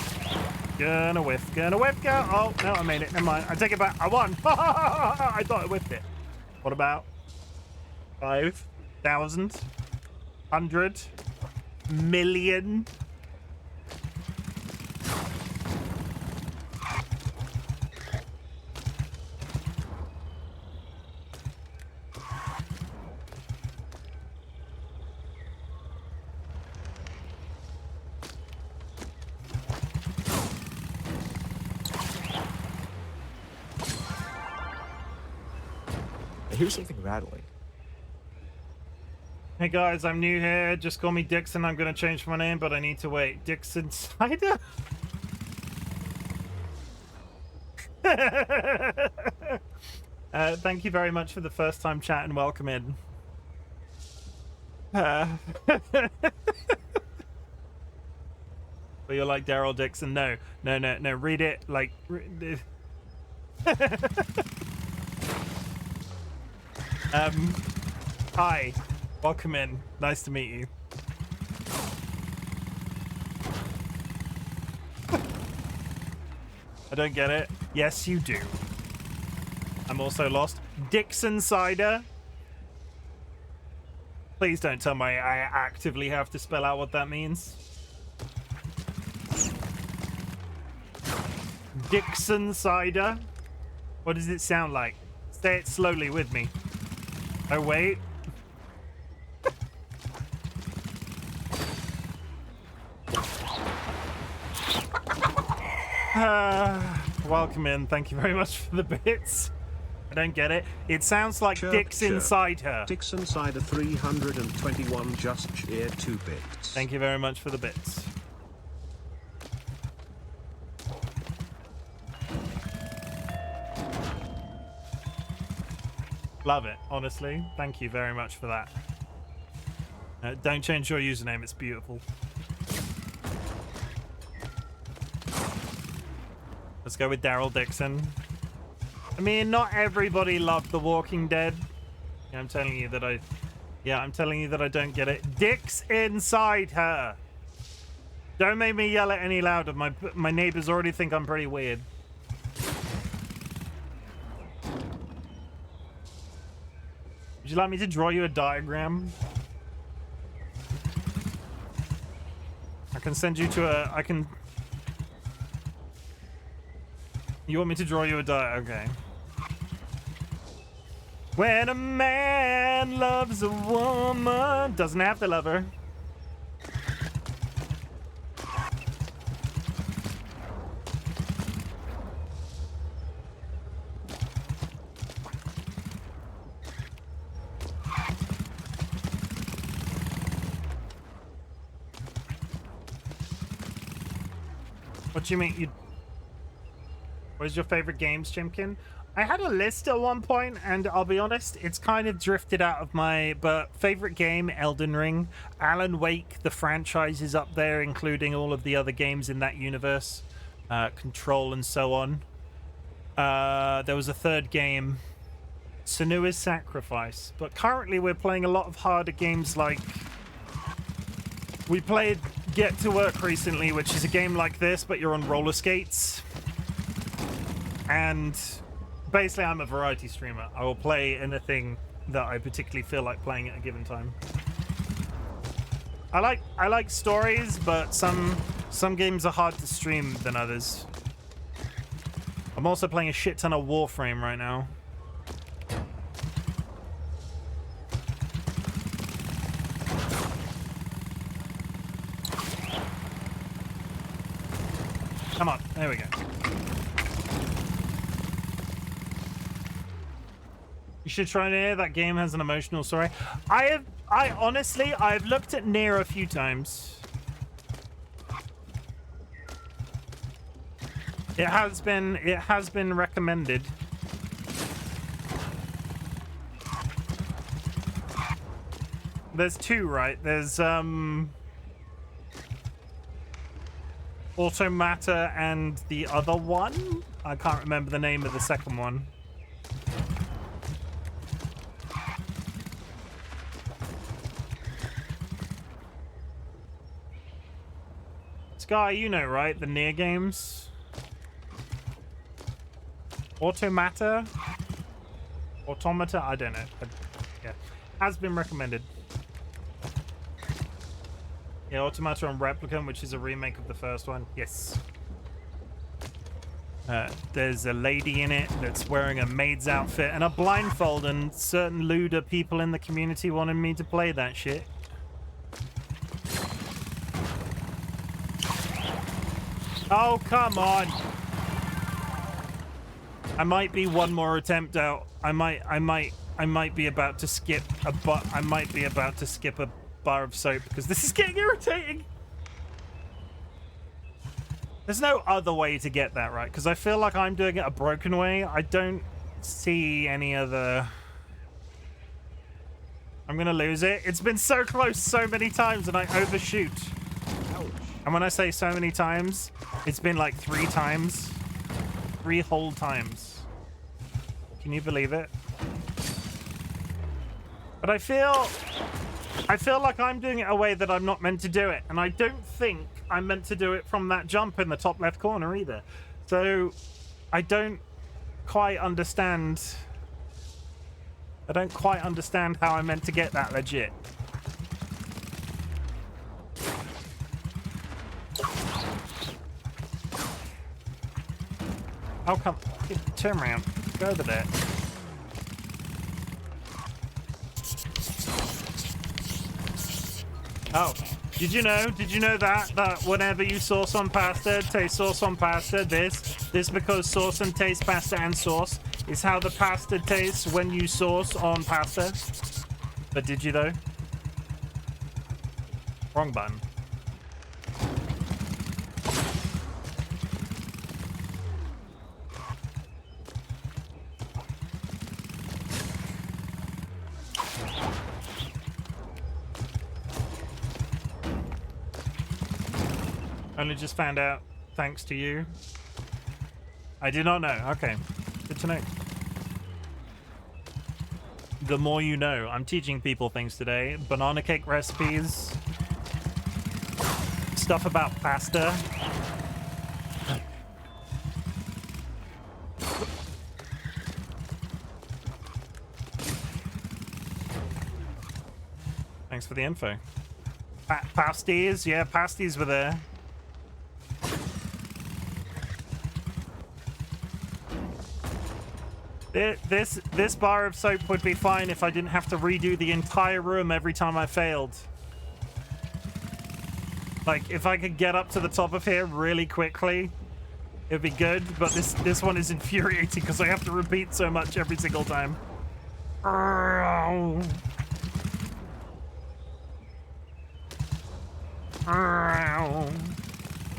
Gonna whiff, go. Oh, no, I made it. Never mind. I take it back. I won. I thought I whiffed it. What about 5,000? 100? Million? I hear something rattling. Hey guys, I'm new here. Just call me Dixon. I'm gonna change my name, but I need to wait. Dixon Cider? Thank you very much for the first time chat and welcome in. But you're like Daryl Dixon. No. Read it like... Hi. Welcome in. Nice to meet you. I don't get it. Yes, you do. I'm also lost. Dixon Cider. Please don't tell me I actively have to spell out what that means. Dixon Cider. What does it sound like? Say it slowly with me. Oh, wait. Welcome in. Thank you very much for the bits. I don't get it. It sounds like Dick's inside her. Dick's inside a 321 just cheer 2 bits. Thank you very much for the bits. Love it, honestly. Thank you very much for that. Don't change your username, it's beautiful. Let's go with Daryl Dixon. I mean, not everybody loved The Walking Dead. Yeah, I'm telling you that I don't get it. Dick's inside her. Don't make me yell it any louder. My neighbors already think I'm pretty weird. Would you like me to draw you a diagram? I can send you to a... You want me to draw you a okay. When a man loves a woman, doesn't have to love her. What do you mean? What is your favorite games, Chimken? I had a list at one point, and I'll be honest, it's kind of drifted out of my... But favorite game, Elden Ring. Alan Wake, the franchise, is up there, including all of the other games in that universe. Control and so on. There was a third game, Senua's Sacrifice. But currently we're playing a lot of harder games like... We played Get to Work recently, which is a game like this, but you're on roller skates. And basically, I'm a variety streamer. I will play anything that I particularly feel like playing at a given time. I like stories, but some games are hard to stream than others. I'm also playing a shit ton of Warframe right now. Come on, there we go. You should try Nier. That game has an emotional story. I honestly, I've looked at Nier a few times. It has been recommended. There's two, right? There's Automata and the other one. I can't remember the name of the second one. Sky, you know, right? The Nier games. Automata? Automata? I don't know. Yeah. Has been recommended. Yeah, Automata and Replicant, which is a remake of the first one. Yes. There's a lady in it that's wearing a maid's outfit and a blindfold, and certain lewder people in the community wanted me to play that shit. Oh, come on. I might be one more attempt out. I might be about to skip a bar of soap because this is getting irritating. There's no other way to get that right, because I feel like I'm doing it a broken way. I don't see any other... I'm gonna lose it. It's been so close so many times and I overshoot. Ouch. And when I say so many times, it's been like 3 times. 3 whole times. Can you believe it? But I feel like I'm doing it a way that I'm not meant to do it, and I don't think I'm meant to do it from that jump in the top left corner either. So I don't quite understand. I don't quite understand how I'm meant to get that legit. Oh, come. Turn around. Go over there. Oh, did you know that whenever you sauce on pasta, taste sauce on pasta, this because sauce and taste pasta and sauce is how the pasta tastes when you sauce on pasta? But did you though? Wrong button. Only just found out thanks to you. I did not know. Okay. Good to know. The more you know. I'm teaching people things today. Banana cake recipes. Stuff about pasta. Thanks for the info. Pasties. Yeah, pasties were there. This bar of soap would be fine if I didn't have to redo the entire room every time I failed. Like, if I could get up to the top of here really quickly, it'd be good. But this one is infuriating because I have to repeat so much every single time. I'm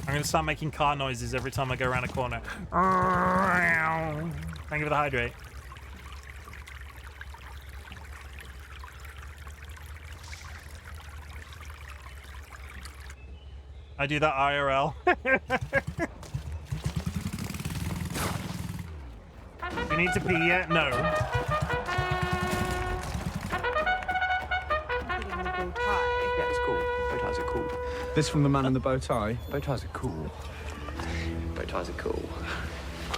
gonna start making car noises every time I go around a corner. Thank you for the hydrate. I do that IRL. You need to pee yet? No. Hitting the bow tie. Yeah, it's cool. Bow ties are cool. This from the man in the bow tie. Bow ties are cool. Bow ties are cool.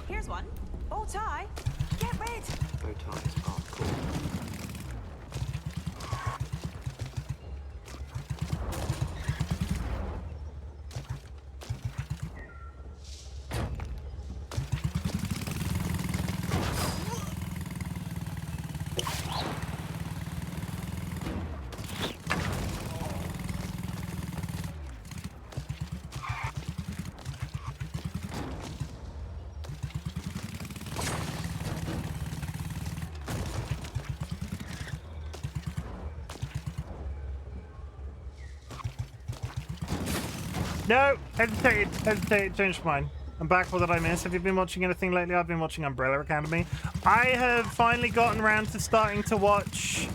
Here's one. Bow tie. Get rid. Bow ties are cool. No! Hesitate, changed mine. I'm back. What did I miss? Have you been watching anything lately? I've been watching Umbrella Academy. I have finally gotten around to starting to watch...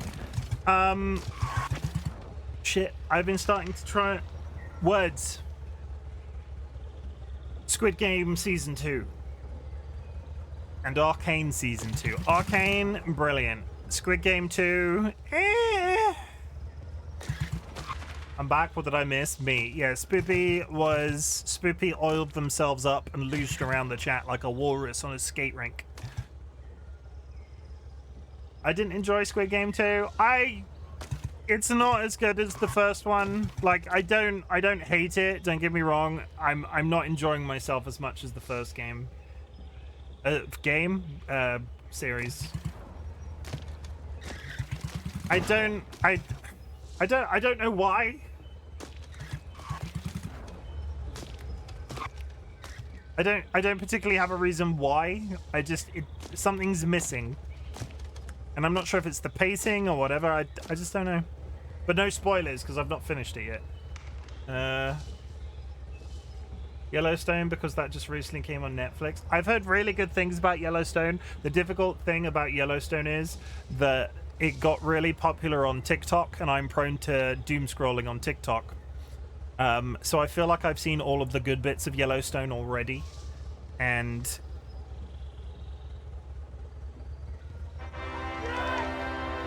Shit. I've been starting to try... Words. Squid Game Season 2. And Arcane Season 2. Arcane, brilliant. Squid Game 2, I'm back. What did I miss? Me. Yeah, Spoopy oiled themselves up and loosed around the chat like a walrus on a skate rink. I didn't enjoy Squid Game 2. It's not as good as the first one. Like, I don't hate it, don't get me wrong. I'm not enjoying myself as much as the first game. Series. I don't know why. I don't particularly have a reason why. Something's missing. And I'm not sure if it's the pacing or whatever. I just don't know. But no spoilers because I've not finished it yet. Yellowstone, because that just recently came on Netflix. I've heard really good things about Yellowstone. The difficult thing about Yellowstone is that it got really popular on TikTok, and I'm prone to doom scrolling on TikTok. So I feel like I've seen all of the good bits of Yellowstone already, and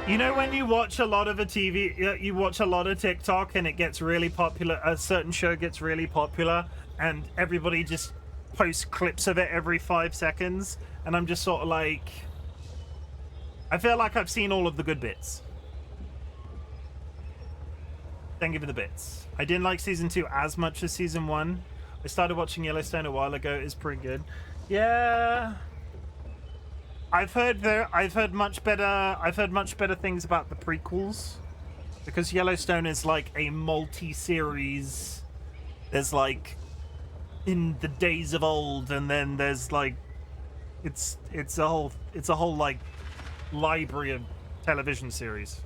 you know when you watch a lot of you watch a lot of TikTok and it gets really popular, a certain show gets really popular, and everybody just posts clips of it every 5 seconds, and I'm just sort of like, I feel like I've seen all of the good bits. Thank you for the bits. I didn't like season 2 as much as season 1. I started watching Yellowstone a while ago. It's pretty good. Yeah. I've heard much better things about the prequels, because Yellowstone is like a multi-series. There's like in the days of old, and then there's like it's a whole like library of television series.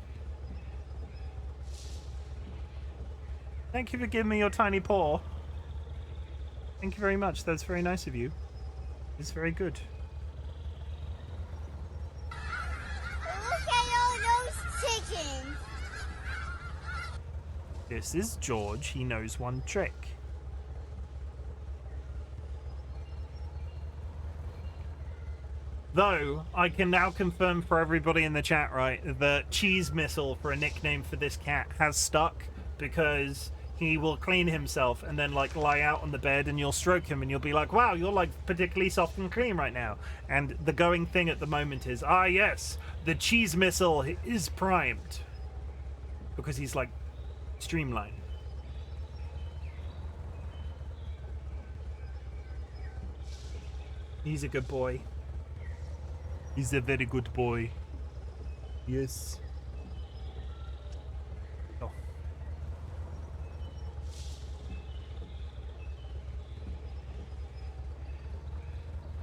Thank you for giving me your tiny paw. Thank you very much. That's very nice of you. It's very good. Look at all those chickens. This is George. He knows one trick. Though, I can now confirm for everybody in the chat, right, the cheese missile for a nickname for this cat has stuck, because he will clean himself and then like lie out on the bed, and you'll stroke him and you'll be like, wow, you're like particularly soft and clean right now. And the going thing at the moment is, ah yes, the cheese missile is primed, because he's like streamlined. He's a good boy. He's a very good boy. Yes. Oh.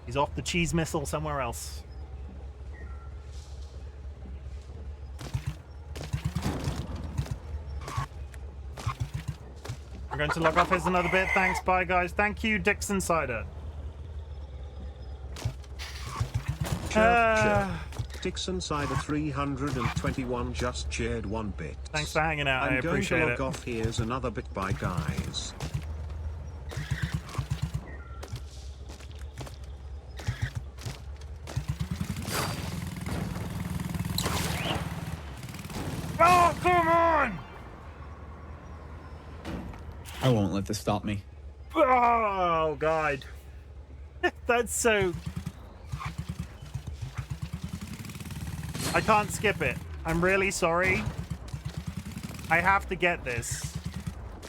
He's off the cheese missile somewhere else. I'm going to log off. Here's another bit. Thanks. Bye, guys. Thank you, Dixon Cider. Chirp. Dixon Cider 321 just shared 1 bit. Thanks for hanging out. I I'm going appreciate to it. log off. Here's another bit. Bye, guys. Oh, come on! I won't let this stop me. Oh, God. That's so... I can't skip it. I'm really sorry. I have to get this.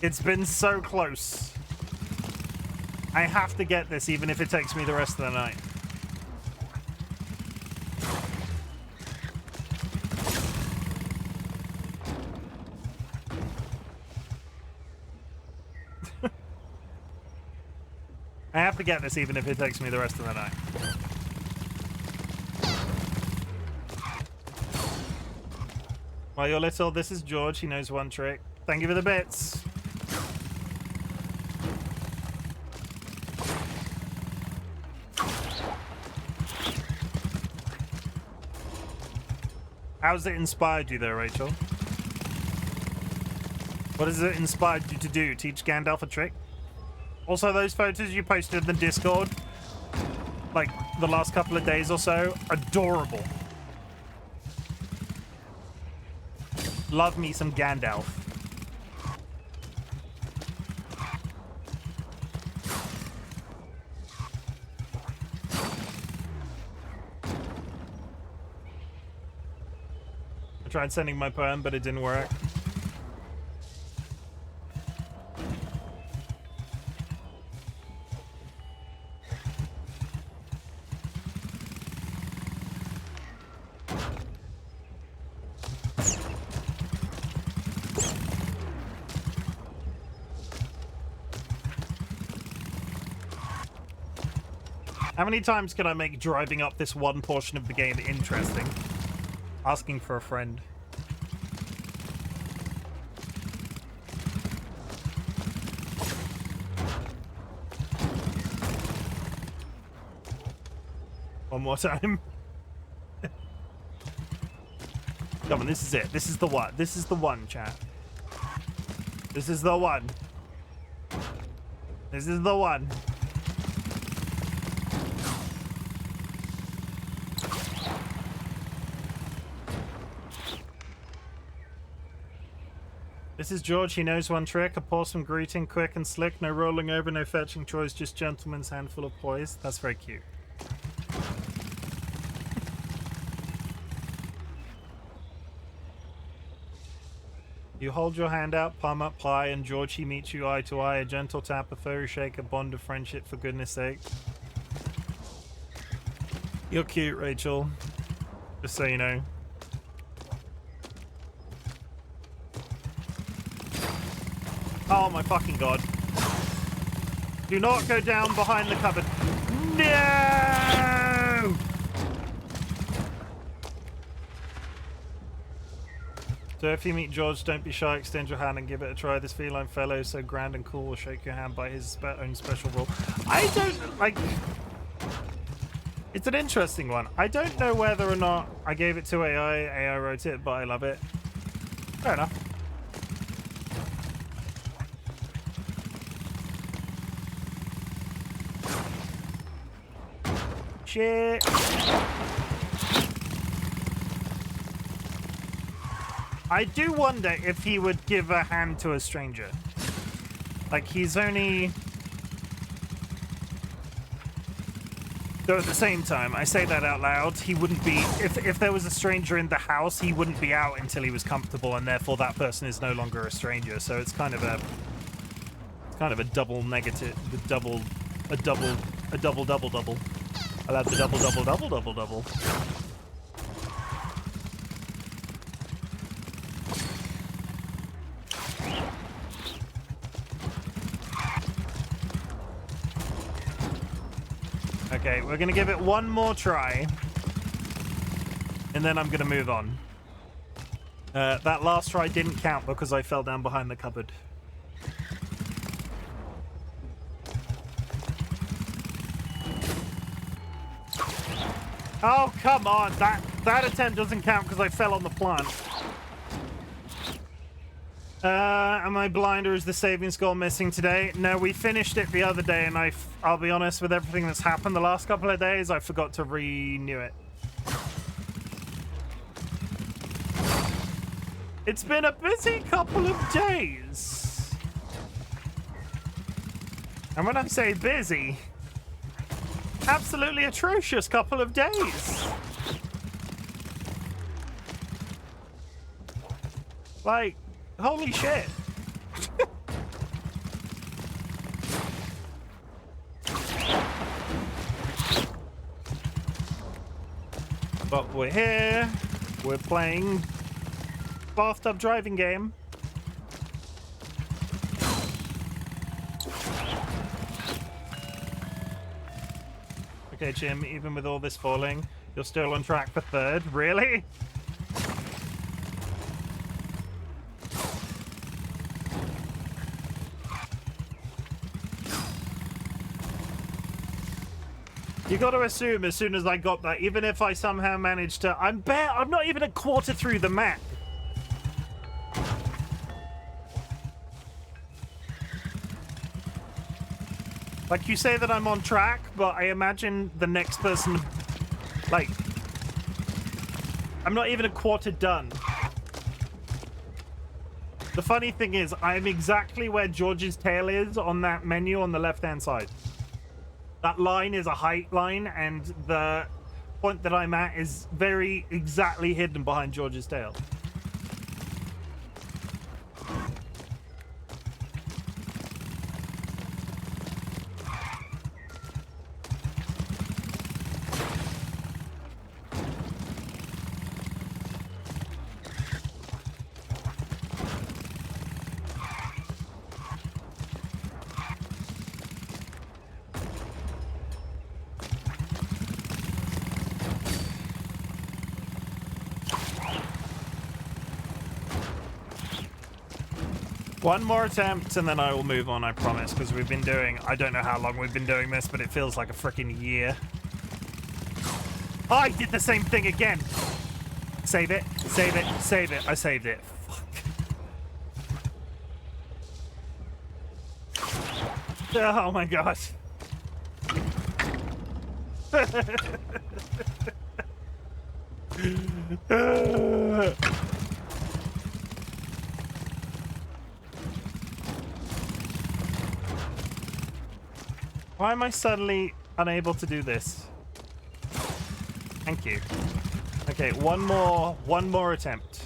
It's been so close. I have to get this, even if it takes me the rest of the night. I have to get this, even if it takes me the rest of the night. While you're little, this is George. He knows one trick. Thank you for the bits. How's it inspired you though, Rachel? What has it inspired you to do? Teach Gandalf a trick? Also, those photos you posted in the Discord, like the last couple of days or so, adorable. Love me some Gandalf. I tried sending my poem, but it didn't work. How many times can I make driving up this one portion of the game interesting? Asking for a friend. One more time. Come on, this is it. This is the one. This is the one, chat. This is the one. This is the one. This is George. He knows one trick. A awesome greeting, quick and slick. No rolling over, no fetching chores, just gentleman's handful of poise. That's very cute. You hold your hand out, palm up high, and George, he meets you eye to eye. A gentle tap, a furry shake, a bond of friendship, for goodness sake. You're cute, Rachel. Just so you know. Oh my fucking god. Do not go down behind the cupboard. No! So if you meet George, don't be shy, extend your hand and give it a try. This feline fellow, so grand and cool, will shake your hand by his own special rule. I don't, like... It's an interesting one. I don't know whether or not I gave it to AI. AI wrote it, but I love it. Fair enough. Shit. I do wonder if he would give a hand to a stranger. Like, he's only... Though at the same time, I say that out loud, he wouldn't be... If there was a stranger in the house, he wouldn't be out until he was comfortable, and therefore that person is no longer a stranger. So it's kind of a... Kind of a double negative... A double. I'll have the double, double, double, double, double. Okay, we're gonna give it one more try. And then I'm gonna move on. That last try didn't count because I fell down behind the cupboard. Oh, come on. That attempt doesn't count because I fell on the plant. Am I blind or is the saving score missing today? No, we finished it the other day and I'll be honest, with everything that's happened the last couple of days, I forgot to renew it. It's been a busy couple of days. And when I say busy, absolutely atrocious couple of days. Like, holy shit. But we're here. We're playing bathtub driving game. Okay, Chim, even with all this falling, you're still on track for third. Really? You got to assume as soon as I got that, even if I somehow managed to, I'm not even a quarter through the map. Like, you say that I'm on track, but I imagine the next person, like, I'm not even a quarter done. The funny thing is, I'm exactly where George's tail is on that menu on the left-hand side. That line is a height line, and the point that I'm at is very exactly hidden behind George's tail. One more attempt and then I will move on, I promise, because we've been doing, I don't know how long we've been doing this, but it feels like a freaking year. Oh, I did the same thing again. Save it, save it, save it. I saved it. Fuck. Oh my gosh. Why am I suddenly unable to do this? Thank you. Okay, one more attempt.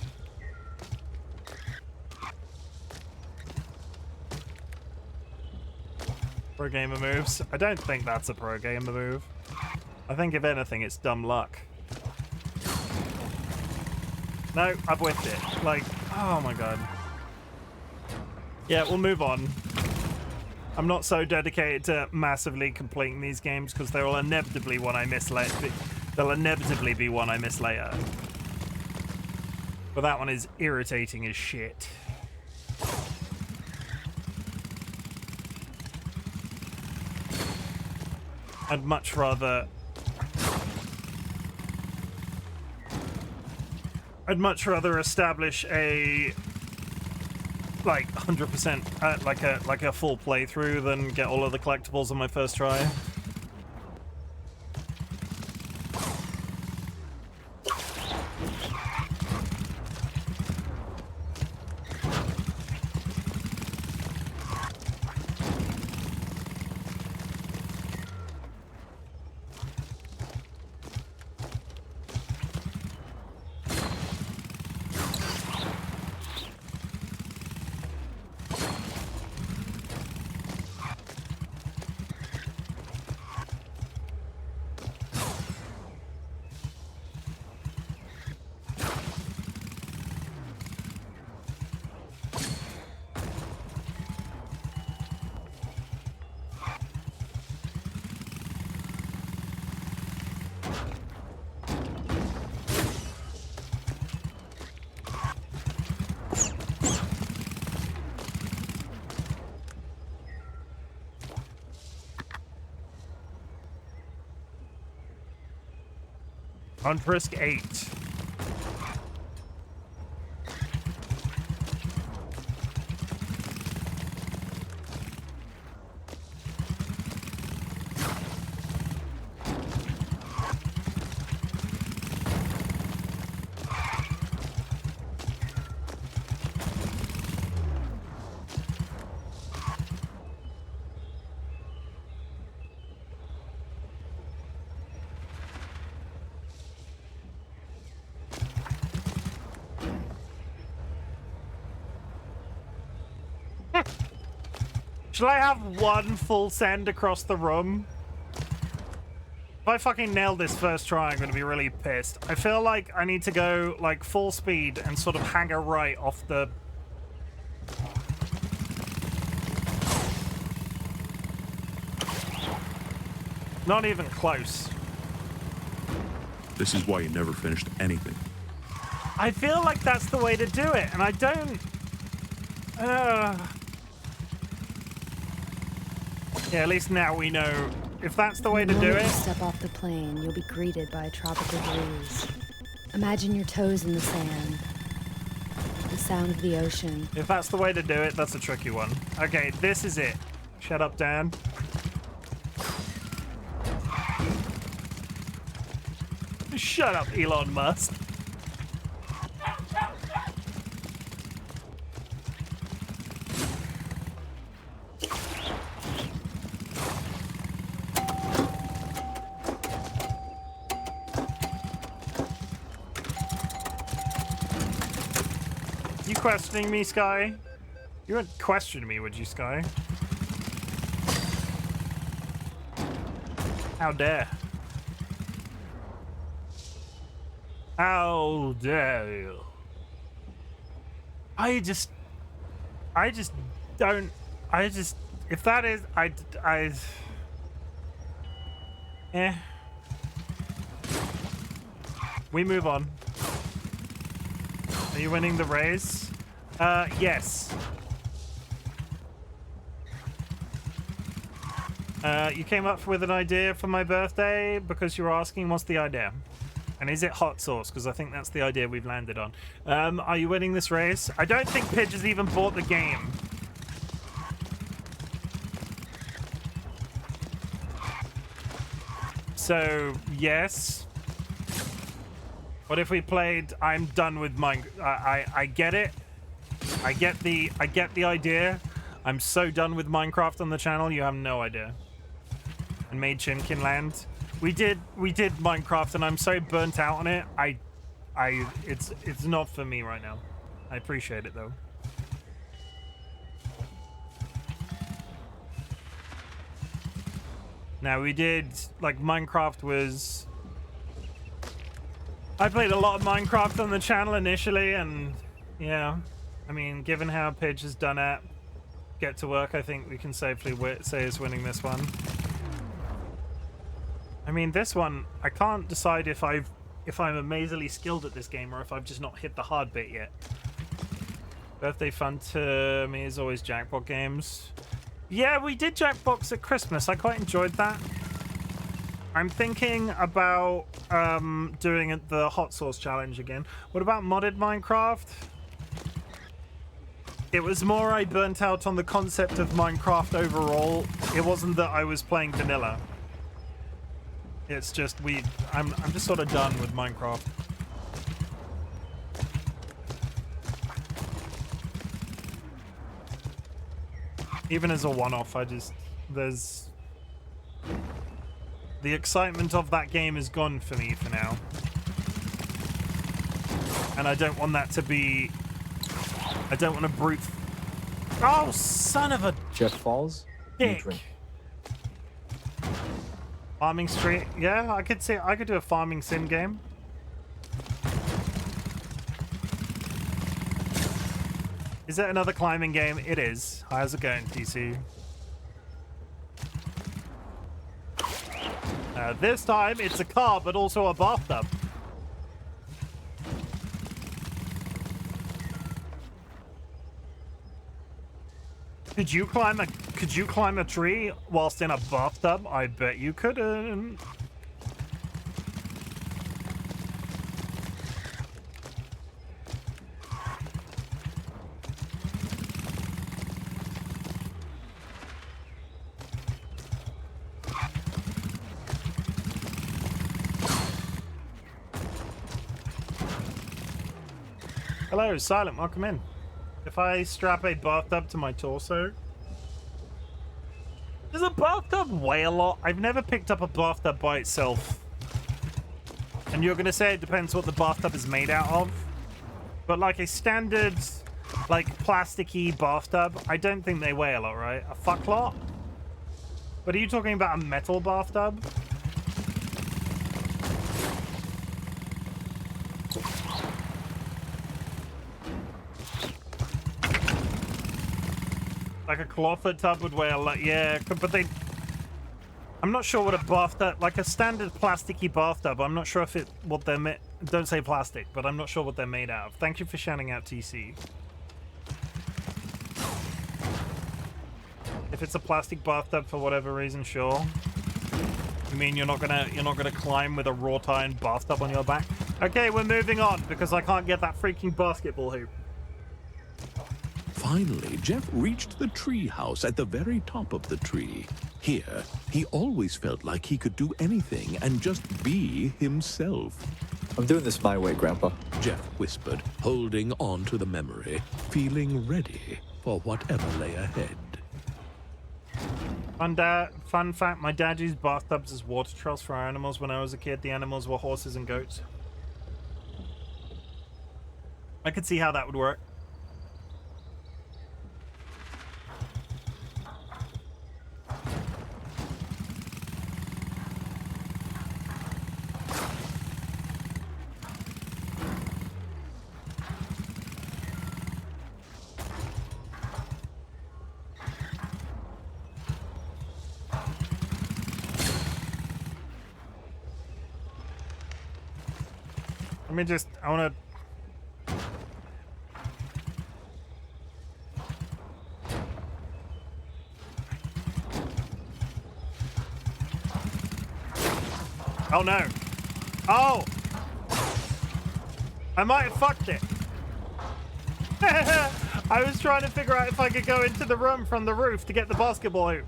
Pro gamer moves. I don't think that's a pro gamer move. I think if anything, it's dumb luck. No, I've whiffed it. Like, oh my god. Yeah, we'll move on. I'm not so dedicated to massively completing these games because there will inevitably one I miss later. There'll inevitably be one I miss later. But that one is irritating as shit. I'd much rather establish a like 100% like a full playthrough than get all of the collectibles on my first try. On risk 8. Should I have one full send across the room? If I fucking nail this first try, I'm going to be really pissed. I feel like I need to go like full speed and sort of hang a right off the... Not even close. This is why you never finished anything. I feel like that's the way to do it, and I don't... Yeah, at least now we know if that's the way to do The moment it. you step off the plane, you'll be greeted by a tropical breeze. Imagine your toes in the sand. The sound of the ocean. If that's the way to do it, that's a tricky one. Okay, this is it. Shut up, Dan. Shut up, Elon Musk. You questioning me, Sky? You wouldn't question me, would you, Sky? How dare. How dare you? I just don't, if that is, we move on. Are you winning the race? Yes. You came up with an idea for my birthday because you were asking what's the idea? And is it hot sauce? Because I think that's the idea we've landed on. Are you winning this race? I don't think Pidge has even bought the game. So, yes. What if we played I'm done with Minecraft? I get it. I get the idea. I'm so done with Minecraft on the channel, you have no idea. And made Chimken land. We did Minecraft and I'm so burnt out on it. It's not for me right now. I appreciate it though. Now we did, like, Minecraft was... I played a lot of Minecraft on the channel initially, and yeah, I mean, given how Pidge has done it, Get to Work, I think we can safely say is winning this one. I mean, this one, I can't decide if I'm amazingly skilled at this game or if I've just not hit the hard bit yet. Birthday fun to me is always Jackpot games. Yeah, we did Jackbox at Christmas. I quite enjoyed that. I'm thinking about doing the hot sauce challenge again. What about modded Minecraft? It was more I burnt out on the concept of Minecraft overall. It wasn't that I was playing vanilla. It's just I'm just sort of done with Minecraft. Even as a one-off, there's the excitement of that game is gone for me for now. And I don't want that to be, I don't want to brute. Oh, son of a Jeff Falls. dick. Drink. Farming Street. Yeah, I could do a farming sim game. Is it another climbing game? It is. How's it going, TC? This time it's a car, but also a bathtub. Could you climb a tree whilst in a bathtub? I bet you couldn't. Hello, Silent, welcome in. If I strap a bathtub to my torso... Does a bathtub weigh a lot? I've never picked up a bathtub by itself. And you're gonna say it depends what the bathtub is made out of. But like a standard, like plasticky bathtub, I don't think they weigh a lot, right? A fuck lot? But are you talking about a metal bathtub? Like a clawfoot tub would weigh a lot, yeah, but they... I'm not sure what a bathtub, like a standard plasticky bathtub, I'm not sure if it, what they're made, don't say plastic, but I'm not sure what they're made out of. Thank you for shouting out TC. If it's a plastic bathtub for whatever reason, sure. You mean you're not gonna climb with a wrought iron bathtub on your back? Okay, we're moving on because I can't get that freaking basketball hoop. Finally, Jeff reached the tree house at the very top of the tree. Here, he always felt like he could do anything and just be himself. I'm doing this my way, Grandpa. Jeff whispered, holding on to the memory, feeling ready for whatever lay ahead. Fun fact, my dad used bathtubs as water troughs for our animals when I was a kid. The animals were horses and goats. I could see how that would work. I want to... Oh no. Oh! I might have fucked it. I was trying to figure out if I could go into the room from the roof to get the basketball hoop.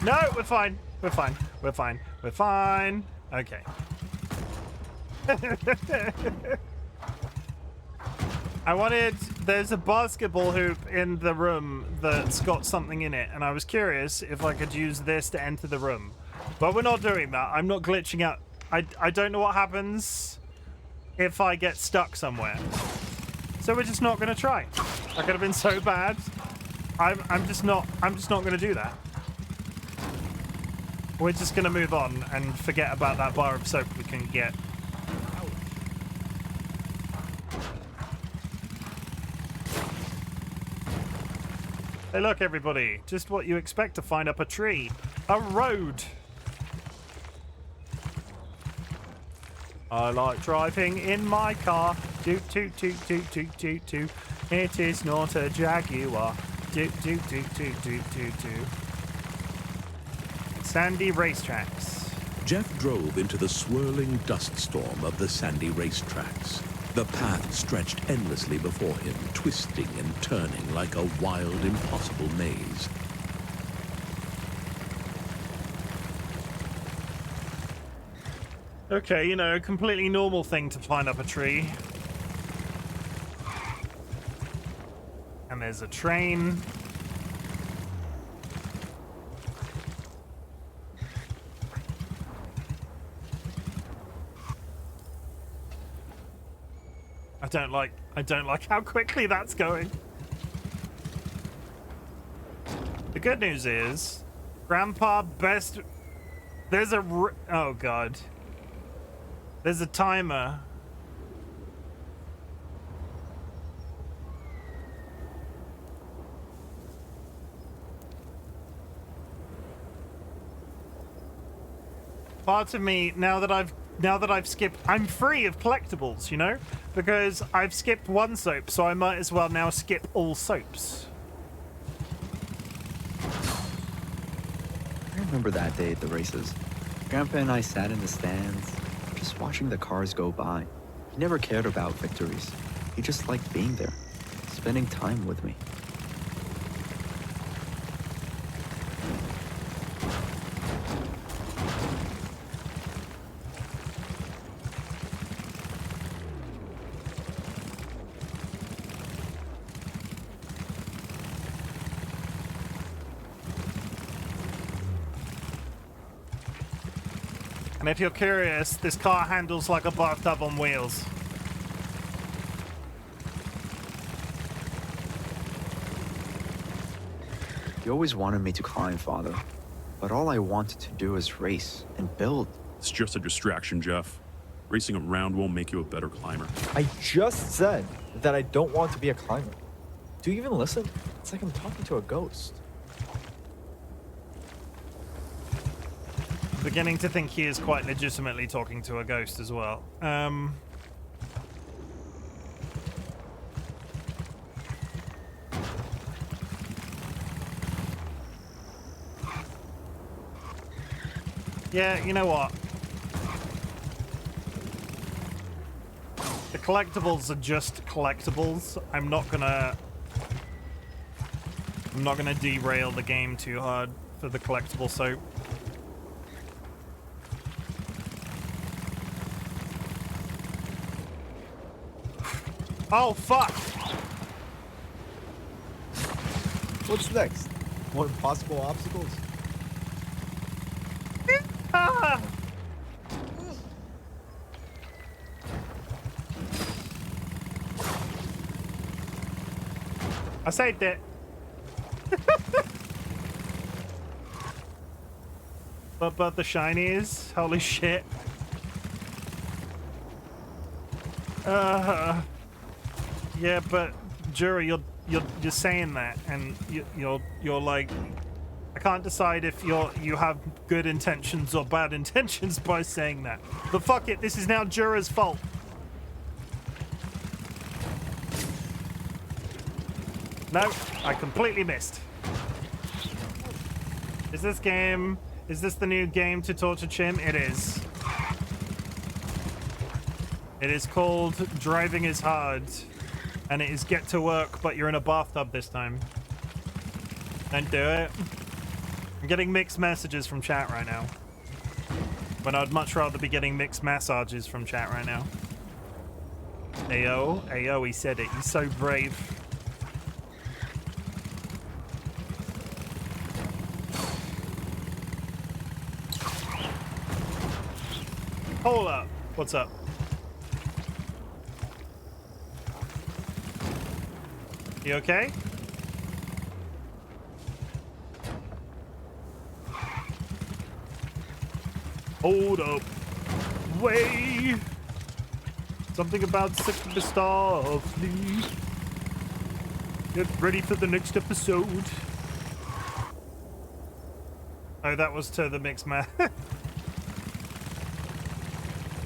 No, we're fine. We're fine. We're fine. We're fine. Okay. There's a basketball hoop in the room that's got something in it, and I was curious if I could use this to enter the room. But we're not doing that. I'm not glitching out. I don't know what happens if I get stuck somewhere. So we're just not gonna try. That could have been so bad. I'm just not gonna do that. We're just gonna move on and forget about that bar of soap we can get. Hey look everybody, just what you expect to find up a tree. A road. I like driving in my car. Toot toot toot toot toot toot toot. It is not a Jaguar. Toot toot toot toot toot toot toot. Sandy racetracks. Jeff drove into the swirling dust storm of the sandy racetracks. The path stretched endlessly before him, twisting and turning like a wild, impossible maze. Okay, you know, a completely normal thing to climb up a tree. And there's a train. I don't like how quickly that's going. The good news is, Grandpa best... There's a... Oh, God. There's a timer. Part of me, now that I've skipped, I'm free of collectibles, you know? Because I've skipped one soap, so I might as well now skip all soaps. I remember that day at the races. Grandpa and I sat in the stands, just watching the cars go by. He never cared about victories. He just liked being there, spending time with me. And if you're curious, this car handles like a bathtub on wheels. You always wanted me to climb, Father. But all I wanted to do is race and build. It's just a distraction, Jeff. Racing around won't make you a better climber. I just said that I don't want to be a climber. Do you even listen? It's like I'm talking to a ghost. I'm beginning to think he is quite legitimately talking to a ghost as well. Yeah, you know what? The collectibles are just collectibles. I'm not gonna derail the game too hard for the collectible soap. Oh fuck! What's next? More impossible obstacles? Ah! I saved it. but the shinies, holy shit. Yeah, but Jura, you're saying that, and you're like, I can't decide if you have good intentions or bad intentions by saying that. But fuck it, this is now Jura's fault. No, I completely missed. Is this the new game to torture Chim? It is. It is called Driving is Hard. And it is get to work, but you're in a bathtub this time. Don't do it. I'm getting mixed messages from chat right now. But I'd much rather be getting mixed massages from chat right now. Ayo, Ayo, he said it. He's so brave. Hold up. What's up? You okay? Hold up. Wait. Something about sipping the softly. Get ready for the next episode. Oh, that was to the mixed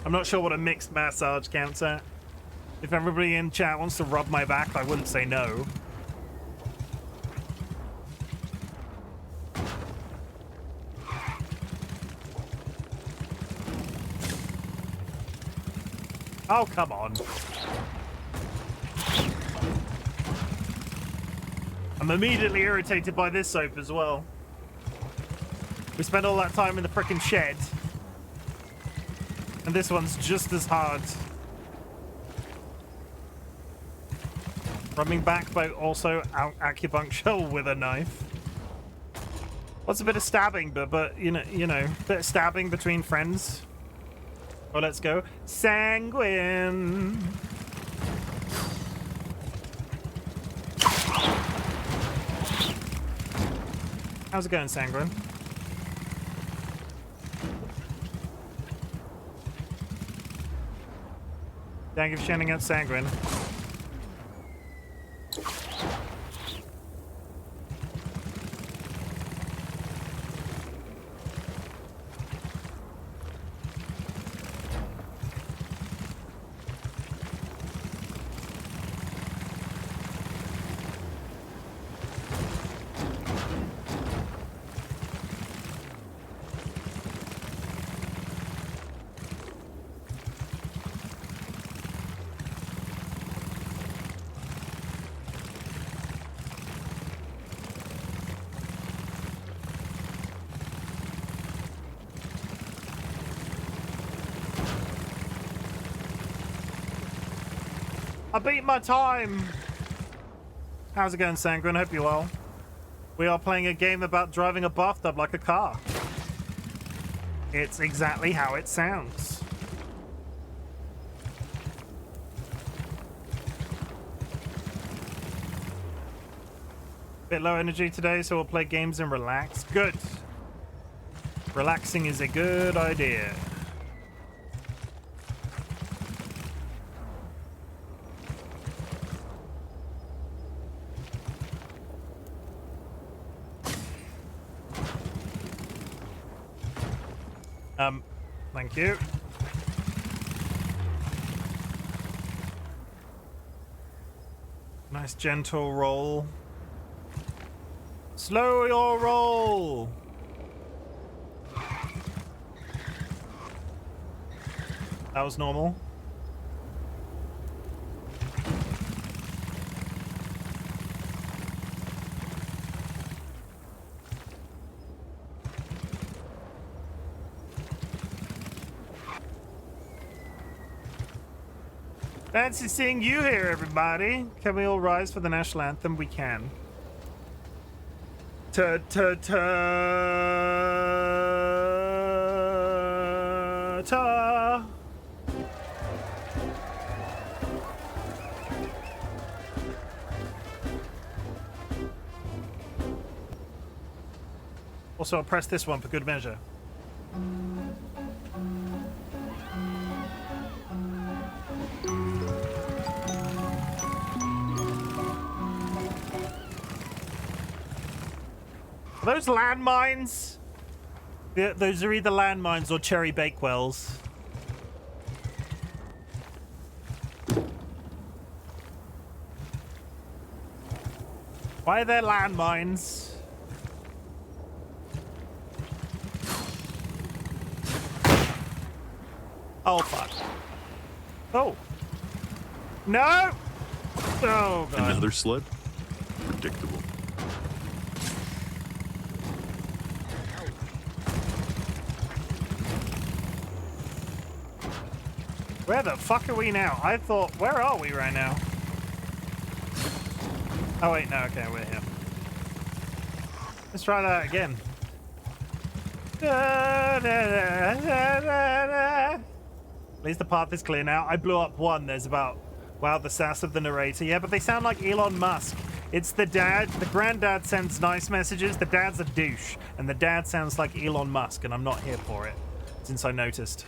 I'm not sure what a mixed massage counts at. If everybody in chat wants to rub my back, I wouldn't say no. Oh, come on. I'm immediately irritated by this soap as well. We spent all that time in the frickin' shed. And this one's just as hard. Rubbing back, but also acupuncture with a knife. What's a bit of stabbing, but you know, bit of stabbing between friends. Oh, let's go. Sanguine. How's it going, Sanguine? Thank you for shouting out Sanguine. I beat my time! How's it going, Sanguine? Hope you're well. We are playing a game about driving a bathtub like a car. It's exactly how it sounds. Bit low energy today, so we'll play games and relax. Good. Relaxing is a good idea. Thank you. Nice gentle roll. Slow your roll. That was normal. Fancy seeing you here, everybody. Can we all rise for the national anthem? We can. Ta ta ta ta. Also, I'll press this one for good measure. Are those landmines? Yeah, those are either landmines or cherry bakewells. Why are there landmines? Oh, fuck. Oh. No! Oh, God. Another sled? Predictable. Where the fuck are we now? I thought, where are we right now? Oh wait, no, okay, we're here. Let's try that again. At least the path is clear now. I blew up one. There's about, wow, the sass of the narrator. Yeah, but they sound like Elon Musk. It's the dad. The granddad sends nice messages. The dad's a douche. And the dad sounds like Elon Musk, and I'm not here for it, since I noticed.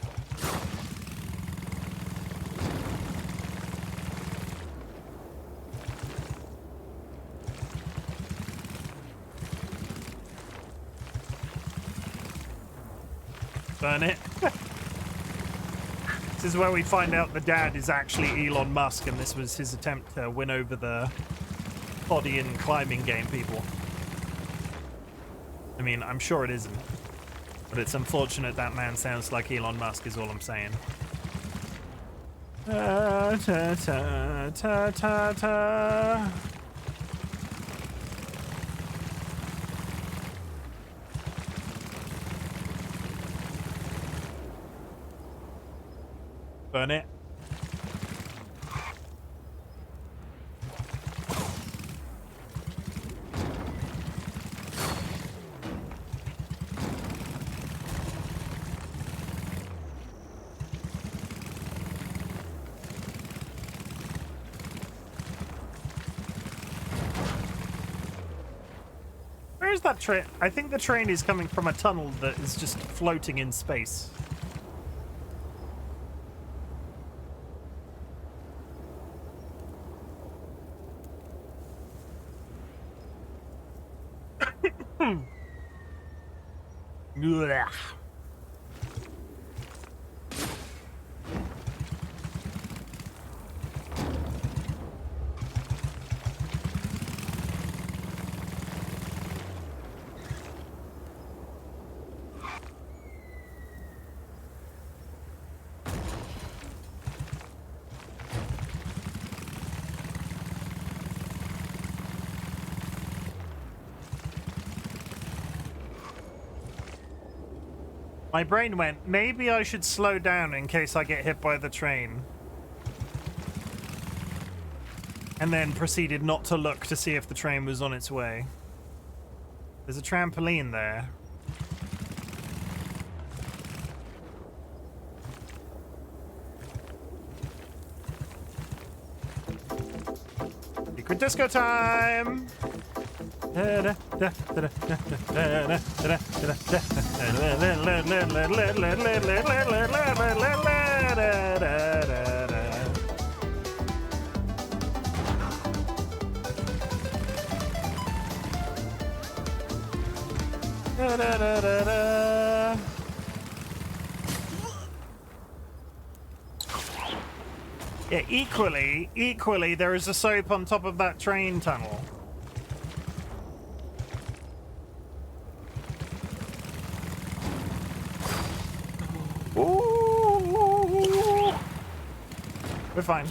Burn it. This is where we find out the dad is actually Elon Musk, and this was his attempt to win over the body and climbing game people. I mean, I'm sure it isn't, but it's unfortunate that man sounds like Elon Musk is all I'm saying. Ta ta ta ta ta ta. Burn it. Where is that train? I think the train is coming from a tunnel that is just floating in space. Ugh. My brain went, maybe I should slow down in case I get hit by the train. And then proceeded not to look to see if the train was on its way. There's a trampoline there. Secret disco time! Yeah, equally, there is a soap on top of that train tunnel. Ooh. We're fine.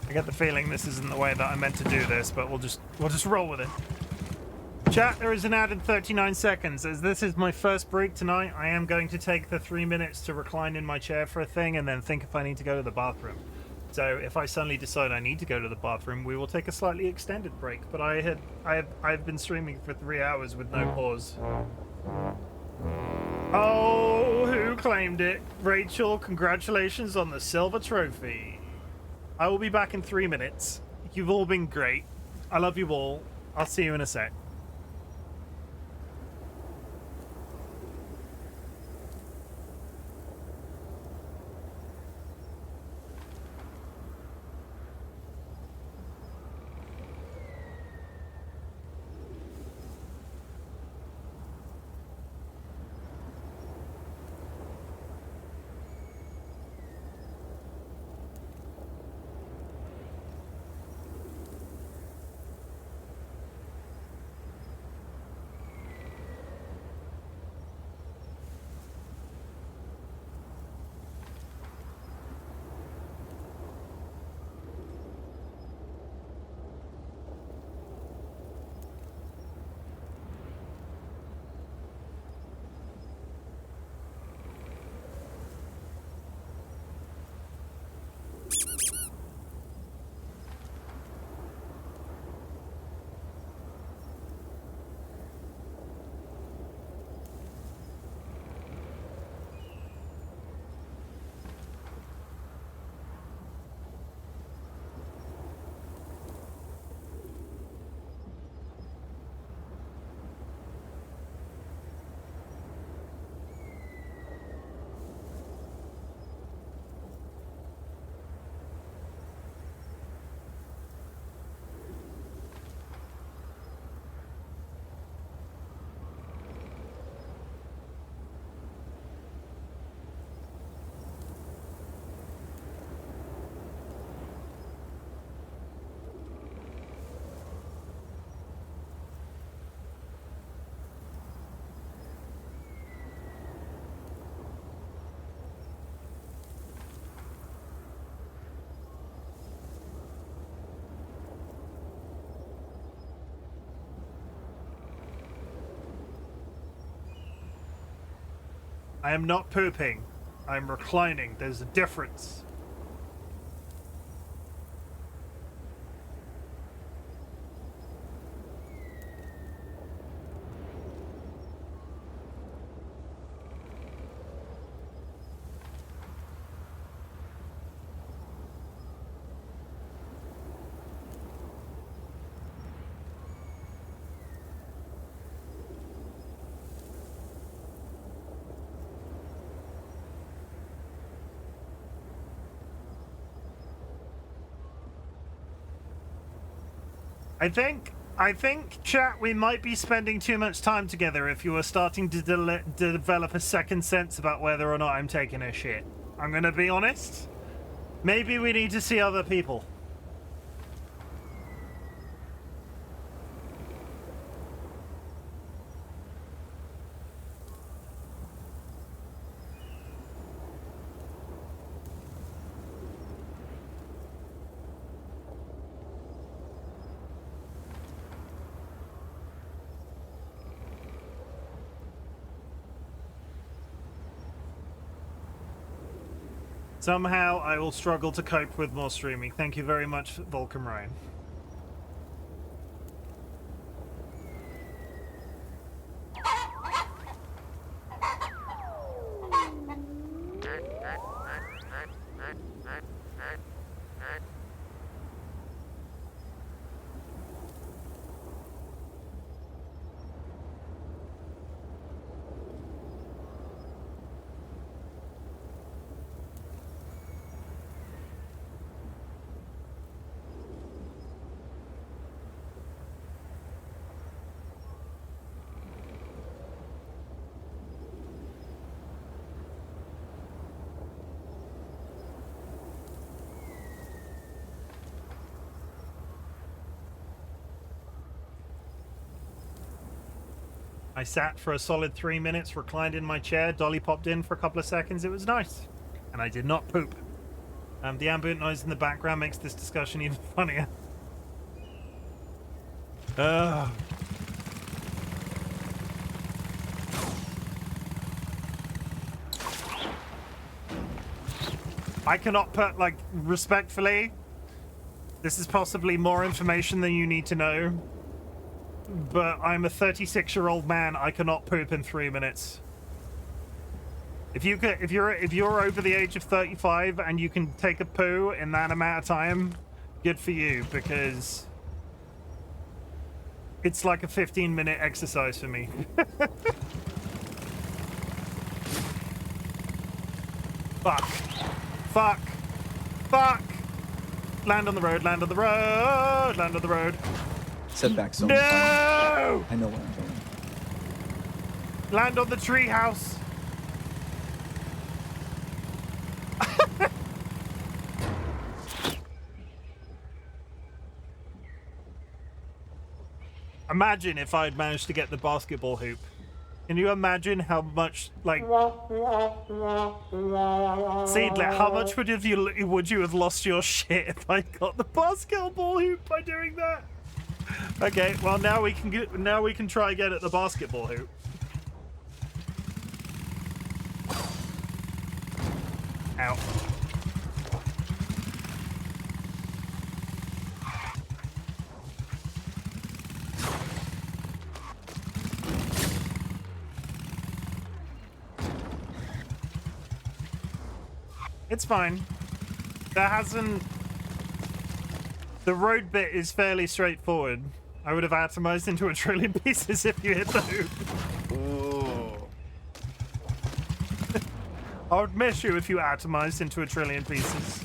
I get the feeling this isn't the way that I meant to do this, but we'll just roll with it. Chat, there is an added 39 seconds. As this is my first break tonight, I am going to take the 3 minutes to recline in my chair for a thing and then think if I need to go to the bathroom. So if I suddenly decide I need to go to the bathroom, we will take a slightly extended break. But I've been streaming for 3 hours with no pause. Oh, who claimed it? Rachel, congratulations on the silver trophy. I will be back in 3 minutes. You've all been great. I love you all. I'll see you in a sec. I am not pooping. I'm reclining. There's a difference. I think, chat, we might be spending too much time together if you are starting to develop a second sense about whether or not I'm taking a shit. I'm gonna be honest. Maybe we need to see other people. Somehow I will struggle to cope with more streaming. Thank you very much, Volcom Ryan. I sat for a solid 3 minutes, reclined in my chair. Dolly popped in for a couple of seconds. It was nice. And I did not poop. The ambient noise in the background makes this discussion even funnier. I cannot put, like, respectfully, this is possibly more information than you need to know. But I'm a 36-year-old man. I cannot poop in 3 minutes. If you're over the age of 35 and you can take a poo in that amount of time, good for you, because it's like a 15-minute exercise for me. Fuck. Fuck. Fuck. Land on the road. Land on the road. Land on the road. Setback zone. No! I know where I'm going. Land on the treehouse. Imagine if I'd managed to get the basketball hoop. Can you imagine how much, like... Seedlet, how much would you have lost your shit if I got the basketball hoop by doing that? Okay, well now we can try again at the basketball hoop. Ow. It's fine. The road bit is fairly straightforward. I would have atomized into a trillion pieces if you hit the hoop. Oh. I would miss you if you atomized into a trillion pieces.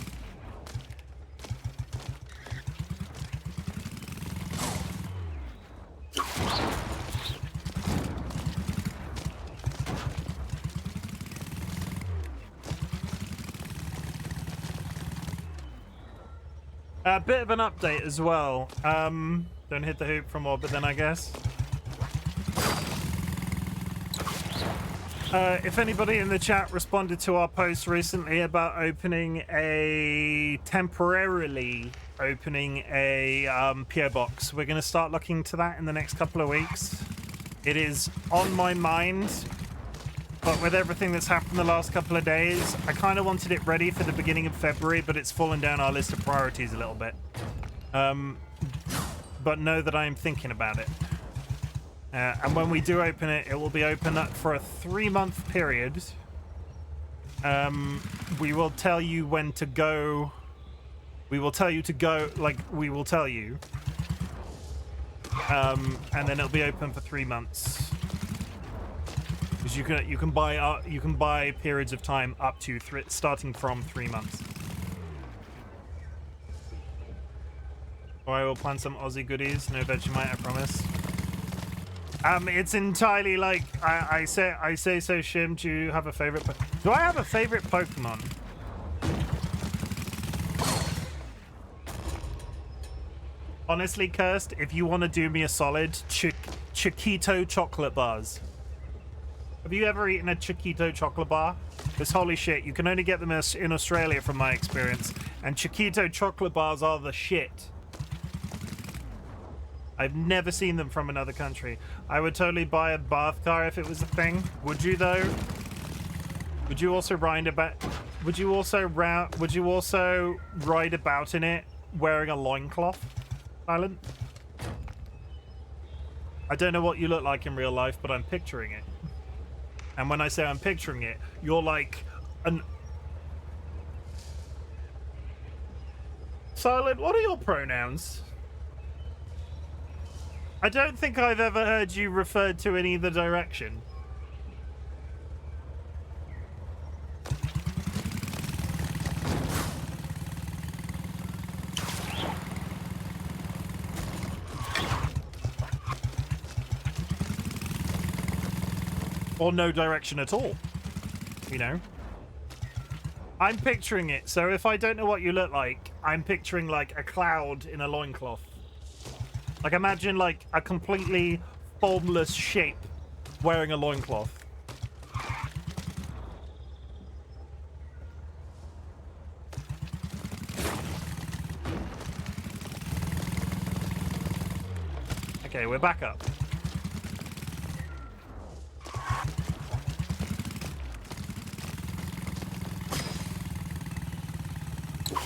A bit of an update as well. Don't hit the hoop from orbit then, I guess. If anybody in the chat responded to our post recently about temporarily opening a PO box, we're going to start looking to that in the next couple of weeks. It is on my mind, but with everything that's happened the last couple of days, I kind of wanted it ready for the beginning of February, but it's fallen down our list of priorities a little bit. But know that I am thinking about it. And when we do open it, it will be open up for a 3-month period. We will tell you when to go. We will tell you to go, like, we will tell you. And then it'll be open for 3 months. Because you can buy periods of time up to starting from 3 months. I will plan some Aussie goodies. No Vegemite, I promise. It's entirely like I say so. Chim, do you have a favorite? Do I have a favorite Pokemon? Honestly, Kirst, if you want to do me a solid, Chiquito chocolate bars. Have you ever eaten a Chiquito chocolate bar? Because holy shit, you can only get them in Australia from my experience. And Chiquito chocolate bars are the shit. I've never seen them from another country. I would totally buy a bath car if it was a thing. Would you, though? Would you also ride Would you also ride about in it wearing a loincloth, Silent? I don't know what you look like in real life, but I'm picturing it. And when I say I'm picturing it, you're like an... Silent, what are your pronouns? I don't think I've ever heard you referred to in either direction. Or no direction at all, you know? I'm picturing it, so if I don't know what you look like, I'm picturing like a cloud in a loincloth. Like imagine like a completely formless shape wearing a loincloth. Okay, we're back up.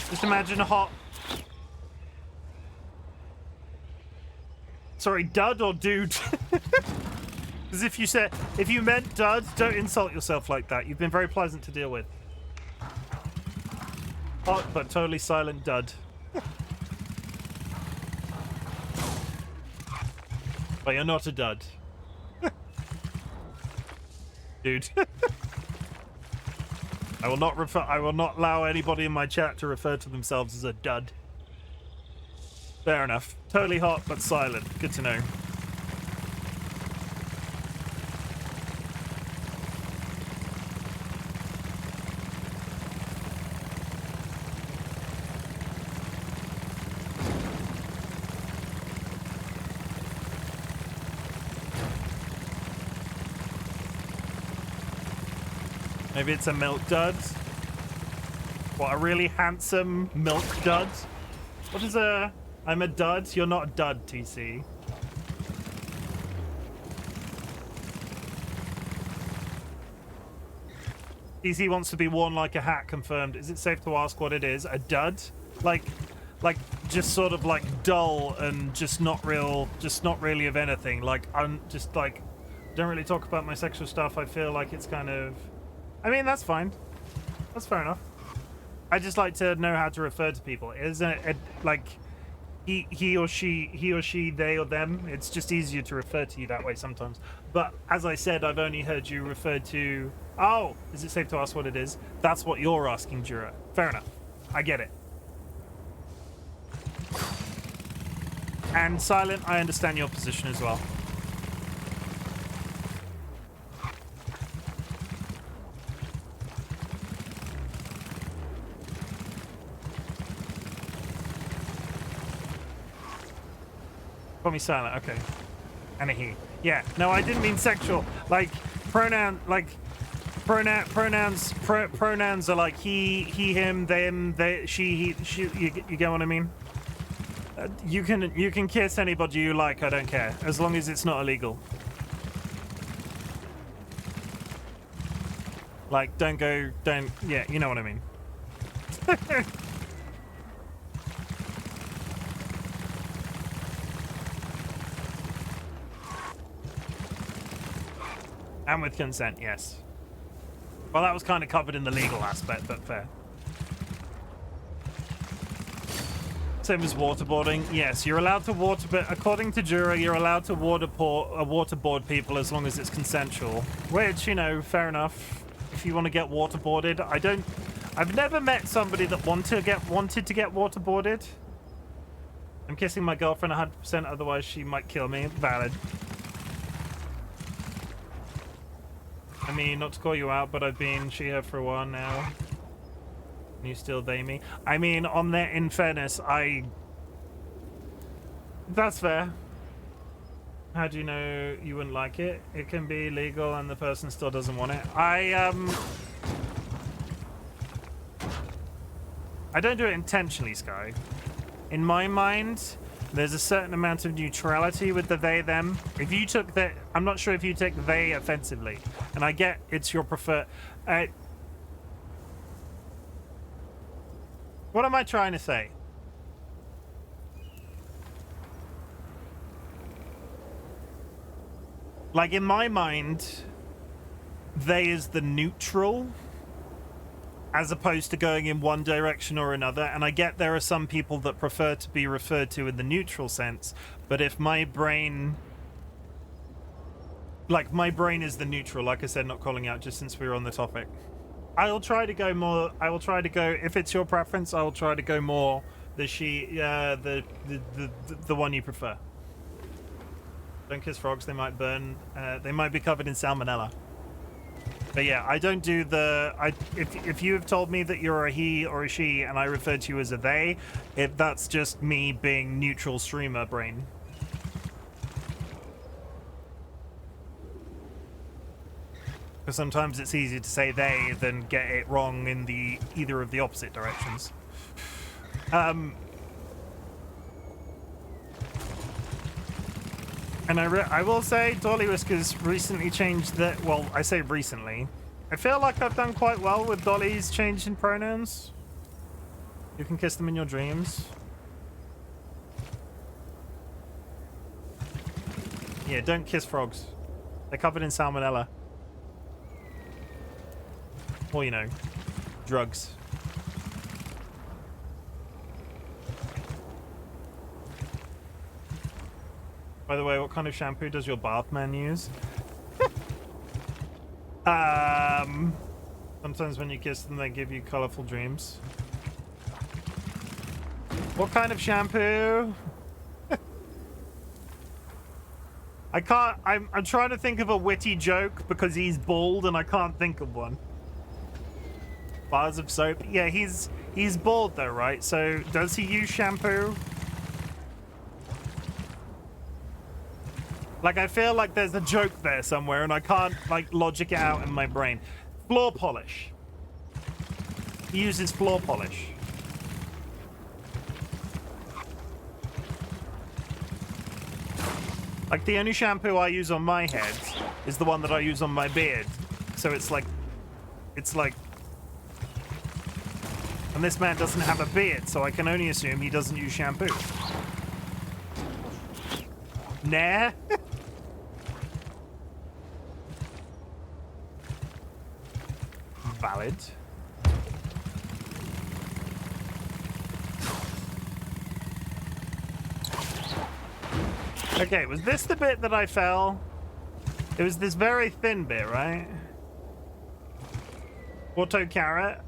Just imagine a hot... Sorry, dud or dude? Because if you meant dud, don't insult yourself like that. You've been very pleasant to deal with. Hot but totally silent dud. But you're not a dud. Dude. I will not allow anybody in my chat to refer to themselves as a dud. Fair enough. Totally hot but silent. Good to know. Maybe it's a milk dud. What, a really handsome milk dud? What is a... I'm a dud? You're not a dud, TC. TC wants to be worn like a hat, confirmed. Is it safe to ask what it is? A dud? Like just sort of like dull and just not really of anything. Like, I'm just like, don't really talk about my sexual stuff. I feel like it's kind of... I mean, that's fine. That's fair enough. I just like to know how to refer to people. Isn't it like he or she, they or them? It's just easier to refer to you that way sometimes. But as I said, I've only heard you refer to... Oh, is it safe to ask what it is? That's what you're asking, Jura. Fair enough. I get it. And Silent, I understand your position as well. Call me Silent, okay. And a he. Yeah, no, I didn't mean sexual. Like, pronouns are like he, him, them, they, she, he, you get what I mean? You can kiss anybody you like, I don't care. As long as it's not illegal. Like, yeah, you know what I mean. And with consent, yes. Well, that was kind of covered in the legal aspect, but fair. Same as waterboarding. Yes, you're allowed to waterboard. According to Jura, you're allowed to waterboard people as long as it's consensual. Which, you know, fair enough. If you want to get waterboarded, I've never met somebody that wanted to get waterboarded. I'm kissing my girlfriend 100%, otherwise she might kill me. Valid. I mean, not to call you out, but I've been she-her for a while now. And you still they me. I mean, in fairness, that's fair. How do you know you wouldn't like it? It can be legal and the person still doesn't want it. I don't do it intentionally, Sky. In my mind, there's a certain amount of neutrality with the they, them. If you took the... I'm not sure if you take they offensively. And I get it's your preferred... What am I trying to say? Like, in my mind, they is the neutral, as opposed to going in one direction or another. And I get there are some people that prefer to be referred to in the neutral sense, but if my brain... Like, my brain is the neutral, like I said, not calling out just since we were on the topic. I will try to go more, if it's your preference, I will try to go more the one you prefer. Don't kiss frogs, they might burn, they might be covered in salmonella. But yeah, I don't do if you have told me that you're a he or a she and I refer to you as a they, that's just me being neutral streamer brain. Because sometimes it's easier to say they than get it wrong in either of the opposite directions. And I will say, DollyWhiskers recently changed that. Well, I say recently. I feel like I've done quite well with Dolly's change in pronouns. You can kiss them in your dreams. Yeah, don't kiss frogs. They're covered in salmonella. Or, you know, drugs. By the way, what kind of shampoo does your bathman use? Sometimes when you kiss them, they give you colorful dreams. What kind of shampoo? I can't... I'm trying to think of a witty joke because he's bald and I can't think of one. Bars of soap. Yeah, he's bald though, right? So does he use shampoo? Like, I feel like there's a joke there somewhere and I can't, like, logic it out in my brain. Floor polish. He uses floor polish. Like, the only shampoo I use on my head is the one that I use on my beard. So it's like... And this man doesn't have a beard, so I can only assume he doesn't use shampoo. Nah. Valid. Okay, was this the bit that I fell? It was this very thin bit, right? Auto carrot.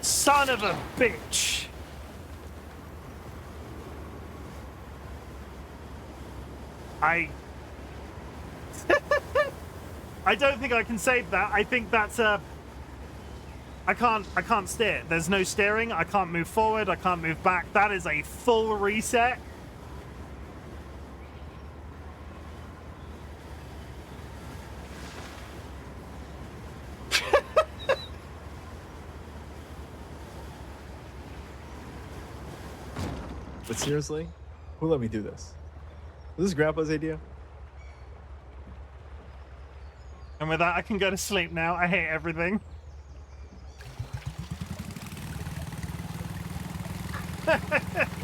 Son of a bitch! I don't think I can save that. I think that's a... I can't steer. There's no steering. I can't move forward. I can't move back. That is a full reset. But seriously, who let me do this? Was this Grandpa's idea? And with that, I can go to sleep now. I hate everything.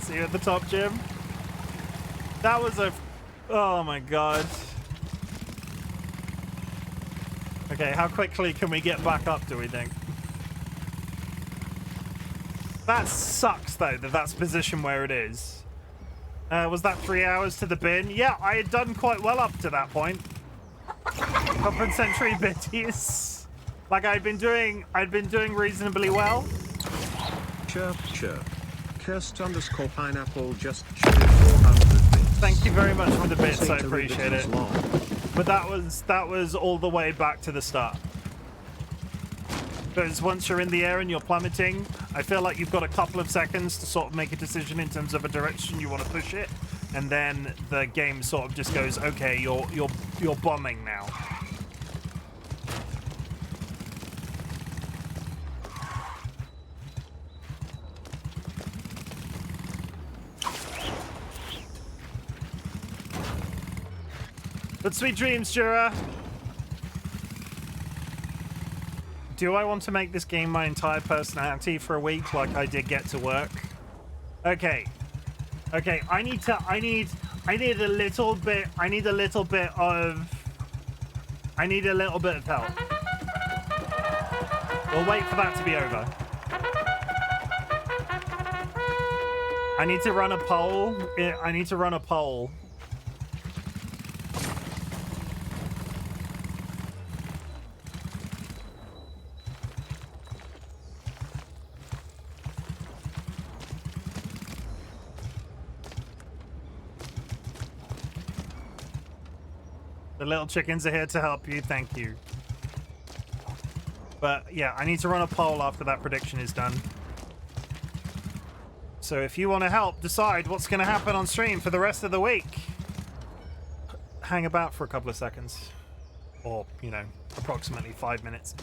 See you at the top, Jim. That was a... Oh my god. Okay, how quickly can we get back up, do we think? That sucks, though, that's position where it is. Was that 3 hours to the bin? Yeah, I had done quite well up to that point. Copper Century biddies. Like, I'd been doing reasonably well. Chirp, chirp. Cursed_pineapple just cheered 400 bits. Thank you very much for the bits, I appreciate it. But that was all the way back to the start. Because once you're in the air and you're plummeting, I feel like you've got a couple of seconds to sort of make a decision in terms of a direction you want to push it, and then the game sort of just goes, okay, you're bombing now. But sweet dreams, Jura. Do I want to make this game my entire personality for a week like I did Get to Work? Okay. Okay, I need a little bit of help. We'll wait for that to be over. I need to run a poll. The little chickens are here to help you. Thank you. But yeah, I need to run a poll after that prediction is done. So if you want to help decide what's going to happen on stream for the rest of the week, hang about for a couple of seconds. Or, you know, approximately 5 minutes.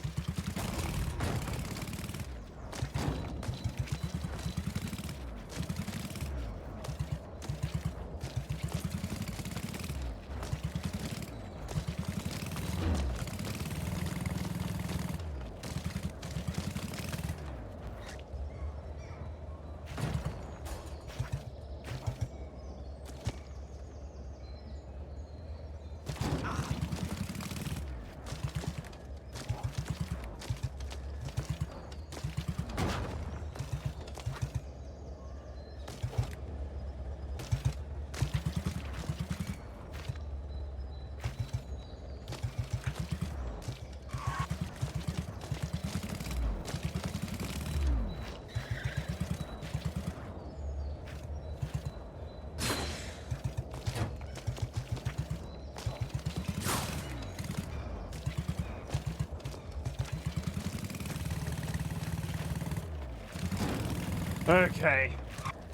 Okay.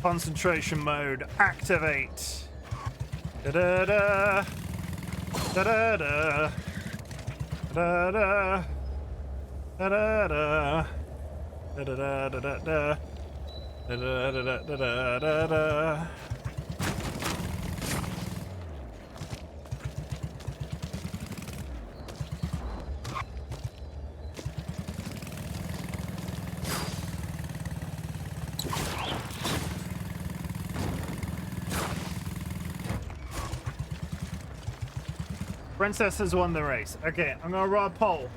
Concentration mode. Activate. Da-da-da. Da-da-da. Da-da-da. Da-da-da. Da-da-da-da-da-da. Da-da-da-da-da-da-da. Princess has won the race. Okay, I'm gonna run a poll.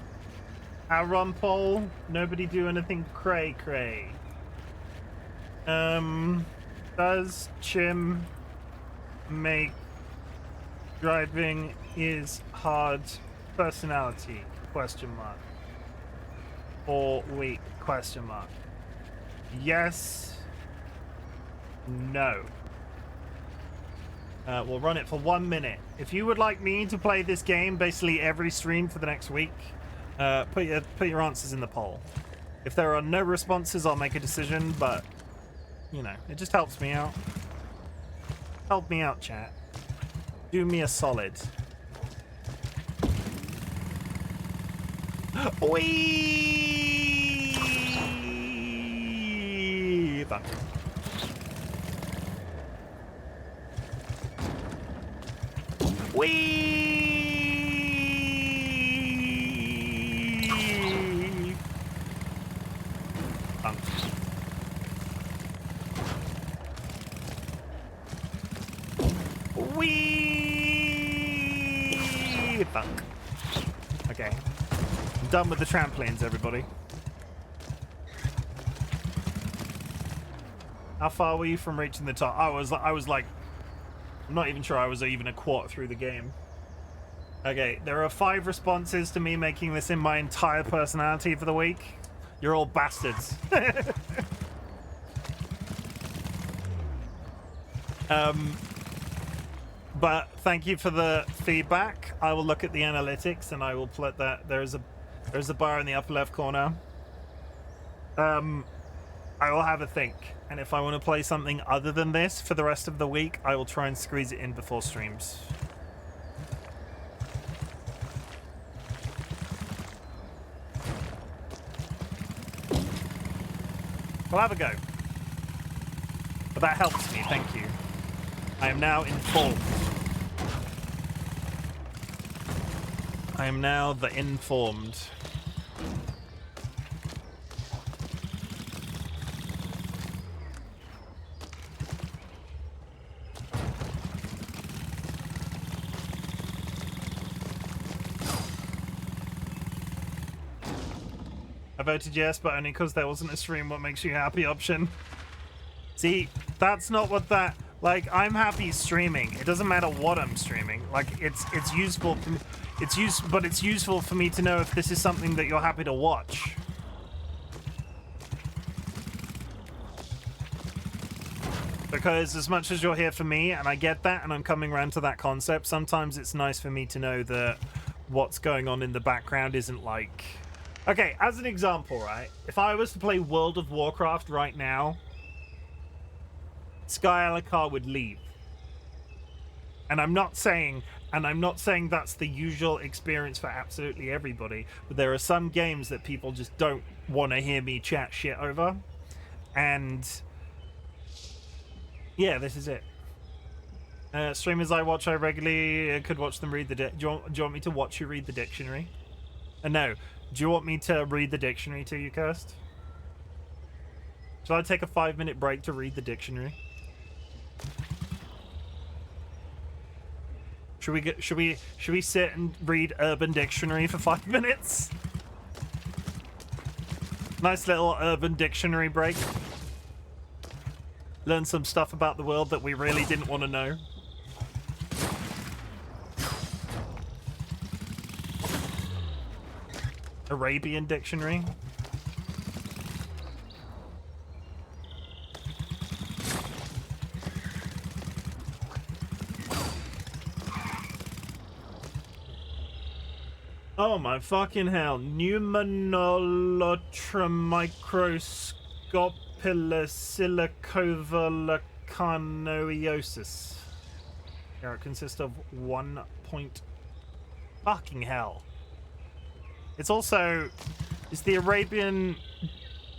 I'll run poll. Nobody do anything cray-cray. Does Chim make driving is hard personality? Question mark. Or weak? Question mark. Yes. No. We'll run it for 1 minute. If you would like me to play this game basically every stream for the next week, put your answers in the poll. If there are no responses, I'll make a decision, but, you know, it just helps me out. Help me out, chat. Do me a solid. Whee! Fuck. Whee! Bunk. Whee! Bunk. Okay. I'm done with the trampolines, everybody. How far were you from reaching the top? I was like, I'm not even sure I was even a quarter through the game. Okay, there are 5 responses to me making this in my entire personality for the week. You're all bastards. But thank you for the feedback. I will look at the analytics and I will put that. There's a bar in the upper left corner. I will have a think. And if I want to play something other than this for the rest of the week, I will try and squeeze it in before streams. We'll have a go. But that helps me, thank you. I am now informed. I am now the informed. I voted yes, but only because there wasn't a stream what makes you happy option. See, that's not what that... Like, I'm happy streaming. It doesn't matter what I'm streaming. Like, it's useful for me. But it's useful for me to know if this is something that you're happy to watch. Because as much as you're here for me, and I get that, and I'm coming around to that concept, sometimes it's nice for me to know that what's going on in the background isn't like... Okay, as an example, right? If I was to play World of Warcraft right now, Sky Alakar would leave. And I'm not saying that's the usual experience for absolutely everybody, but there are some games that people just don't want to hear me chat shit over. And yeah, this is it. Streamers I watch, I regularly could watch them read the do you want me to watch you read the dictionary? No. Do you want me to read the dictionary to you, Kirst? Shall I take a 5-minute break to read the dictionary? Should we sit and read Urban Dictionary for 5 minutes? Nice little Urban Dictionary break. Learn some stuff about the world that we really didn't want to know. Arabian Dictionary. Oh my fucking hell. Pneumonolotra microscopilosilicovulcanoiosis. Here it consists of 1 point. Fucking hell. It's also... Is the Arabian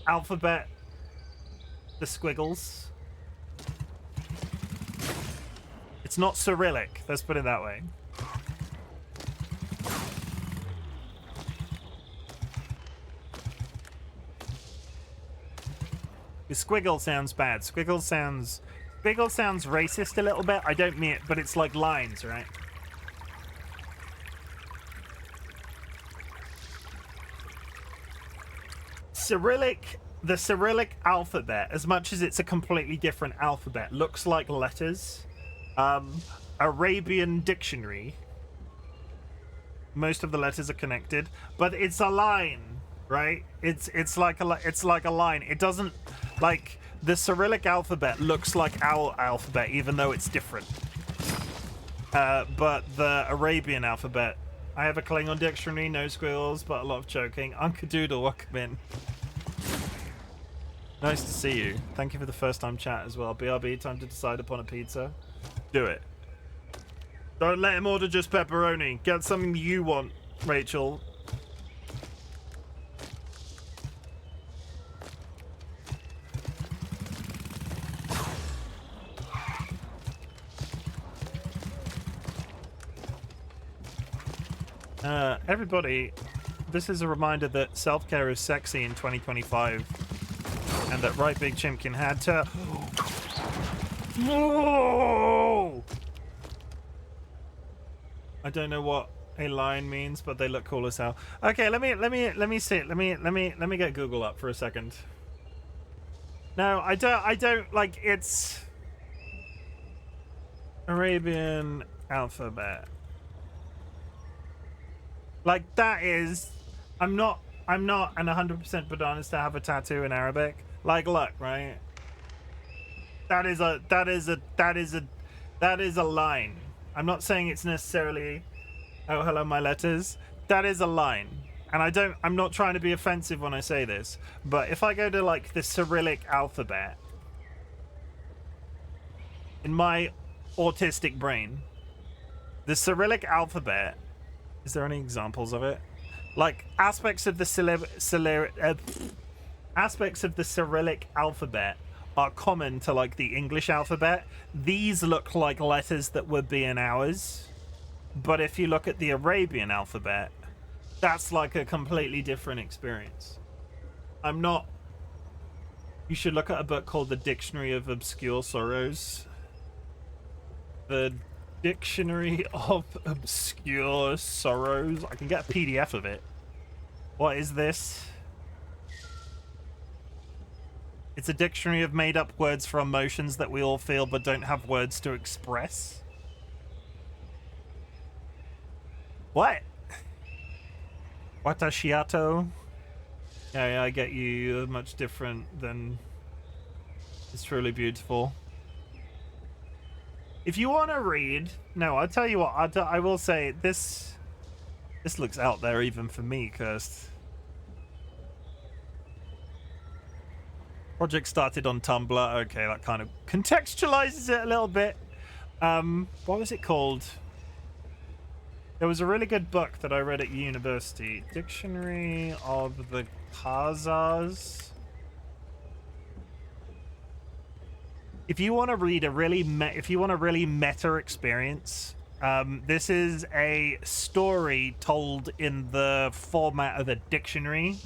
alphabet the squiggles? It's not Cyrillic, let's put it that way. The squiggle sounds bad. Squiggle sounds racist a little bit. I don't mean it, but it's like lines, right? The Cyrillic alphabet, as much as it's a completely different alphabet, looks like letters. Arabian dictionary. Most of the letters are connected, but it's a line, right? It's like a line. It doesn't, like, the Cyrillic alphabet looks like our alphabet, even though it's different. But the Arabian alphabet, I have a Klingon dictionary, no squills, but a lot of choking. Uncle Doodle, welcome in. Nice to see you. Thank you for the first time chat as well. BRB, time to decide upon a pizza. Do it. Don't let him order just pepperoni. Get something you want, Rachel. Everybody, this is a reminder that self-care is sexy in 2025, and that RightBigChimken had to... Whoa! I don't know what a line means, but they look cool as hell. Okay, let me see. Let me get Google up for a second. No, I don't like, it's Arabian alphabet. Like, that is, I'm not an 100% bananas to have a tattoo in Arabic. Like, look, right? That is a line. I'm not saying it's necessarily, oh, hello, my letters. That is a line. And I'm not trying to be offensive when I say this, but if I go to, like, the Cyrillic alphabet, in my autistic brain, the Cyrillic alphabet, is there any examples of it? Like, aspects of the Cyrillic alphabet are common to, like, the English alphabet. These look like letters that would be in ours. But if you look at the Arabian alphabet, that's like a completely different experience. You should look at a book called The Dictionary of Obscure Sorrows. The Dictionary of Obscure Sorrows. I can get a PDF of it. What is this? It's a dictionary of made-up words for emotions that we all feel but don't have words to express. What? Watashiato? Yeah, I get you. Much different than... It's truly beautiful. If you want to read... No, I'll tell you what. I will say, this looks out there even for me, Kirst. Project started on Tumblr. Okay, that kind of contextualizes it a little bit. What was it called? There was a really good book that I read at university. Dictionary of the Khazars. If you want to read a really meta experience, this is a story told in the format of a dictionary.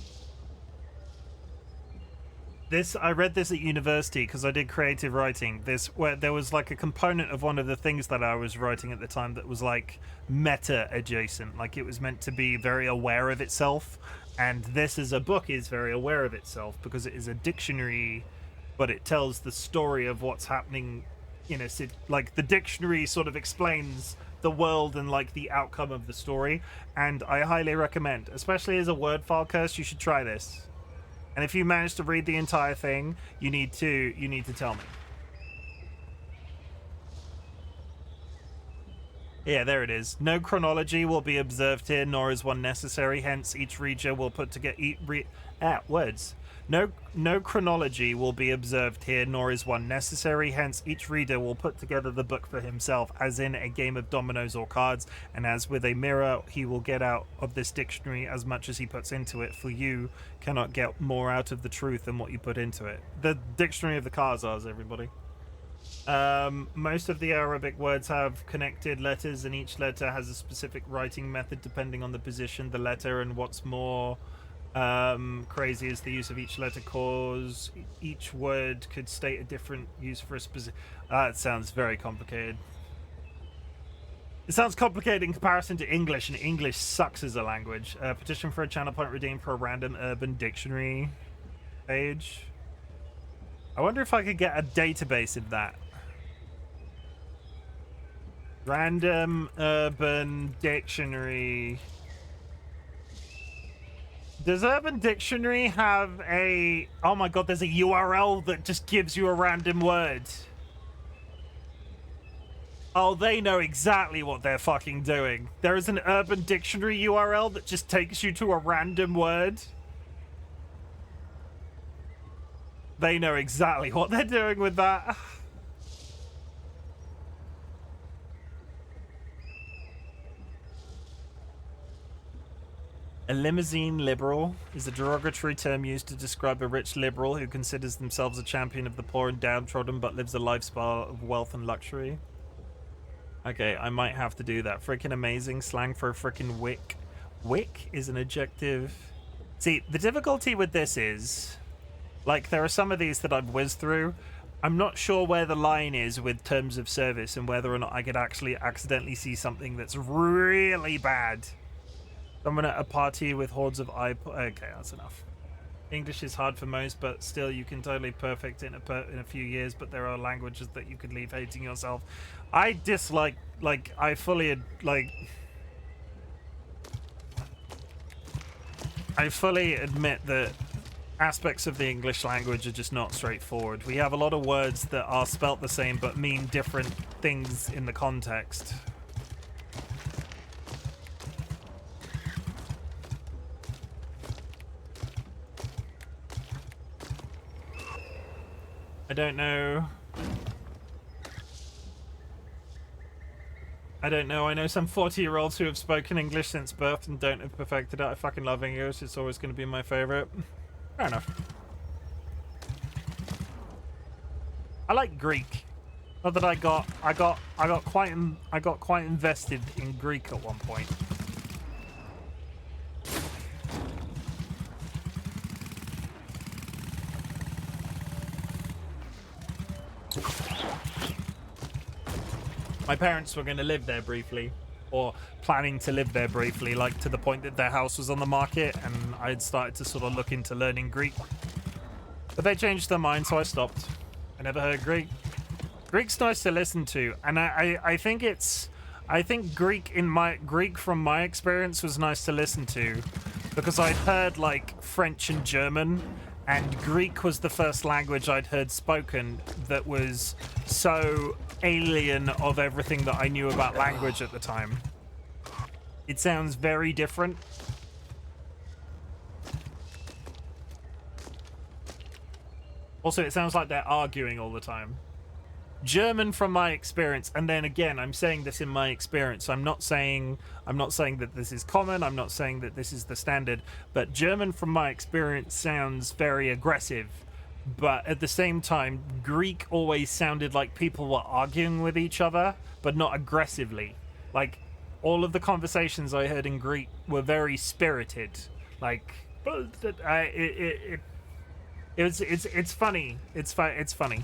I read this at university because I did creative writing. Where there was like a component of one of the things that I was writing at the time that was like meta adjacent. Like it was meant to be very aware of itself. And this as a book is very aware of itself because it is a dictionary, but it tells the story of what's happening in a city. Like the dictionary sort of explains the world and like the outcome of the story. And I highly recommend, especially as a word file curse, you should try this. And if you manage to read the entire thing, you need to tell me. Yeah, there it is. No chronology will be observed here, nor is one necessary. Hence, each reader will put together words. No chronology will be observed here, nor is one necessary. Hence, each reader will put together the book for himself, as in a game of dominoes or cards. And as with a mirror, he will get out of this dictionary as much as he puts into it. For you cannot get more out of the truth than what you put into it. The Dictionary of the Khazars, everybody. Most of the Arabic words have connected letters, and each letter has a specific writing method depending on the position, the letter, and what's more crazy is the use of each letter cause each word could state a different use for a specific. It sounds very complicated. It sounds complicated in comparison to English, and English sucks as a language. Petition for a channel point redeemed for a random urban dictionary page. I wonder if I could get a database of that. Random urban dictionary. Does Urban Dictionary have a... Oh my god, there's a URL that just gives you a random word. Oh, they know exactly what they're fucking doing. There is an Urban Dictionary URL that just takes you to a random word. They know exactly what they're doing with that. A limousine liberal is a derogatory term used to describe a rich liberal who considers themselves a champion of the poor and downtrodden but lives a lifestyle of wealth and luxury. Okay, I might have to do that. Freaking amazing slang for a freaking wick. Wick is an adjective. See, the difficulty with this is, like, there are some of these that I've whizzed through. I'm not sure where the line is with terms of service and whether or not I could actually accidentally see something that's really bad. Someone at a party with hordes of okay, that's enough. English is hard for most, but still you can totally perfect it in a few years, but there are languages that you could leave hating yourself. I dislike, like, I fully admit that aspects of the English language are just not straightforward. We have a lot of words that are spelt the same but mean different things in the context. I don't know. I know some 40-year-olds who have spoken English since birth and don't have perfected it. I fucking love English. It's always going to be my favorite. Fair enough. I like Greek. Not that I got quite invested in Greek at one point. My parents were going to live there briefly, or planning to live there briefly, like to the point that their house was on the market, and I had started to sort of look into learning Greek. But they changed their mind, so I stopped. I never heard Greek. Greek's nice to listen to, and I think Greek from my experience was nice to listen to, because I'd heard like French and German, and Greek was the first language I'd heard spoken that was so alien of everything that I knew about language at the time. It sounds very different. Also, it sounds like they're arguing all the time. German, from my experience, and then again, I'm saying this in my experience. I'm not saying that this is common. I'm not saying that this is the standard. But German, from my experience, sounds very aggressive. But at the same time, Greek always sounded like people were arguing with each other, but not aggressively. Like, all of the conversations I heard in Greek were very spirited. Like, it's funny. It's funny.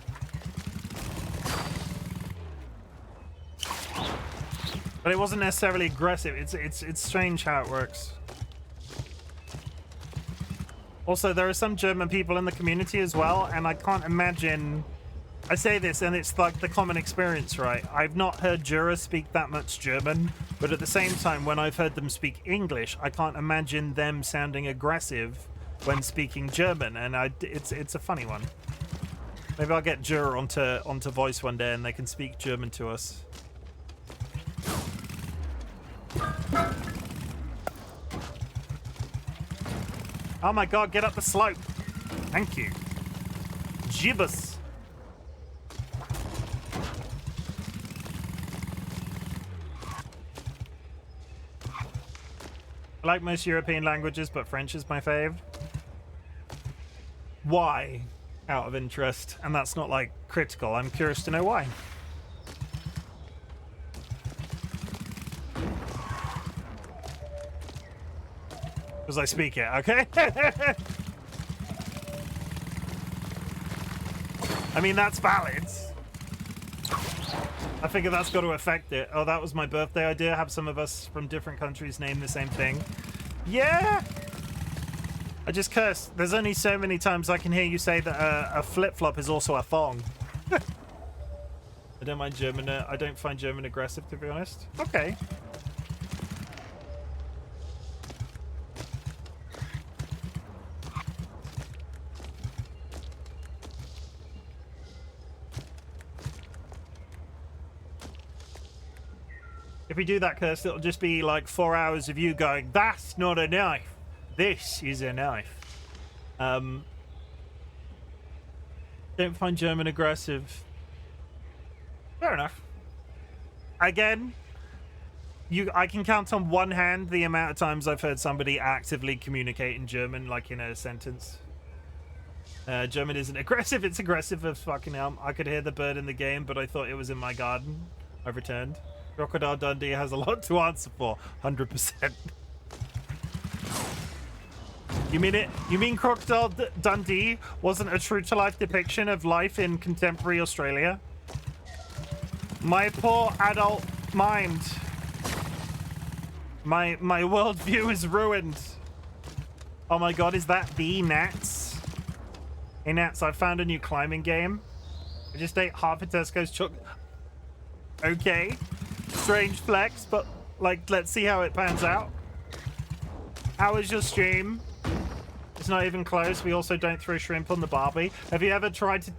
But it wasn't necessarily aggressive. It's strange how it works. Also, there are some German people in the community as well, and I can't imagine... I say this, and it's like the common experience, right? I've not heard Jura speak that much German, but at the same time, when I've heard them speak English, I can't imagine them sounding aggressive when speaking German, and it's a funny one. Maybe I'll get Jura onto voice one day, and they can speak German to us. Oh my god, get up the slope. Thank you. Gibbous. I like most European languages, but French is my fave. Why? Out of interest. And that's not like critical. I'm curious to know why. Because I speak it, okay? I mean, that's valid. I figure that's got to affect it. Oh, that was my birthday idea. Have some of us from different countries name the same thing. Yeah! I just cursed. There's only so many times I can hear you say that a flip-flop is also a thong. I don't mind German. I don't find German aggressive, to be honest. Okay. If we do that, Kirst, it'll just be like 4 hours of you going, that's not a knife. This is a knife. Don't find German aggressive. Fair enough. Again, I can count on one hand the amount of times I've heard somebody actively communicate in German, like in a sentence. German isn't aggressive, it's aggressive as fucking hell. I could hear the bird in the game, but I thought it was in my garden. I've returned. Crocodile Dundee has a lot to answer for. 100%. You mean it? You mean Crocodile Dundee wasn't a true-to-life depiction of life in contemporary Australia? My poor adult mind. My worldview is ruined. Oh my god, is that the Nats? Hey Nats, I found a new climbing game. I just ate half a Tesco's chocolate. Okay. Strange flex, but like, let's see how it pans out. How is your stream? It's not even close. We also don't throw shrimp on the Barbie. Have you ever tried to...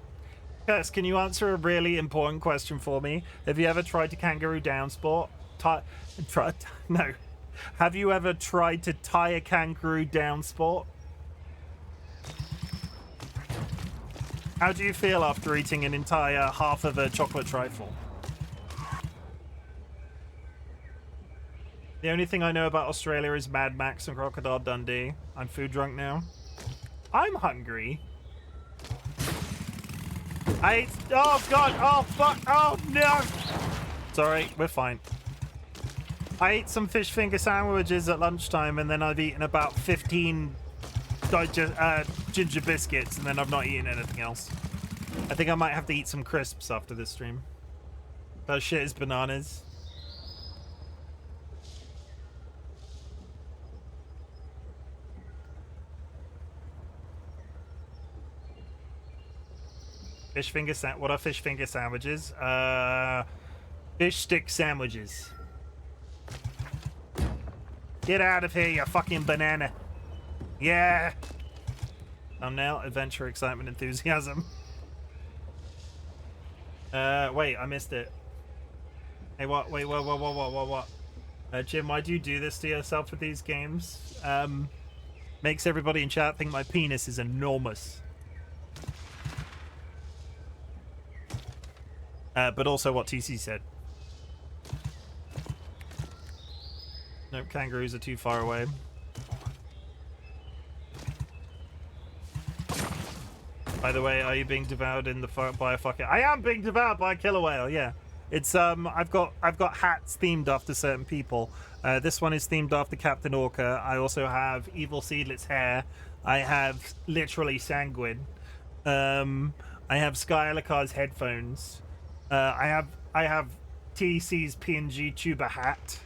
Kirst, can you answer a really important question for me? Have you ever tried to kangaroo down sport? No. Have you ever tried to tie a kangaroo down sport? How do you feel after eating an entire half of a chocolate trifle? The only thing I know about Australia is Mad Max and Crocodile Dundee. I'm food drunk now. I'm hungry. I ate... Oh, God. Oh, fuck. Oh, no. Sorry, we're fine. I ate some fish finger sandwiches at lunchtime, and then I've eaten about 15 ginger biscuits, and then I've not eaten anything else. I think I might have to eat some crisps after this stream. That shit is bananas. Fish finger what are fish finger sandwiches? Fish stick sandwiches. Get out of here, you fucking banana. Yeah. Thumbnail, adventure, excitement, enthusiasm. Wait, I missed it. Hey, what? Wait, what? Chim, why do you do this to yourself with these games? Makes everybody in chat think my penis is enormous. But also what TC said. Nope, kangaroos are too far away. By the way, are you being devoured in the by a fucking... I am being devoured by a killer whale, yeah. It's I've got hats themed after certain people. This one is themed after Captain Orca. I also have Evil Seedlet's hair. I have literally Sanguine. I have Skylakar's headphones. I have TC's PNG tuba hat.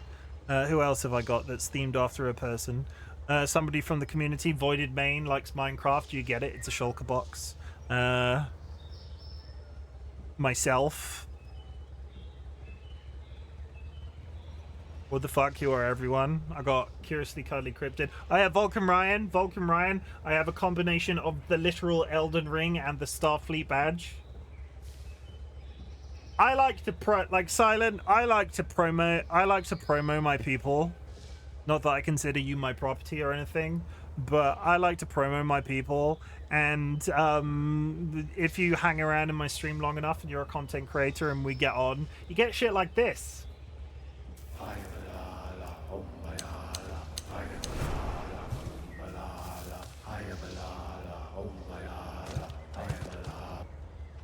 Who else have I got that's themed after a person? Somebody from the community, Voided Main, likes Minecraft. You get it. It's a shulker box. Myself. What the fuck, you are everyone. I got Curiously Cuddly Cryptid. I have Vulcan Ryan. I have a combination of the literal Elden Ring and the Starfleet badge. I like to I like to promo my people. Not that I consider you my property or anything, but I like to promo my people. And if you hang around in my stream long enough and you're a content creator and we get on, you get shit like this.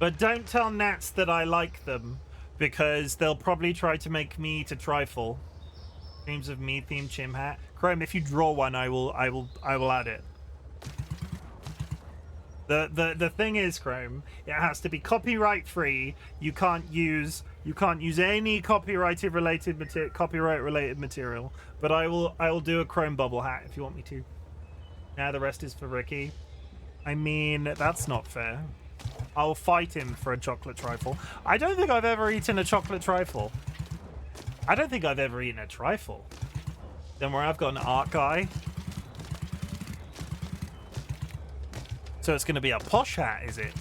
But don't tell Nats that I like them, because they'll probably try to make me to trifle. Dreams of me themed Chim hat. Chrome, if you draw one, I will add it. The thing is, Chrome, it has to be copyright free. You can't use any copyright related material. But I will do a Chrome bubble hat if you want me to. Now the rest is for Ricky. I mean, that's not fair. I'll fight him for a chocolate trifle. I don't think I've ever eaten a chocolate trifle. I don't think I've ever eaten a trifle. Then where I've got an art guy. So it's going to be a posh hat, is it?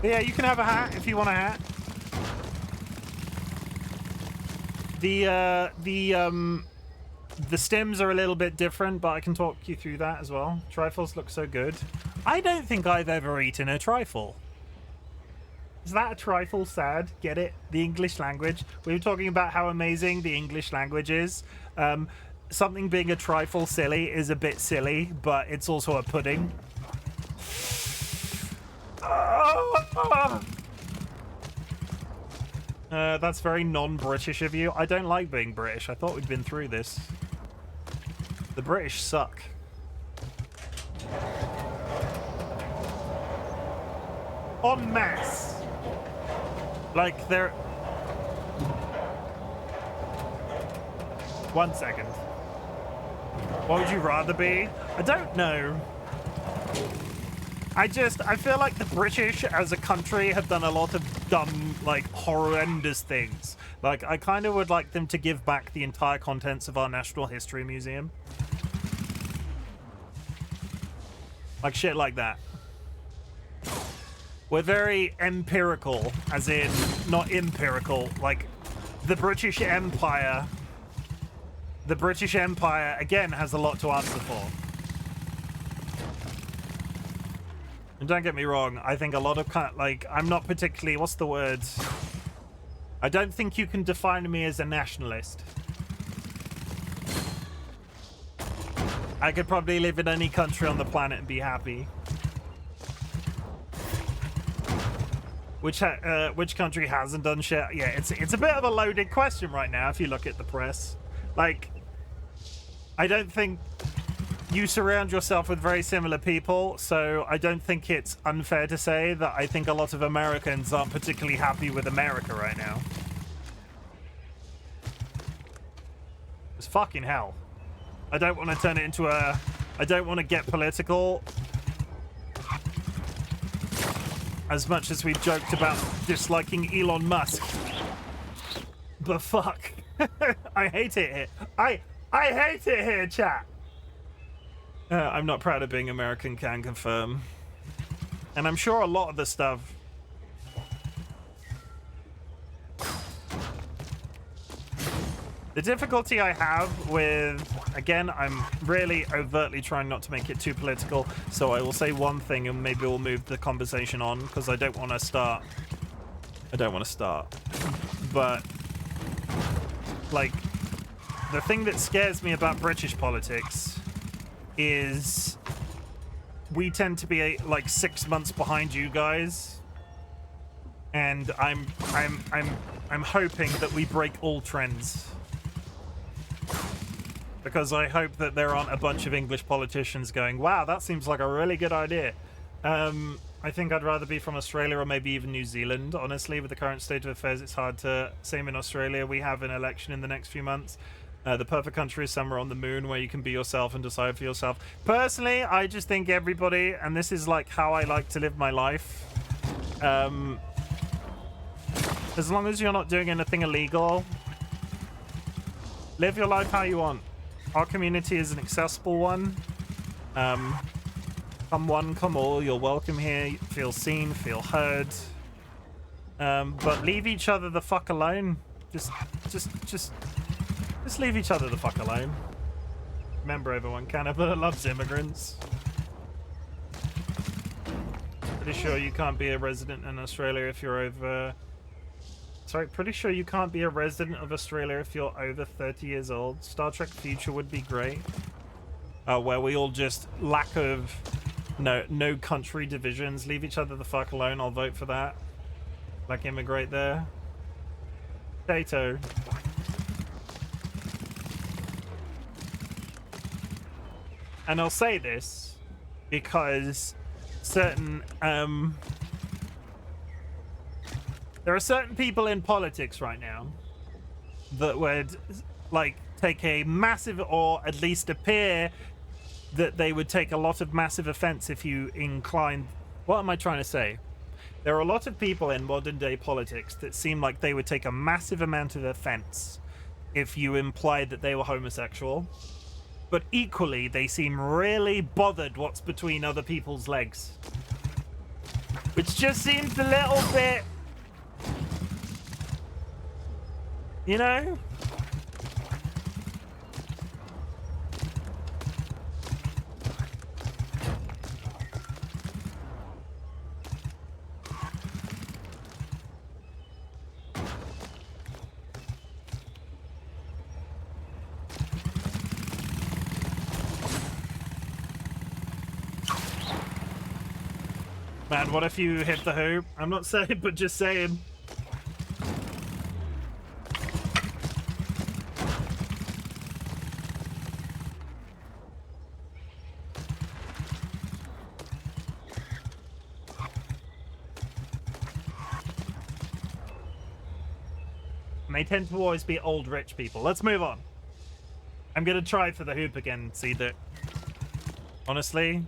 But yeah, you can have a hat if you want a hat. The stems are a little bit different, but I can talk you through that as well. Trifles look so good. I don't think I've ever eaten a trifle. Is that a trifle sad? Get it? The English language. We were talking about how amazing the English language is. Something being a trifle silly is a bit silly, but it's also a pudding. That's very non-British of you. I don't like being British. I thought we'd been through this. The British suck. En masse. Like, they're... 1 second. What would you rather be? I don't know. I feel like the British as a country have done a lot of dumb, like, horrendous things. Like, I kind of would like them to give back the entire contents of our National History Museum. Like, shit like that. We're very empirical, as in, not empirical, like, the British Empire... The British Empire, again, has a lot to answer for. And don't get me wrong, I think a lot of, like, I'm not particularly, what's the word? I don't think you can define me as a nationalist. I could probably live in any country on the planet and be happy. Which country hasn't done shit? Yeah, it's a bit of a loaded question right now if you look at the press. Like, I don't think you surround yourself with very similar people, so I don't think it's unfair to say that I think a lot of Americans aren't particularly happy with America right now. It's fucking hell. I don't want to turn it into a... I don't want to get political. As much as we've joked about disliking Elon Musk. But fuck. I hate it here. I hate it here, chat. I'm not proud of being American, can confirm. And I'm sure a lot of the stuff... The difficulty I have with... Again, I'm really overtly trying not to make it too political, so I will say one thing and maybe we'll move the conversation on, because I don't want to start... But... Like, the thing that scares me about British politics is we tend to be like 6 months behind you guys, and I'm hoping that we break all trends, because I hope that there aren't a bunch of English politicians going, wow, that seems like a really good idea. I think I'd rather be from Australia or maybe even New Zealand. Honestly, with the current state of affairs, it's hard to... Same in Australia, we have an election in the next few months. The perfect country is somewhere on the moon where you can be yourself and decide for yourself. Personally, I just think everybody, and this is like how I like to live my life, as long as you're not doing anything illegal, live your life how you want. Our community is an accessible one. Come one, come all, you're welcome here. Feel seen, feel heard. But leave each other the fuck alone. Just leave each other the fuck alone. Remember, everyone, Canada loves immigrants. Pretty sure you can't be a resident in Australia if you're over... Sorry, pretty sure you can't be a resident of Australia if you're over 30 years old. Star Trek Future would be great. Where we all just lack of... No country divisions. Leave each other the fuck alone. I'll vote for that. Like, immigrate there. Potato. And I'll say this because certain there are certain people in politics right now that would like take a massive, or at least appear that they would take a lot of massive offense if you inclined... What am I trying to say? There are a lot of people in modern day politics that seem like they would take a massive amount of offense if you implied that they were homosexual. But equally, they seem really bothered what's between other people's legs. Which just seems a little bit... You know? Man, what if you hit the hoop? I'm not saying, but just saying. And they tend to always be old rich people. Let's move on. I'm gonna try for the hoop again and see that. Honestly.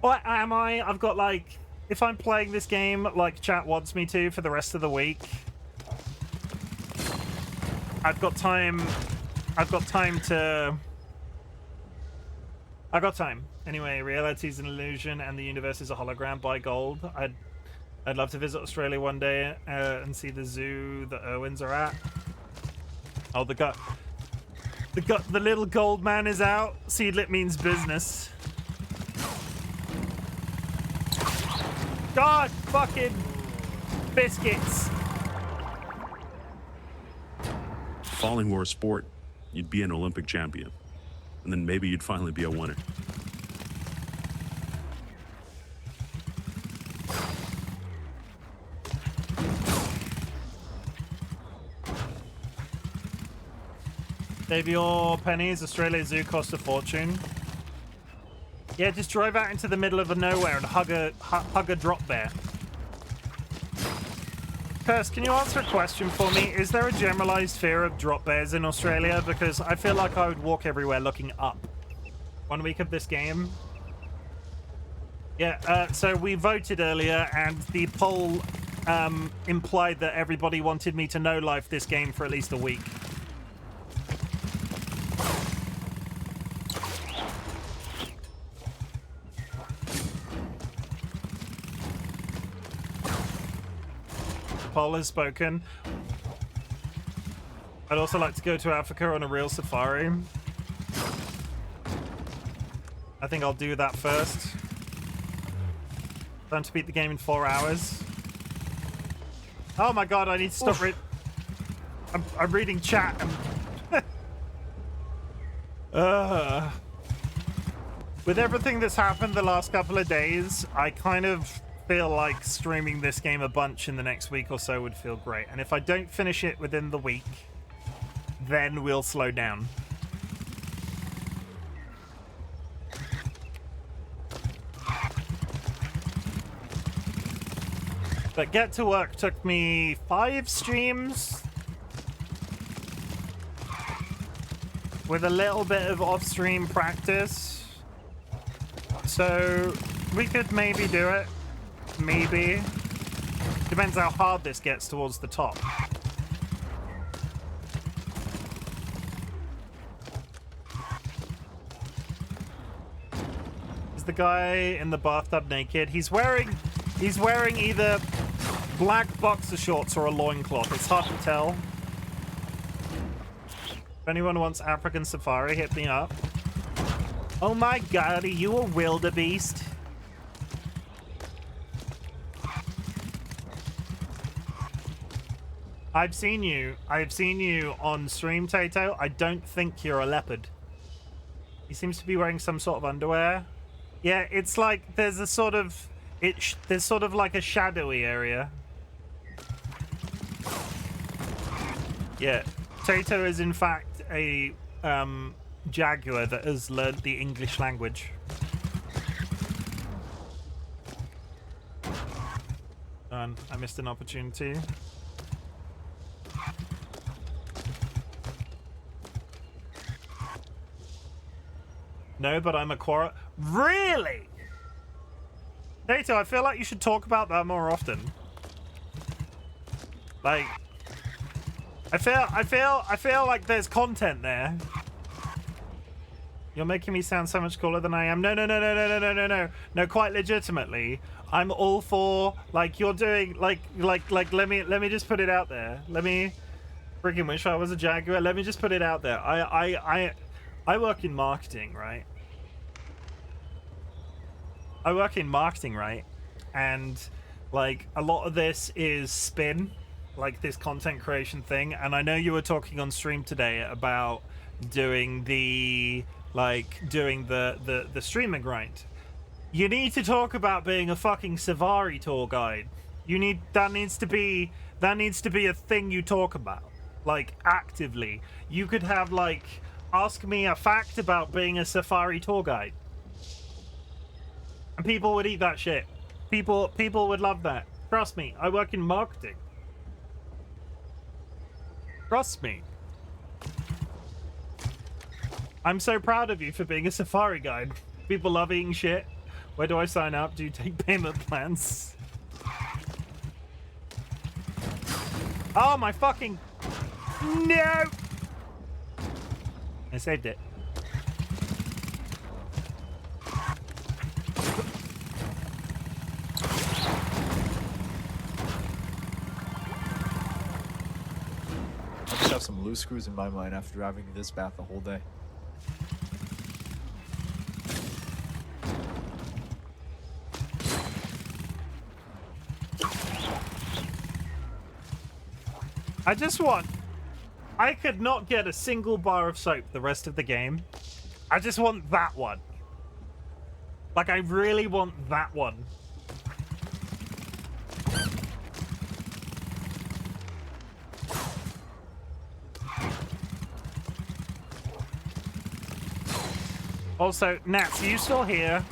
What am I? I've got like, if I'm playing this game like chat wants me to for the rest of the week, I've got time anyway. Reality is an illusion and the universe is a hologram. Buy gold. I'd love to visit Australia one day and see the zoo that Irwins are at. Oh, the little gold man is out. Seedlit means business. God fucking biscuits. If falling were a sport, you'd be an Olympic champion. And then maybe you'd finally be a winner. Save your pennies. Australia Zoo cost a fortune. Yeah, just drive out into the middle of nowhere and hug a drop bear. Curse, can you answer a question for me? Is there a generalized fear of drop bears in Australia? Because I feel like I would walk everywhere looking up. 1 week of this game. Yeah, so we voted earlier, and the poll implied that everybody wanted me to no-life this game for at least a week. Poll has spoken. I'd also like to go to Africa on a real safari. I think I'll do that first. Time to beat the game in 4 hours. Oh my god, I need to stop I'm reading chat and with everything that's happened the last couple of days, I kind of feel like streaming this game a bunch in the next week or so would feel great. And if I don't finish it within the week, then we'll slow down. But Get to Work took me 5 streams with a little bit of off-stream practice. So we could maybe do it. Maybe. Depends how hard this gets towards the top. Is the guy in the bathtub naked? He's wearing either black boxer shorts or a loincloth. It's hard to tell. If anyone wants African safari, hit me up. Oh my god, are you a wildebeest? I've seen you on stream, Tato. I don't think you're a leopard. He seems to be wearing some sort of underwear. Yeah, it's like there's a sort of there's sort of like a shadowy area. Yeah, Tato is in fact a jaguar that has learned the English language. And I missed an opportunity. No, but I'm a quora. Really? Tato, I feel like you should talk about that more often. Like, I feel like there's content there. You're making me sound so much cooler than I am. No, quite legitimately. I'm all for, like, you're doing, like, let me just put it out there. Let me freaking wish I was a jaguar. Let me just put it out there. I work in marketing, right? I work in marketing, right? And, like, a lot of this is spin, like this content creation thing. And I know you were talking on stream today about doing the streamer grind. You need to talk about being a fucking safari tour guide. That needs to be a thing you talk about, like, actively. You could have, like, ask me a fact about being a safari tour guide. And people would eat that shit. People would love that. Trust me, I work in marketing. Trust me. I'm so proud of you for being a safari guide. People love eating shit. Where do I sign up? Do you take payment plans? Oh my fucking... No! I saved it. I just have some loose screws in my mind after driving this bath the whole day. I could not get a single bar of soap the rest of the game. I just want that one. Like, I really want that one. Also, Nats, are you still here?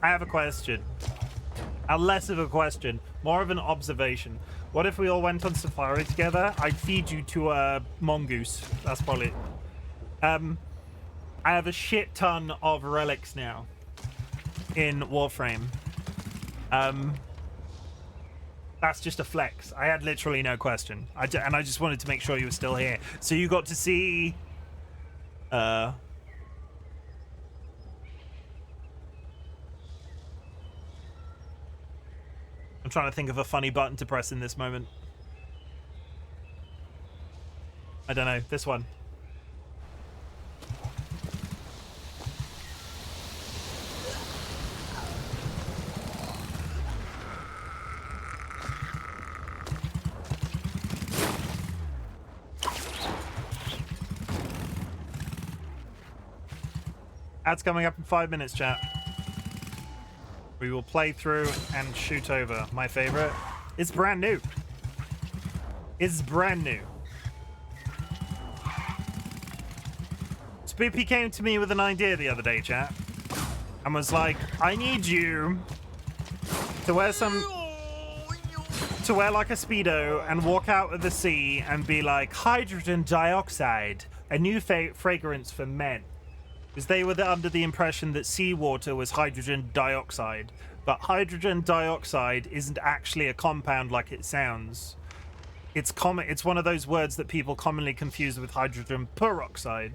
I have a question. Less of a question, more of an observation. What if we all went on safari together? I'd feed you to a mongoose. That's probably... I have a shit ton of relics now in Warframe. That's just a flex. I had literally no question. And I just wanted to make sure you were still here. So you got to see... I'm trying to think of a funny button to press in this moment. I don't know. This one. Ads coming up in 5 minutes, chat. We will play through and shoot over. My favorite. It's brand new. It's brand new. Spoopy came to me with an idea the other day, chat, and was like, I need you to wear like a Speedo and walk out of the sea and be like, hydrogen dioxide, a new fragrance for men. Because they were under the impression that seawater was hydrogen dioxide. But hydrogen dioxide isn't actually a compound like it sounds. It's one of those words that people commonly confuse with hydrogen peroxide.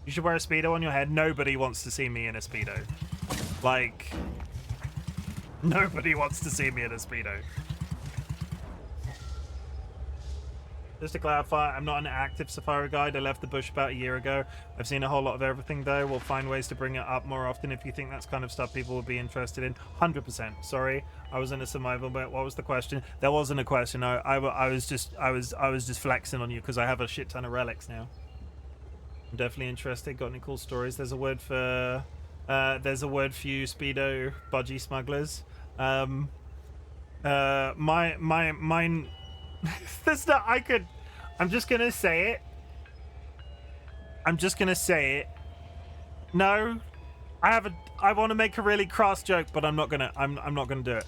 You should wear a Speedo on your head. Nobody wants to see me in a Speedo. Like, nobody wants to see me in a Speedo. Just to clarify, I'm not an active safari guide. I left the bush about a year ago. I've seen a whole lot of everything, though. We'll find ways to bring it up more often if you think that's kind of stuff people would be interested in. 100%. Sorry, I was in a survival bit. What was the question? There wasn't a question. I was just flexing on you because I have a shit ton of relics now. I'm definitely interested. Got any cool stories? There's a word for you, Speedo budgie smugglers. Mine. That's not. I'm just gonna say it. No, I want to make a really crass joke, but I'm not gonna do it.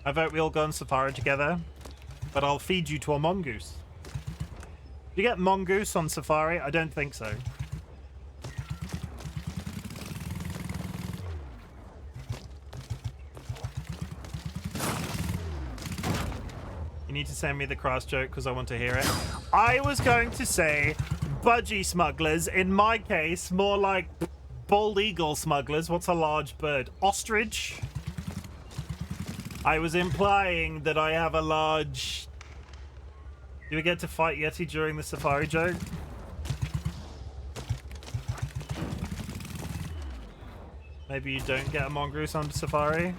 I vote we all go on safari together, but I'll feed you to a mongoose. Do you get mongoose on safari? I don't think so. You need to send me the crass joke because I want to hear it. I was going to say budgie smugglers. In my case, more like bald eagle smugglers. What's a large bird? Ostrich? I was implying that I have a large... Do we get to fight Yeti during the safari joke? Maybe you don't get a mongoose on safari?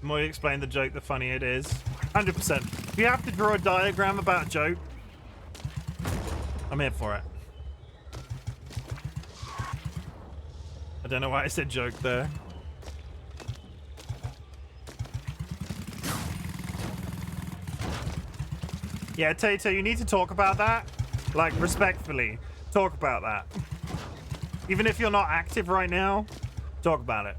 The more you explain the joke, the funnier it is. 100%. If you have to draw a diagram about a joke, I'm here for it. I don't know why I said joke there. Yeah, Tato, you need to talk about that. Like, respectfully. Talk about that. Even if you're not active right now, talk about it.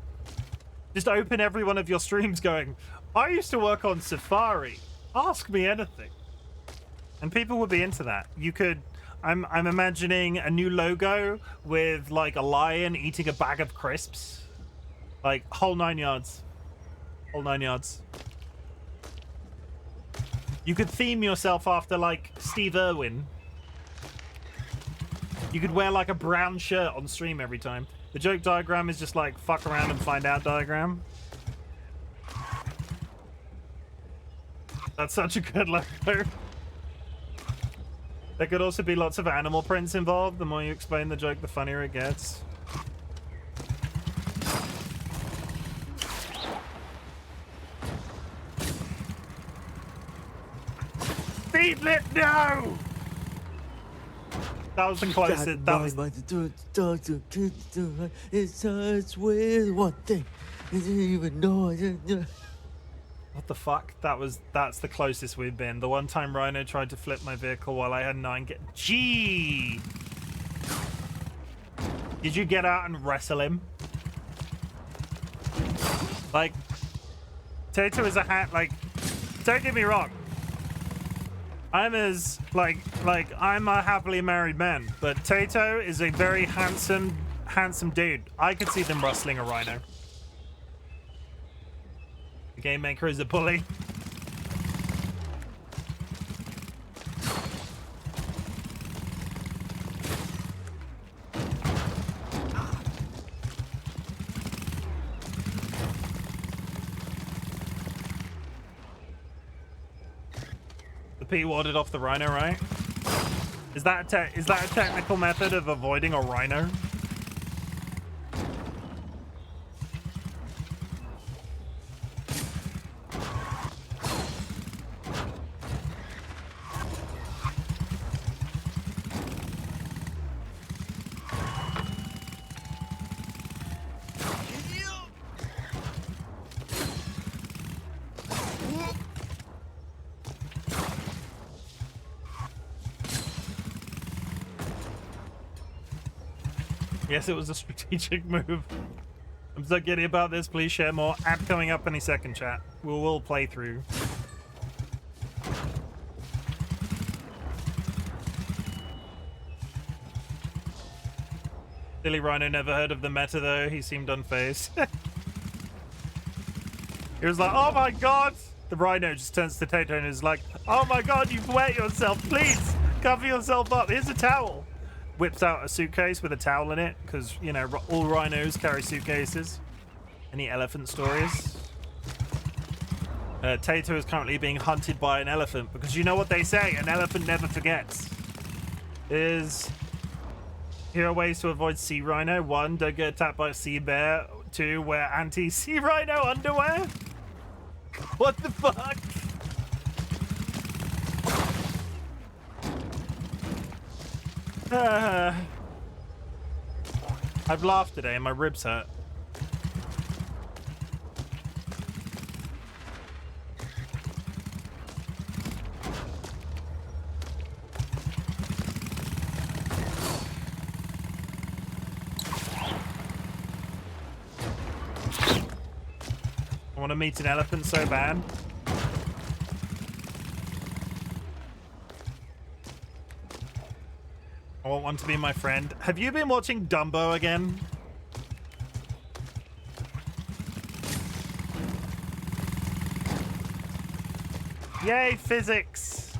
Just open every one of your streams going, I used to work on Safari. Ask me anything. And people would be into that. You could... I'm imagining a new logo with, like, a lion eating a bag of crisps. Like, whole 9 yards. Whole 9 yards. You could theme yourself after, like, Steve Irwin. You could wear, like, a brown shirt on stream every time. The joke diagram is just, like, fuck around and find out diagram. That's such a good logo. There could also be lots of animal prints involved. The more you explain the joke, the funnier it gets. Meat lip, no! That was the closest. That was. It starts with one thing. I didn't even know. What the fuck? That's the closest we've been. The one time Rhino tried to flip my vehicle while I had 9 get. Gee! Did you get out and wrestle him? Like, Tato is a hat. Like, don't get me wrong. I'm as I'm a happily married man, but Tato is a very handsome dude. I could see them rustling a rhino. The game maker is a bully. P warded off the rhino, right? Is that a technical method of avoiding a rhino? Yes, it was a strategic move. I'm so giddy about this. Please share more. App coming up any second, chat. We'll play through. Silly Rhino never heard of the meta, though. He seemed unfazed. He was like, oh my god! The Rhino just turns to Tato and is like, oh my god, you've wet yourself. Please, cover yourself up. Here's a towel. Whips out a suitcase with a towel in it, because, you know, all rhinos carry suitcases. Any elephant stories? Tato is currently being hunted by an elephant, because you know what they say, an elephant never forgets. Here are ways to avoid sea rhino. 1, don't get attacked by a sea bear. 2, wear anti-sea rhino underwear. What the fuck? I've laughed today and my ribs hurt. I want to meet an elephant so bad. I want one to be my friend. Have you been watching Dumbo again? Yay, physics!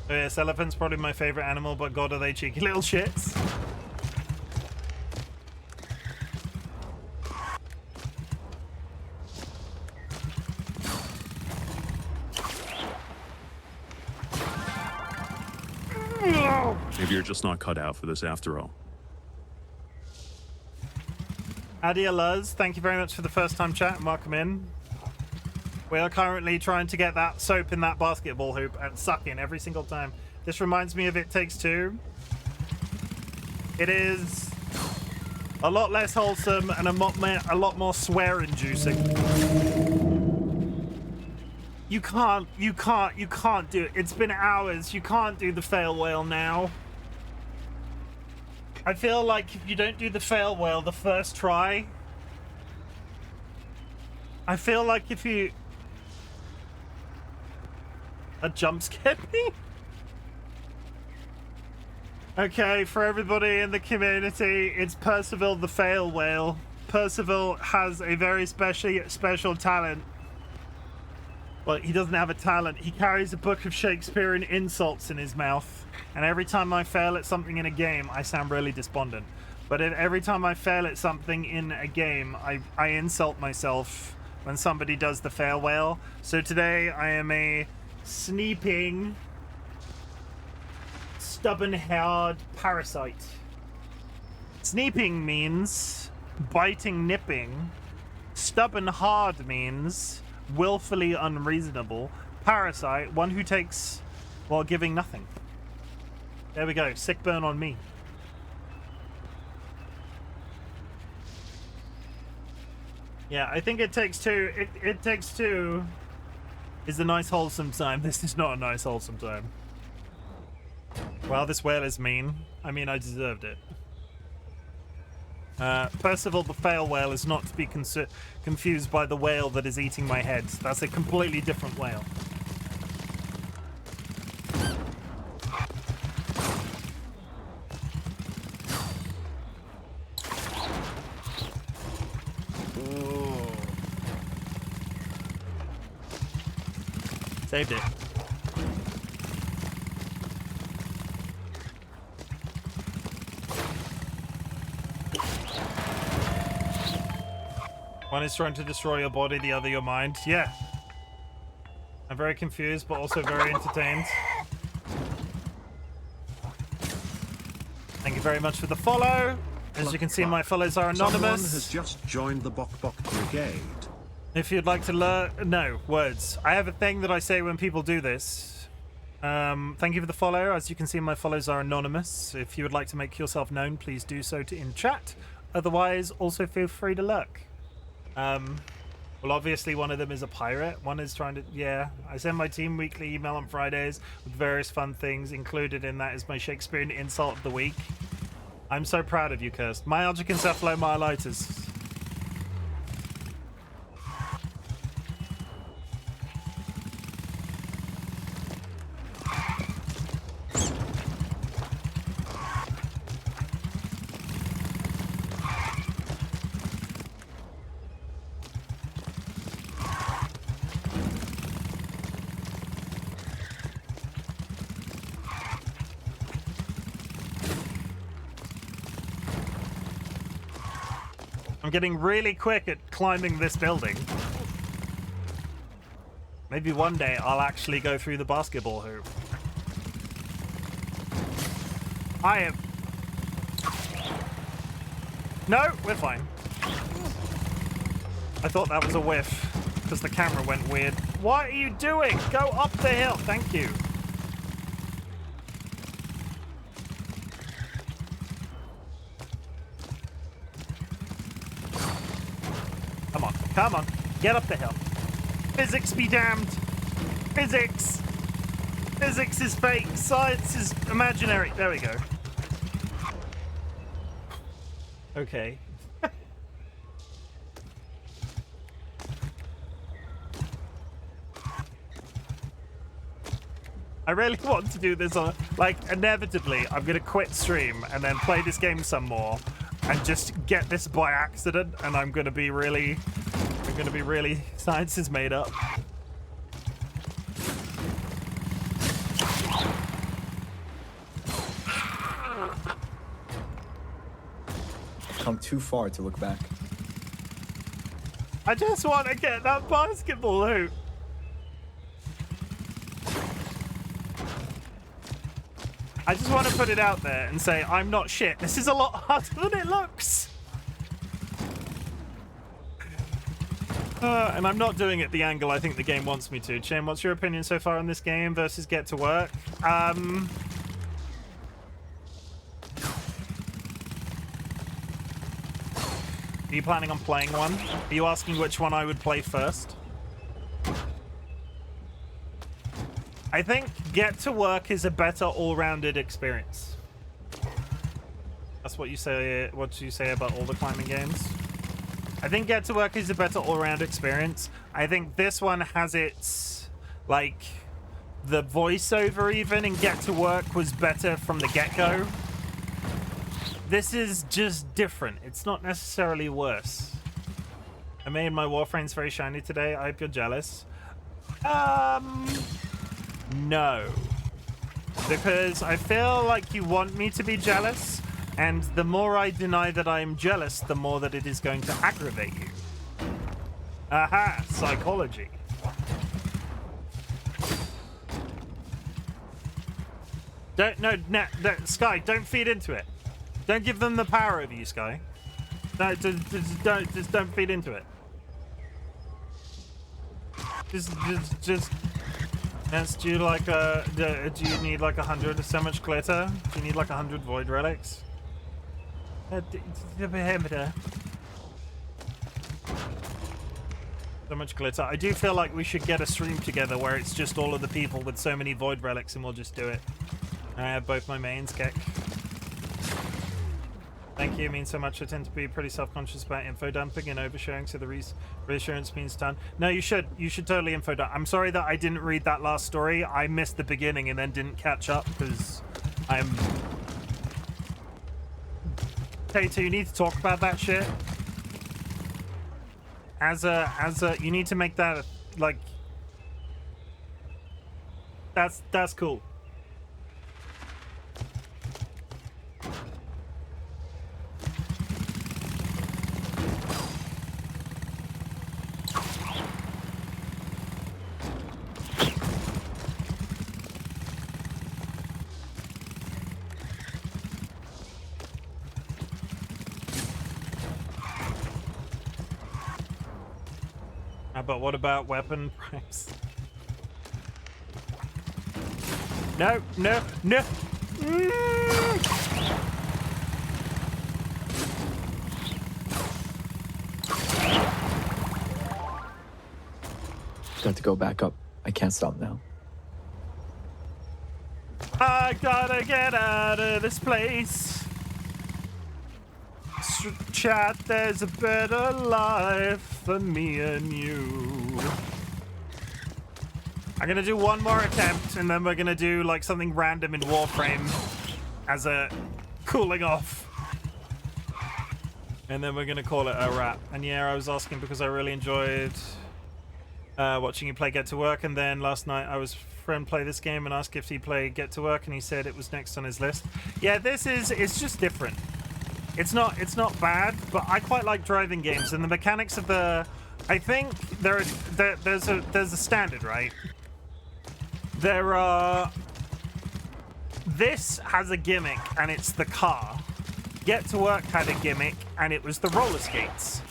Oh yes, elephant's probably my favorite animal, but god are they cheeky little shits. Maybe you're just not cut out for this after all. Adia Luz, thank you very much for the first time chat. Welcome in. We are currently trying to get that soap in that basketball hoop and suck in every single time. This reminds me of It Takes Two. It is a lot less wholesome and a lot more swear-inducing. You can't do it. It's been hours. You can't do the fail whale now. I feel like if you don't do the fail whale the first try, I feel like if you... A jump scare me? Okay, for everybody in the community, it's Percival the fail whale. Percival has a very special talent. Well, he doesn't have a talent. He carries a book of Shakespearean insults in his mouth. And every time I fail at something in a game, I sound really despondent. But every time I fail at something in a game, I insult myself when somebody does the fail whale. So today, I am a sneaping, stubborn-haired parasite. Sneaping means biting, nipping. Stubborn hard means willfully unreasonable. Parasite, one who takes while giving nothing. There we go. Sick burn on me. Yeah, I think it takes two. It takes two is a nice wholesome time. This is not a nice wholesome time. Well, this whale is mean. I mean, I deserved it. Percival the fail whale is not to be confused by the whale that is eating my head. That's a completely different whale. Ooh. Saved it. One is trying to destroy your body, the other your mind. Yeah. I'm very confused, but also very entertained. Thank you very much for the follow. As you can see, my follows are anonymous. Someone has just joined the Bok Bok Brigade. If you'd like to learn... No, words. I have a thing that I say when people do this. Thank you for the follow. As you can see, my follows are anonymous. If you would like to make yourself known, please do so in chat. Otherwise, also feel free to lurk. Well, obviously one of them is a pirate. One is trying to... Yeah, I send my team weekly email on Fridays with various fun things. Included in that is my Shakespearean insult of the week. I'm so proud of you, Kirst. Myalgic encephalomyelitis. I'm getting really quick at climbing this building. Maybe one day I'll actually go through the basketball hoop. I am... No, we're fine. I thought that was a whiff because the camera went weird. What are you doing? Go up the hill. Thank you. Come on, get up the hill. Physics be damned. Physics. Physics is fake. Science is imaginary. There we go. Okay. I really want to do this on, like, inevitably, I'm gonna quit stream and then play this game some more and just get this by accident, and I'm gonna be really science is made up. Come too far to look back. I just want to get that basketball hoop. I just want to put it out there and say I'm not shit. This is a lot harder than it looks. And I'm not doing it the angle I think the game wants me to. Chim, what's your opinion so far on this game versus Get to Work? Are you planning on playing one? Are you asking which one I would play first? I think Get to Work is a better all-rounded experience. That's what you say. What do you say about all the climbing games? I think Get to Work is a better all-round experience. I think this one has its, like, the voiceover even in Get to Work was better from the get-go. This is just different. It's not necessarily worse. I made my Warframes very shiny today. I hope you're jealous. No. Because I feel like you want me to be jealous, and the more I deny that I am jealous, the more that it is going to aggravate you. Aha, psychology. No, Sky, don't feed into it. Don't give them the power over you, Sky. No, just don't feed into it. Just. Yes, do you like do you need like 100 so much glitter? Do you need like 100 void relics? So much glitter. I do feel like we should get a stream together where it's just all of the people with so many void relics and we'll just do it. I have both my mains, Kek. Thank you, it means so much. I tend to be pretty self-conscious about info dumping and oversharing, so the reassurance means done. No, you should totally info dump. I'm sorry that I didn't read that last story. I missed the beginning and then didn't catch up because I'm... Tato, you need to talk about that shit. As a, you need to make that, like... That's cool. But what about weapon price? No. Got to go back up. I can't stop now. I gotta get out of this place. Chat, there's a better life for me and you. I'm gonna do one more attempt and then we're gonna do like something random in Warframe as a cooling off. And then we're gonna call it a wrap. And yeah, I was asking because I really enjoyed watching you play Get to Work, and then last night I was friend play this game and asked if he played Get to Work and he said it was next on his list. Yeah, it's just different. It's not bad, but I quite like driving games, and the mechanics of the... I think there's a standard, right? There are... This has a gimmick, and it's the car. Get to Work had a gimmick, and it was the roller skates.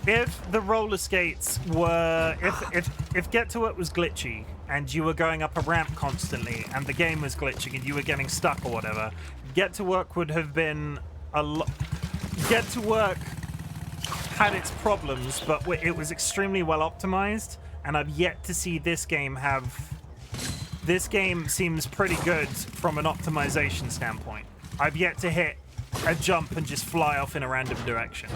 If the roller skates were... If Get to Work was glitchy, and you were going up a ramp constantly, and the game was glitching, and you were getting stuck or whatever, Get to Work would have been... Get to Work had its problems, but it was extremely well optimized, and I've yet to see this game have... This game seems pretty good from an optimization standpoint. I've yet to hit a jump and just fly off in a random direction.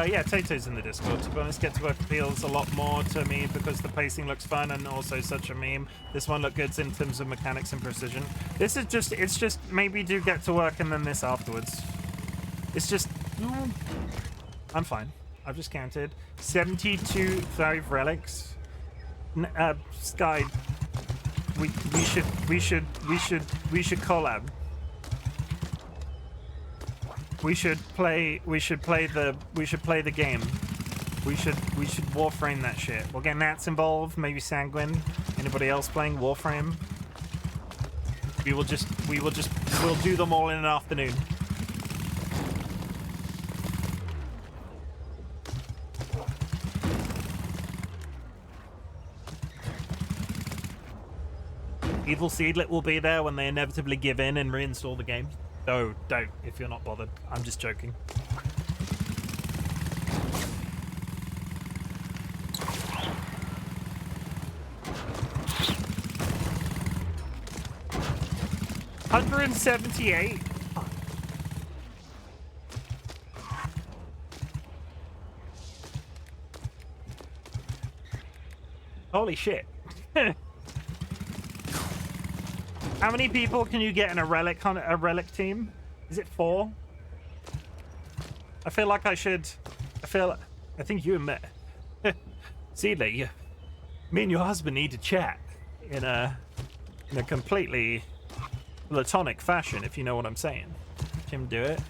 Yeah, Tato's in the Discord. To be honest, Get to Work appeals a lot more to me because the pacing looks fun and also such a meme. This one looked good in terms of mechanics and precision. This is just, it's just maybe do Get to Work and then this afterwards. It's just, I'm fine. I've just counted 72 relics. Sky, we should collab. We should play the game. We should Warframe that shit. We'll get Nats involved, maybe Sanguine. Anybody else playing Warframe? We'll do them all in an afternoon. Evil Seedlet will be there when they inevitably give in and reinstall the game. No, don't, if you're not bothered. I'm just joking. $178. Holy shit. How many people can you get in a relic team? Is it 4? I feel like I should. I think you and me, Seedley, me and your husband need to chat in a completely platonic fashion, if you know what I'm saying. Chim, do it.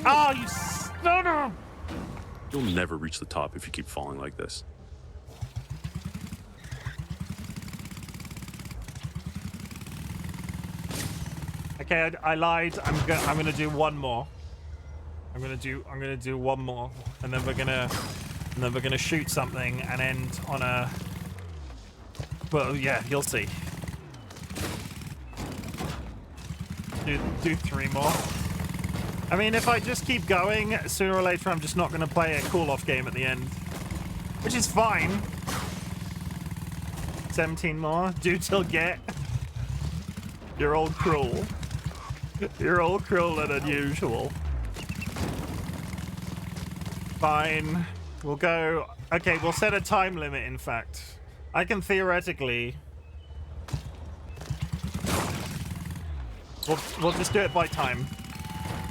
Oh, you stunner! You'll never reach the top if you keep falling like this. Okay, I lied. I'm gonna do one more. I'm gonna do one more, and then we're gonna shoot something and end on a. Well, yeah, you'll see. Do 3 more. I mean, if I just keep going, sooner or later, I'm just not gonna play a cool-off game at the end, which is fine. 17 more. Do till get. You're all cruel. You're all cruel and unusual. Fine. We'll go. Okay, we'll set a time limit, in fact. I can theoretically. We'll just do it by time.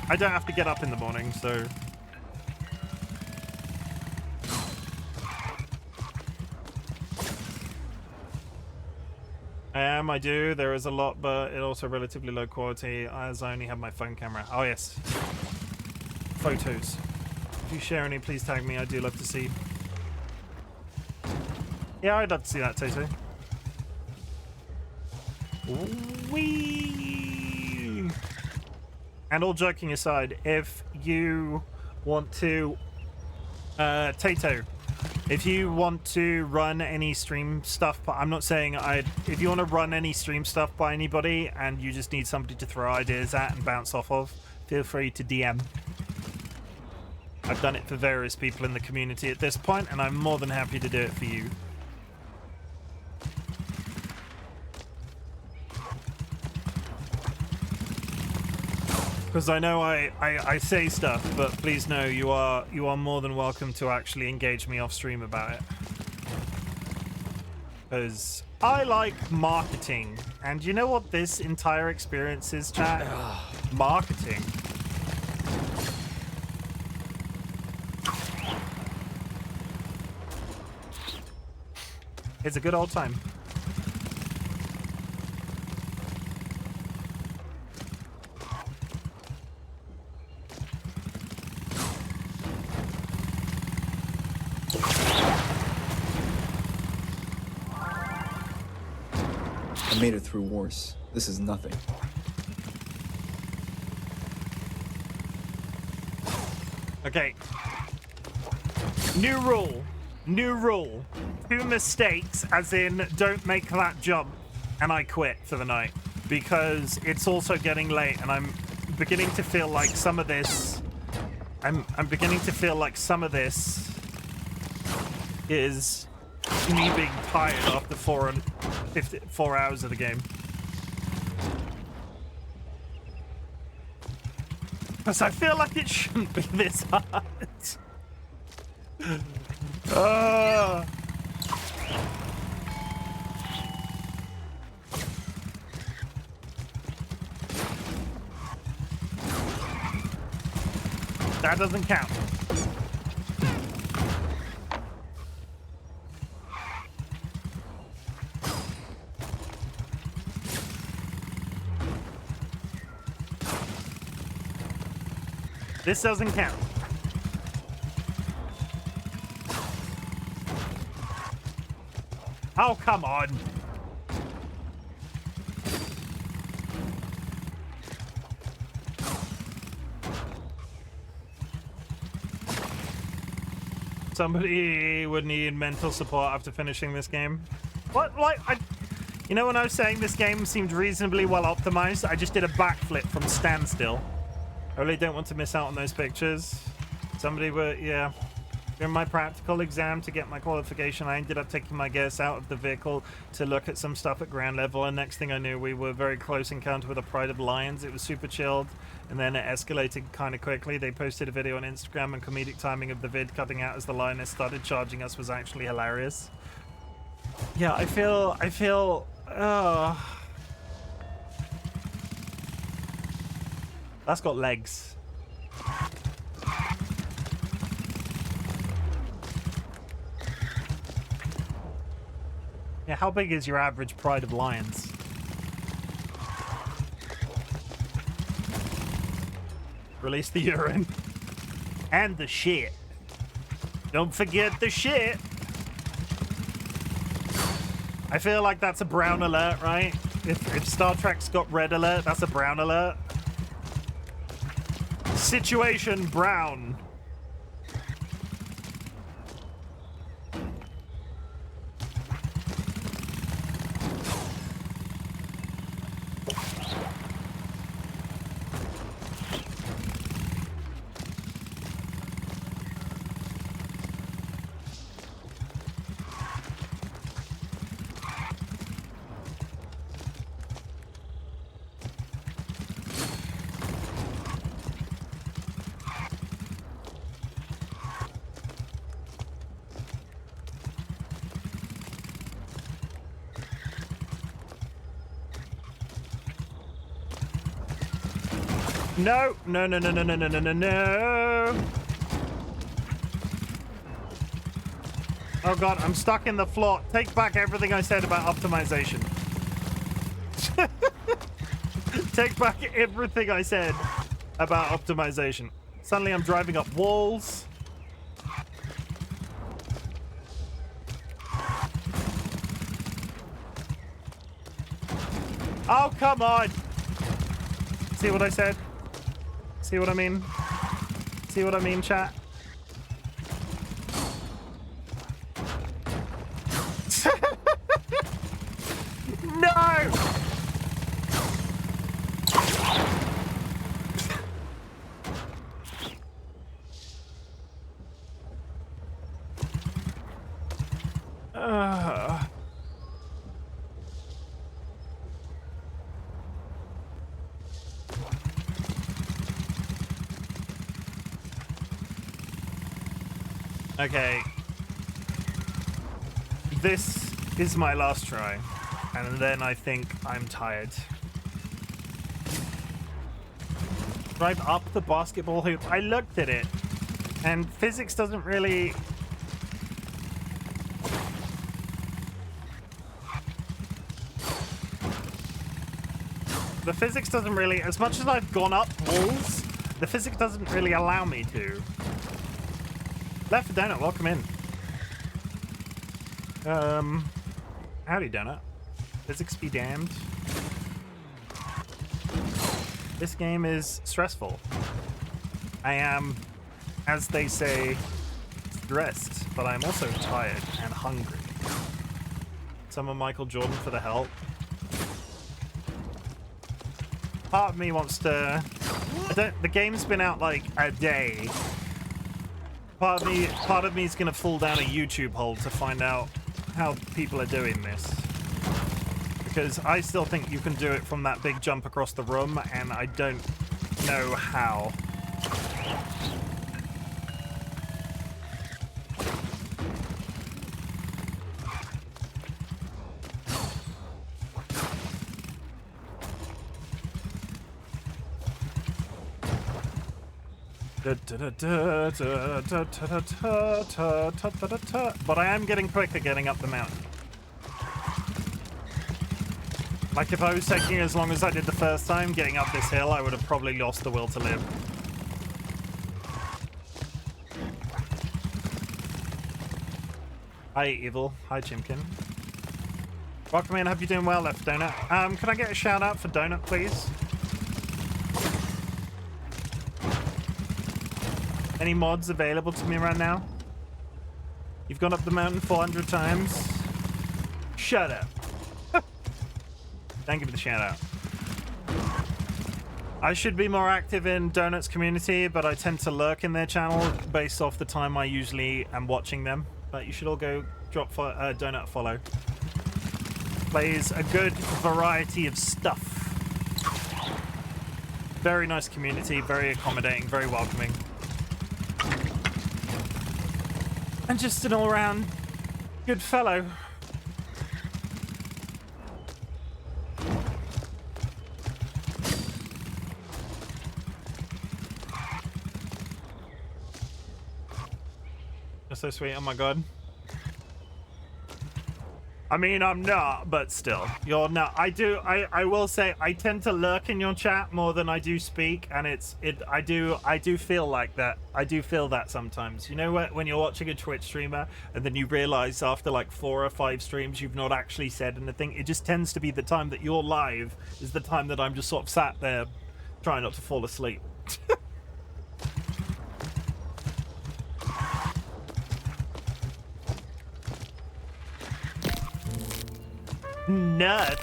I don't have to get up in the morning, so. I do. There is a lot, but it also relatively low quality as I only have my phone camera. Oh, yes. Photos. If you share any, please tag me. I do love to see. Yeah, I'd love to see that, Toto. Whee! And all joking aside, if you want to... Tato, if you want to run any stream stuff, I'm not saying if you want to run any stream stuff by anybody and you just need somebody to throw ideas at and bounce off of, feel free to DM. I've done it for various people in the community at this point, and I'm more than happy to do it for you. Because I know I say stuff, but please know you are more than welcome to actually engage me off stream about it. Because I like marketing, and you know what this entire experience is, chat? Marketing. It's a good old time. I made it through worse. This is nothing. Okay. New rule. New rule. 2 mistakes, as in don't make that jump, and I quit for the night. Because it's also getting late, and I'm beginning to feel like some of this... I'm beginning to feel like some of this is me being tired after 4 hours of the game. Because I feel like it shouldn't be this hard. That doesn't count. This doesn't count. Oh, come on. Somebody would need mental support after finishing this game. What? Like, you know, when I was saying this game seemed reasonably well optimized, I just did a backflip from standstill. I really don't want to miss out on those pictures. Somebody were, yeah. During my practical exam to get my qualification, I ended up taking my guests out of the vehicle to look at some stuff at ground level, and next thing I knew, we were very close encounter with a pride of lions. It was super chilled, and then it escalated kind of quickly. They posted a video on Instagram, and comedic timing of the vid cutting out as the lioness started charging us was actually hilarious. Yeah, I feel, that's got legs. Yeah, how big is your average pride of lions? Release the urine. And the shit. Don't forget the shit. I feel like that's a brown alert, right? If Star Trek's got red alert, that's a brown alert. Situation brown. No, no, no, no, no, no, no, no, no, no. Oh god, I'm stuck in the floor. Take back everything I said about optimization. Take back everything I said about optimization. Suddenly I'm driving up walls. Oh, come on. See what I said? See what I mean? See what I mean, chat? No! Okay. This is my last try. And then I think I'm tired. Drive up the basketball hoop. I looked at it. And physics doesn't really... The physics doesn't really... As much as I've gone up walls, the physics doesn't really allow me to. Left for Donut, welcome in. Howdy, Donut. Physics be damned. This game is stressful. I am, as they say, stressed, but I'm also tired and hungry. Summon Michael Jordan for the help. Part of me wants to... the game's been out like a day. Part of me is gonna fall down a YouTube hole to find out how people are doing this. Because I still think you can do it from that big jump across the room, and I don't know how. But I am getting quicker getting up the mountain. Like if I was taking as long as I did the first time getting up this hill, I would have probably lost the will to live. Hi Evil, hi Chimken. Welcome in, hope you're doing well, Left Donut. Can I get a shout out for Donut, please? Any mods available to me right now? You've gone up the mountain 400 times. Shut up. Thank you for the shout out. I should be more active in Donut's community, but I tend to lurk in their channel based off the time I usually am watching them. But you should all go drop Donut a follow. Plays a good variety of stuff. Very nice community, very accommodating, very welcoming. And just an all-round good fellow. That's so sweet, oh my god. I mean, I'm not, but still, you're not. I will say I tend to lurk in your chat more than I do speak, and I do feel like that. I do feel that sometimes. You know when you're watching a Twitch streamer and then you realize after like 4 or 5 streams you've not actually said anything. It just tends to be the time that you're live is the time that I'm just sort of sat there trying not to fall asleep. Nut.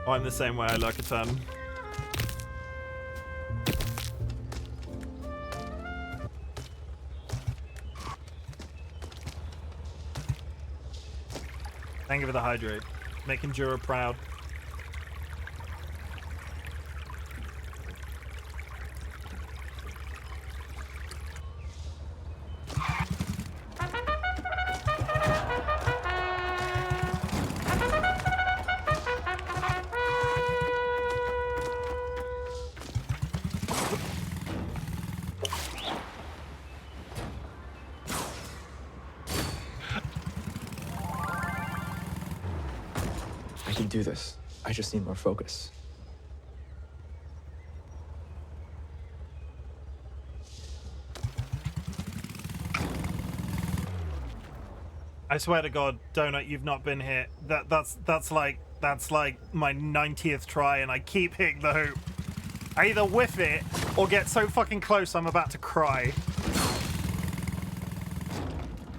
Oh, I'm the same way. I lurk a ton. Thank you for the hydrate. Making Jura proud. I can do this. I just need more focus. I swear to God, Donut, you've not been hit. That's like my 90th try, and I keep hitting the hoop. I either whiff it or get so fucking close I'm about to cry.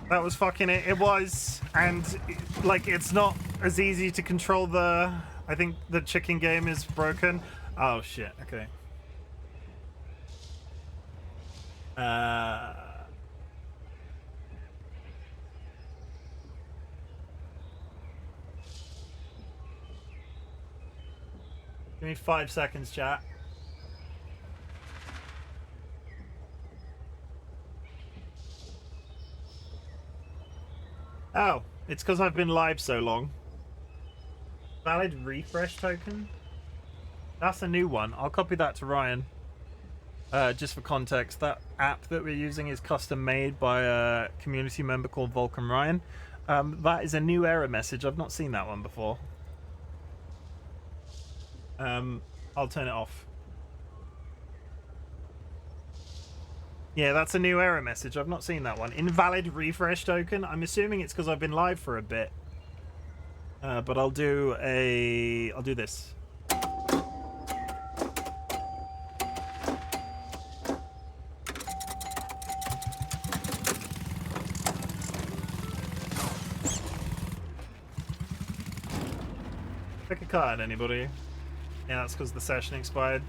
That was fucking it. It was, and like it's not as easy to control the. I think the chicken game is broken. Oh shit. Okay. Give me 5 seconds, chat. Oh, it's because I've been live so long. Valid refresh token? That's a new one. I'll copy that to Ryan. Just for context, that app that we're using is custom made by a community member called Vulcan Ryan. That is a new error message. I've not seen that one before. I'll turn it off. Yeah, that's a new error message. I've not seen that one. Invalid refresh token. I'm assuming it's because I've been live for a bit. But I'll do this. Pick a card, anybody? Yeah, that's because the session expired.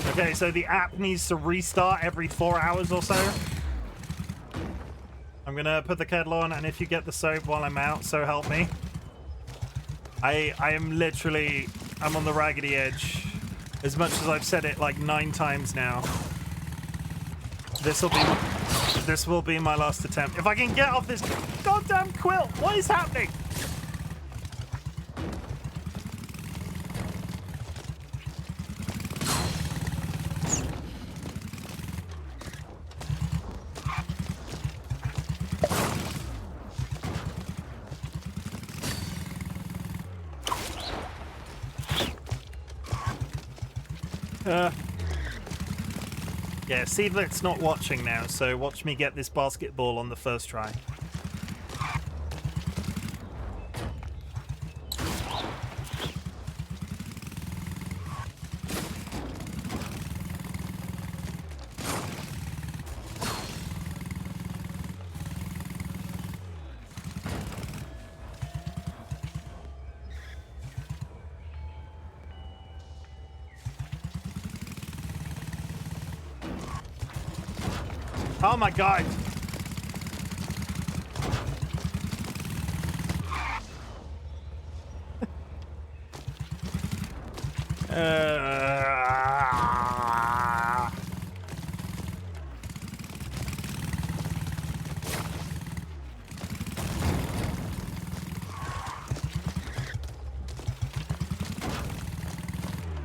Okay, so the app needs to restart every 4 hours or so. I'm gonna put the kettle on, and if you get the soap while I'm out, so help me. I am literally, I'm on the raggedy edge. As much as I've said it like 9 times now. This will be my last attempt. If I can get off this goddamn quilt, what is happening? Yeah, Seedlet's not watching now, so watch me get this basketball on the first try. Oh my god.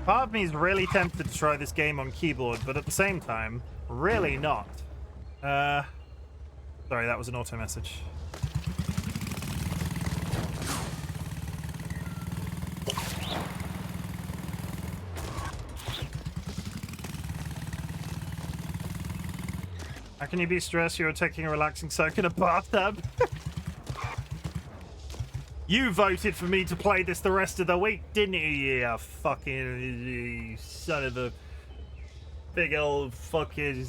Part of me is really tempted to try this game on keyboard, but at the same time, really not. Sorry, that was an auto message. How can you be stressed? You're taking a relaxing soak in a bathtub. You voted for me to play this the rest of the week, didn't you? Yeah, fucking son of a big old fucking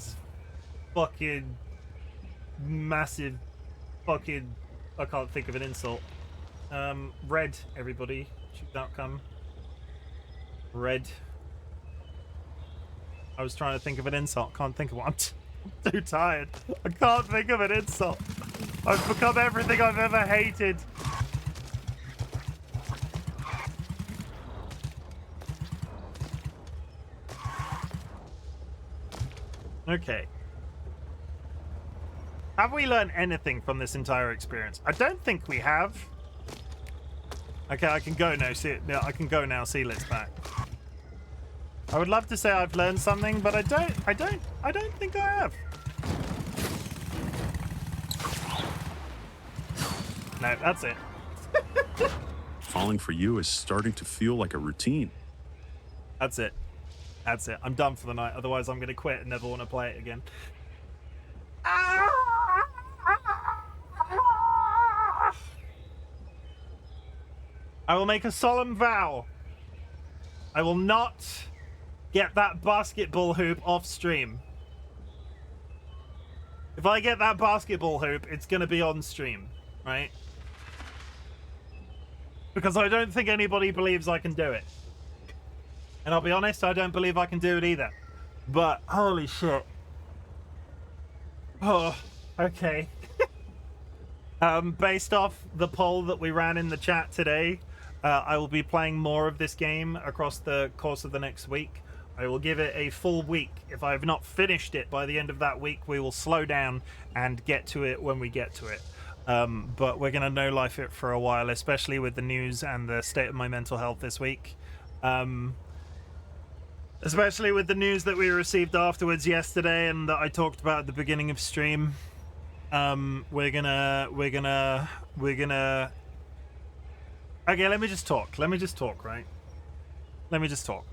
massive fucking. I can't think of an insult. Red, everybody. Should not come. Red. I was trying to think of an insult. Can't think of one. I'm too tired. I can't think of an insult. I've become everything I've ever hated. Okay. Have we learned anything from this entire experience? I don't think we have. Okay, I can go now. See, yeah, I can go now. Sealit's back. I would love to say I've learned something, but I don't think I have. No, that's it. Falling for you is starting to feel like a routine. That's it. That's it. I'm done for the night. Otherwise, I'm going to quit and never want to play it again. I will make a solemn vow. I will not get that basketball hoop off stream. If I get that basketball hoop, it's going to be on stream, right? Because I don't think anybody believes I can do it. And I'll be honest, I don't believe I can do it either. But, holy shit. Oh, okay. Based off the poll that we ran in the chat today, I will be playing more of this game across the course of the next week. I will give it a full week. If I have not finished it by the end of that week, we will slow down and get to it when we get to it. But we're going to no-life it for a while, especially with the news and the state of my mental health this week. Especially with the news that we received afterwards yesterday and that I talked about at the beginning of stream. We're gonna okay, let me just talk, right? Let me just talk.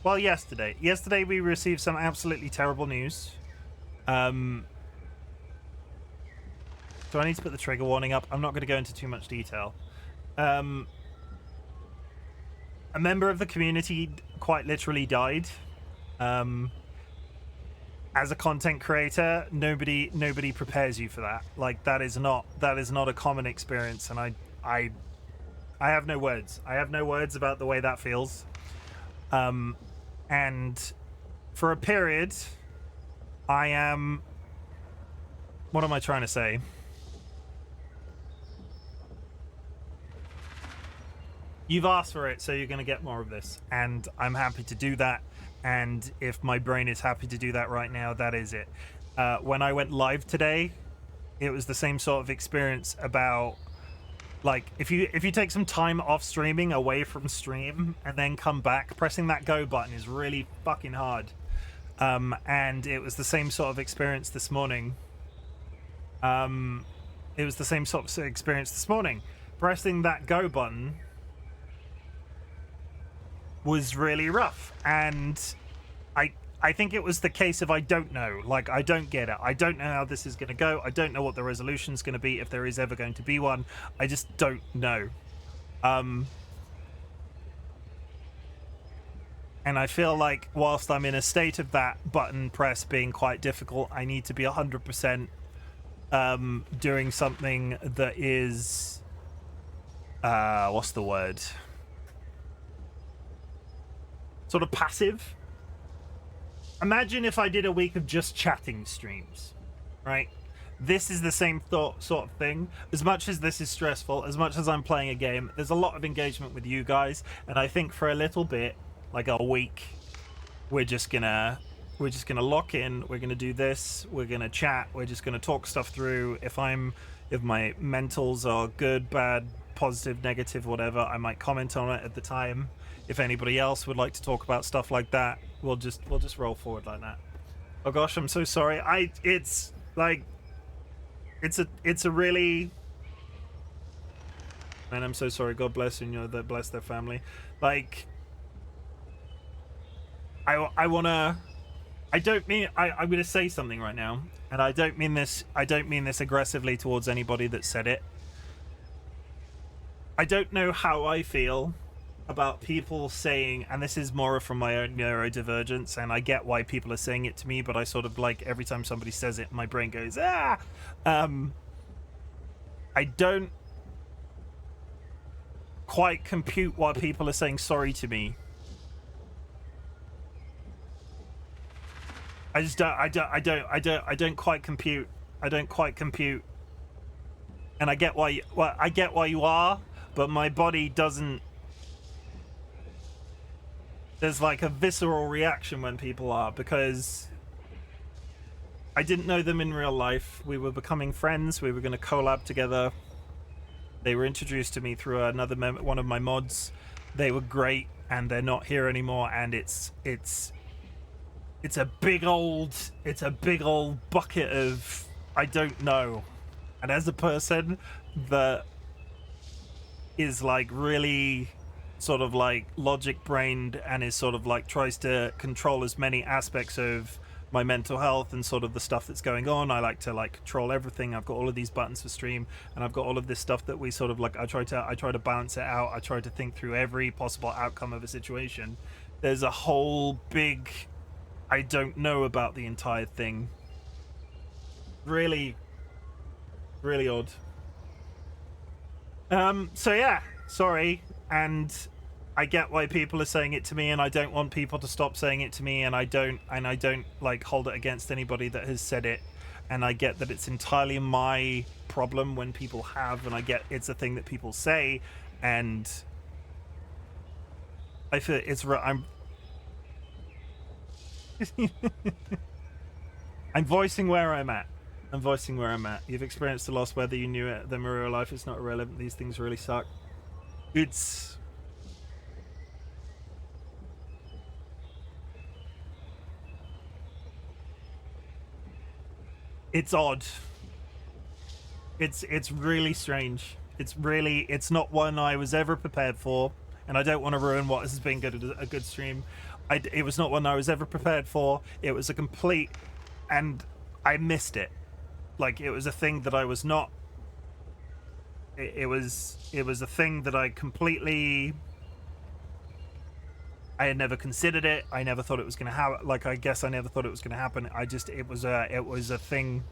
Yesterday we received some absolutely terrible news. Do I need to put the trigger warning up? I'm not going to go into too much detail. A member of the community quite literally died. As a content creator, nobody prepares you for that. Like, that is not a common experience, and I have no words. I have no words about the way that feels. And for a period, I am. What am I trying to say? You've asked for it, so you're going to get more of this. And I'm happy to do that. And if my brain is happy to do that right now, that is it. When I went live today, it was the same sort of experience about, like, if you take some time off streaming, away from stream, and then come back, pressing that go button is really fucking hard. And it was the same sort of experience this morning. Pressing that go button was really rough, and I think it was the case of I don't know. Like, I don't get it. I don't know how this is going to go. I don't know what the resolution's going to be, if there is ever going to be one. I just don't know. And I feel like whilst I'm in a state of that button press being quite difficult, I need to be 100% doing something that is what's the word? Sort of passive. Imagine if I did a week of just chatting streams, right? This is the same sort of thing. As much as this is stressful, as much as I'm playing a game, there's a lot of engagement with you guys, and I think for a little bit, like a week, we're just gonna lock in. We're gonna do this. We're gonna chat. We're just gonna talk stuff through. If my mentals are good, bad, positive, negative, whatever, I might comment on it at the time. If anybody else would like to talk about stuff like that, we'll just roll forward like that. Oh gosh, I'm so sorry. It's like, it's a really, man, I'm so sorry. God bless you, that bless their family. Like, I wanna, I don't mean, I'm gonna say something right now, and I don't mean this aggressively towards anybody that said it. I don't know how I feel about people saying, and this is more from my own neurodivergence, and I get why people are saying it to me, but I sort of like every time somebody says it, my brain goes, ah! I don't quite compute why people are saying sorry to me. I just don't, I don't quite compute. I don't quite compute. And I get why I get why you are, but my body doesn't. There's like a visceral reaction when people are, because I didn't know them in real life. We were becoming friends. We were going to collab together. They were introduced to me through another one of my mods. They were great, and they're not here anymore. And it's a big old bucket of I don't know. And as a person that is like really sort of like logic brained and is sort of like tries to control as many aspects of my mental health and sort of the stuff that's going on, I like to like control everything. I've got all of these buttons for stream, and I've got all of this stuff that we sort of like I try to balance it out. I try to think through every possible outcome of a situation. There's a whole big I don't know about the entire thing. Really odd. So yeah, sorry, and I get why people are saying it to me, and I don't want people to stop saying it to me, and I don't like hold it against anybody that has said it, and I get that it's entirely my problem when people have, and I get it's a thing that people say, and I feel I'm voicing where I'm at. I'm voicing where I'm at. You've experienced the loss, whether you knew it, them in real life, it's not irrelevant. These things really suck. It's odd. It's really strange. It's not one I was ever prepared for, and I don't want to ruin what has been a good stream. It was not one I was ever prepared for. It was a complete, and I missed it. Like, it was a thing that I was not. It was a thing that I completely. I had never considered it. I never thought it was going to happen. Like, I guess I never thought it was going to happen. It was a thing.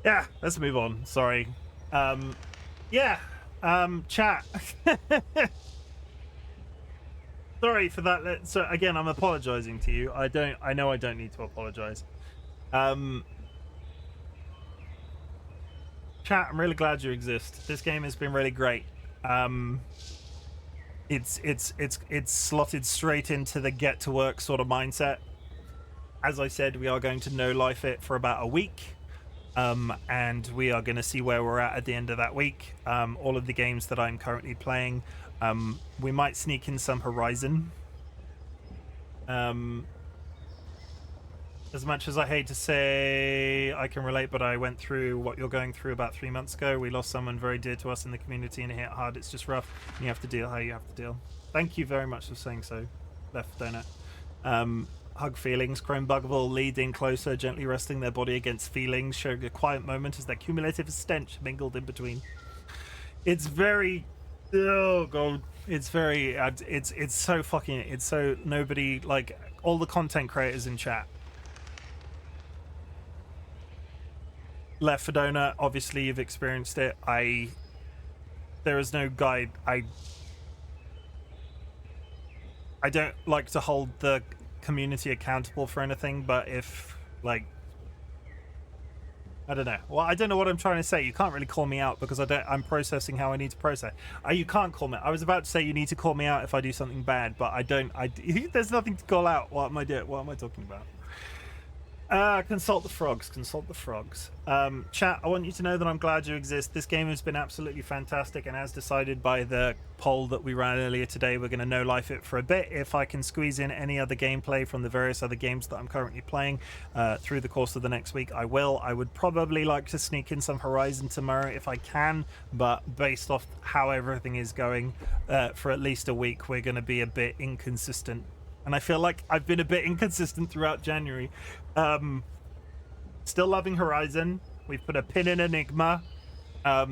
Yeah, let's move on. Sorry. Yeah. Chat. Sorry for that. So again, I'm apologizing to you. I know I don't need to apologize. Chat, I'm really glad you exist. This game has been really great. It's slotted straight into the get to work sort of mindset. As I said, we are going to no life it for about a week. And we are going to see where we're at the end of that week. All of the games that I'm currently playing, we might sneak in some Horizon. As much as I hate to say I can relate, but I went through what you're going through about 3 months ago. We lost someone very dear to us in the community, and it hit hard. It's just rough, and you have to deal how you have to deal. Thank you very much for saying so, Left Donut. Hug feelings. Chrome Bugable lead in closer, gently resting their body against feelings, showing a quiet moment as their cumulative stench mingled in between. It's very, oh god, it's very, it's so fucking, it's so nobody, like all the content creators in chat. Left Fedona, obviously you've experienced it. There is no guide. I don't like to hold the community accountable for anything, but if, like, I don't know. Well, I don't know what I'm trying to say. You can't really call me out because I'm processing how I need to process. You can't call me. I was about to say you need to call me out if I do something bad, but I don't. There's nothing to call out. What am I doing? What am I talking about? Consult the frogs. Consult the frogs. Chat, I want you to know that I'm glad you exist. This game has been absolutely fantastic, and as decided by the poll that we ran earlier today, we're going to no-life it for a bit. If I can squeeze in any other gameplay from the various other games that I'm currently playing through the course of the next week, I will. I would probably like to sneak in some Horizon tomorrow if I can, but based off how everything is going, for at least a week, we're going to be a bit inconsistent. And I feel like I've been a bit inconsistent throughout January. Still loving Horizon. We've put a pin in Enigma.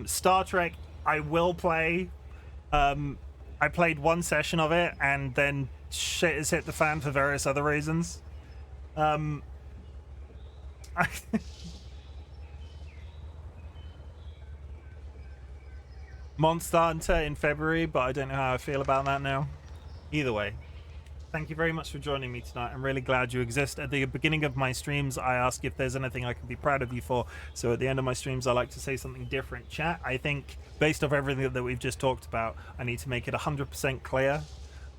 Star Trek, I will play. I played one session of it, and then shit has hit the fan for various other reasons. Monster Hunter in February, but I don't know how I feel about that now. Either way. Thank you very much for joining me tonight. I'm really glad you exist. At the beginning of my streams, I ask if there's anything I can be proud of you for. So at the end of my streams, I like to say something different. Chat, I think, based off everything that we've just talked about, I need to make it 100% clear.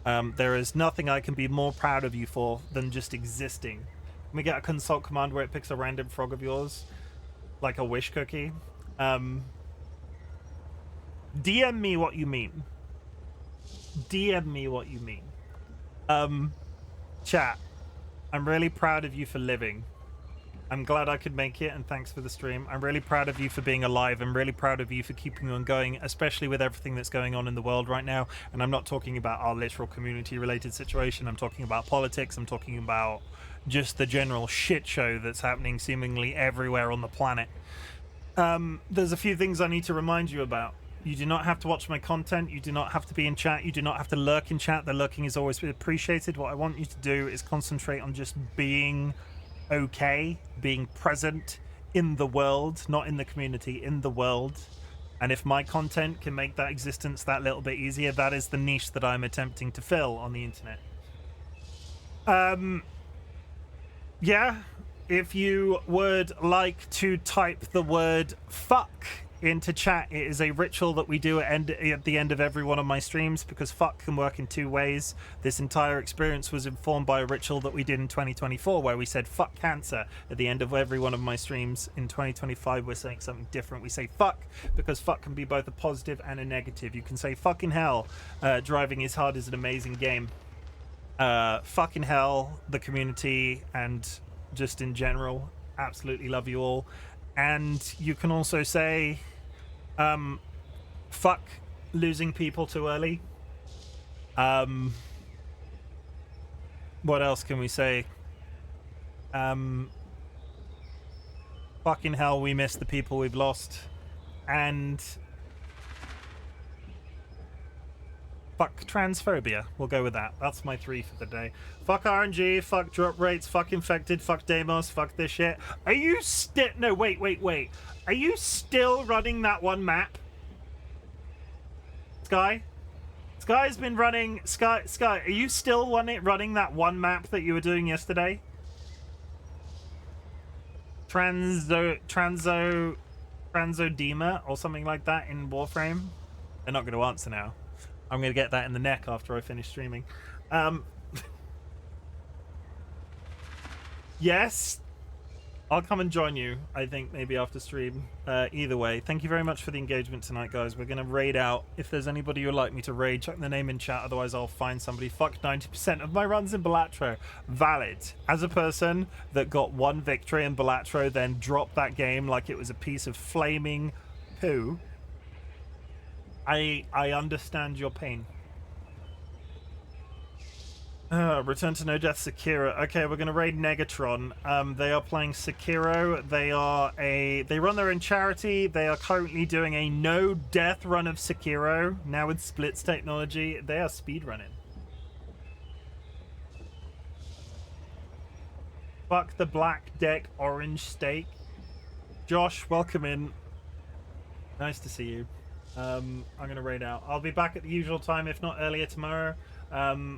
There is nothing I can be more proud of you for than just existing. Can we get a consult command where it picks a random frog of yours? Like a wish cookie? DM me what you mean. DM me what you mean. Chat, I'm really proud of you for living. I'm glad I could make it, and thanks for the stream. I'm really proud of you for being alive. I'm really proud of you for keeping on going, especially with everything that's going on in the world right now. And I'm not talking about our literal community-related situation. I'm talking about politics. I'm talking about just the general shit show that's happening seemingly everywhere on the planet. There's a few things I need to remind you about. You do not have to watch my content. You do not have to be in chat. You do not have to lurk in chat. The lurking is always appreciated. What I want you to do is concentrate on just being okay, being present in the world, not in the community, in the world. And if my content can make that existence that little bit easier, that is the niche that I'm attempting to fill on the internet. Yeah, if you would like to type the word fuck into chat, it is a ritual that we do at the end of every one of my streams, because fuck can work in two ways. This entire experience was informed by a ritual that we did in 2024 where we said fuck cancer at the end of every one of my streams. In 2025 we're saying something different. We say fuck because fuck can be both a positive and a negative. You can say fucking hell, driving is hard is an amazing game. Fucking hell, the community, and just in general, absolutely love you all. And you can also say fuck losing people too early. What else can we say? Fucking hell, we miss the people we've lost. And fuck transphobia. We'll go with that. That's my 3 for the day. Fuck RNG, fuck drop rates, fuck infected, fuck Deimos, fuck this shit. Are you still... No, wait. Are you still running that one map? Sky? Sky's been running... Sky, are you still running that one map that you were doing yesterday? Transodema or something like that in Warframe? They're not going to answer now. I'm going to get that in the neck after I finish streaming. Yes, I'll come and join you, I think, maybe after stream. Either way, thank you very much for the engagement tonight, guys. We're going to raid out. If there's anybody who'd like me to raid, chuck the name in chat, otherwise I'll find somebody. Fuck 90% of my runs in Balatro. Valid. As a person that got one victory in Balatro, then dropped that game like it was a piece of flaming poo, I understand your pain. Return to No Death Sekiro. Okay, we're gonna raid Negatron. They are playing Sekiro. They run their own charity. They are currently doing a no death run of Sekiro, now with splits technology. They are speedrunning. Fuck the black deck orange steak. Josh, welcome in. Nice to see you. I'm gonna raid out. I'll be back at the usual time, if not earlier tomorrow.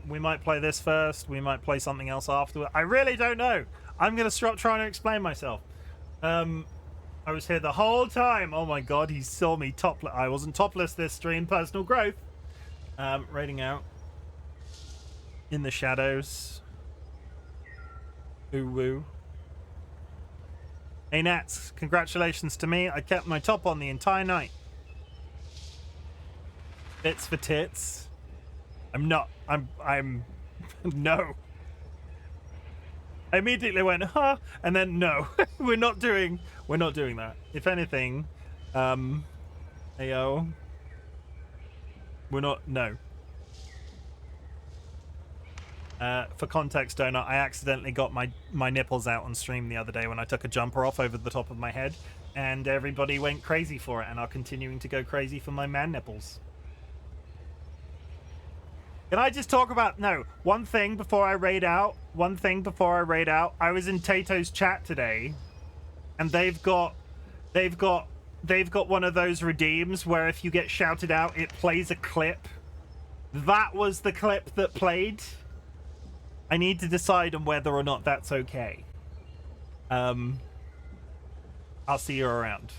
We might play this first. We might play something else afterward. I really don't know. I'm gonna stop trying to explain myself. I was here the whole time. Oh my god, he saw me topless. I wasn't topless this stream. Personal growth. Raiding out in the shadows. Ooh woo. Hey Nats, congratulations to me. I kept my top on the entire night. Bits for tits. I'm not. I'm no. I immediately went, huh? And then no. we're not doing that. If anything, ayo. We're not, no. For context, Donut, I accidentally got my nipples out on stream the other day when I took a jumper off over the top of my head, and everybody went crazy for it and are continuing to go crazy for my man nipples. Can I just talk about, no, one thing before I raid out? I was in Tato's chat today, and they've got one of those redeems where if you get shouted out, it plays a clip. That was the clip that played. I need to decide on whether or not that's okay. I'll see you around.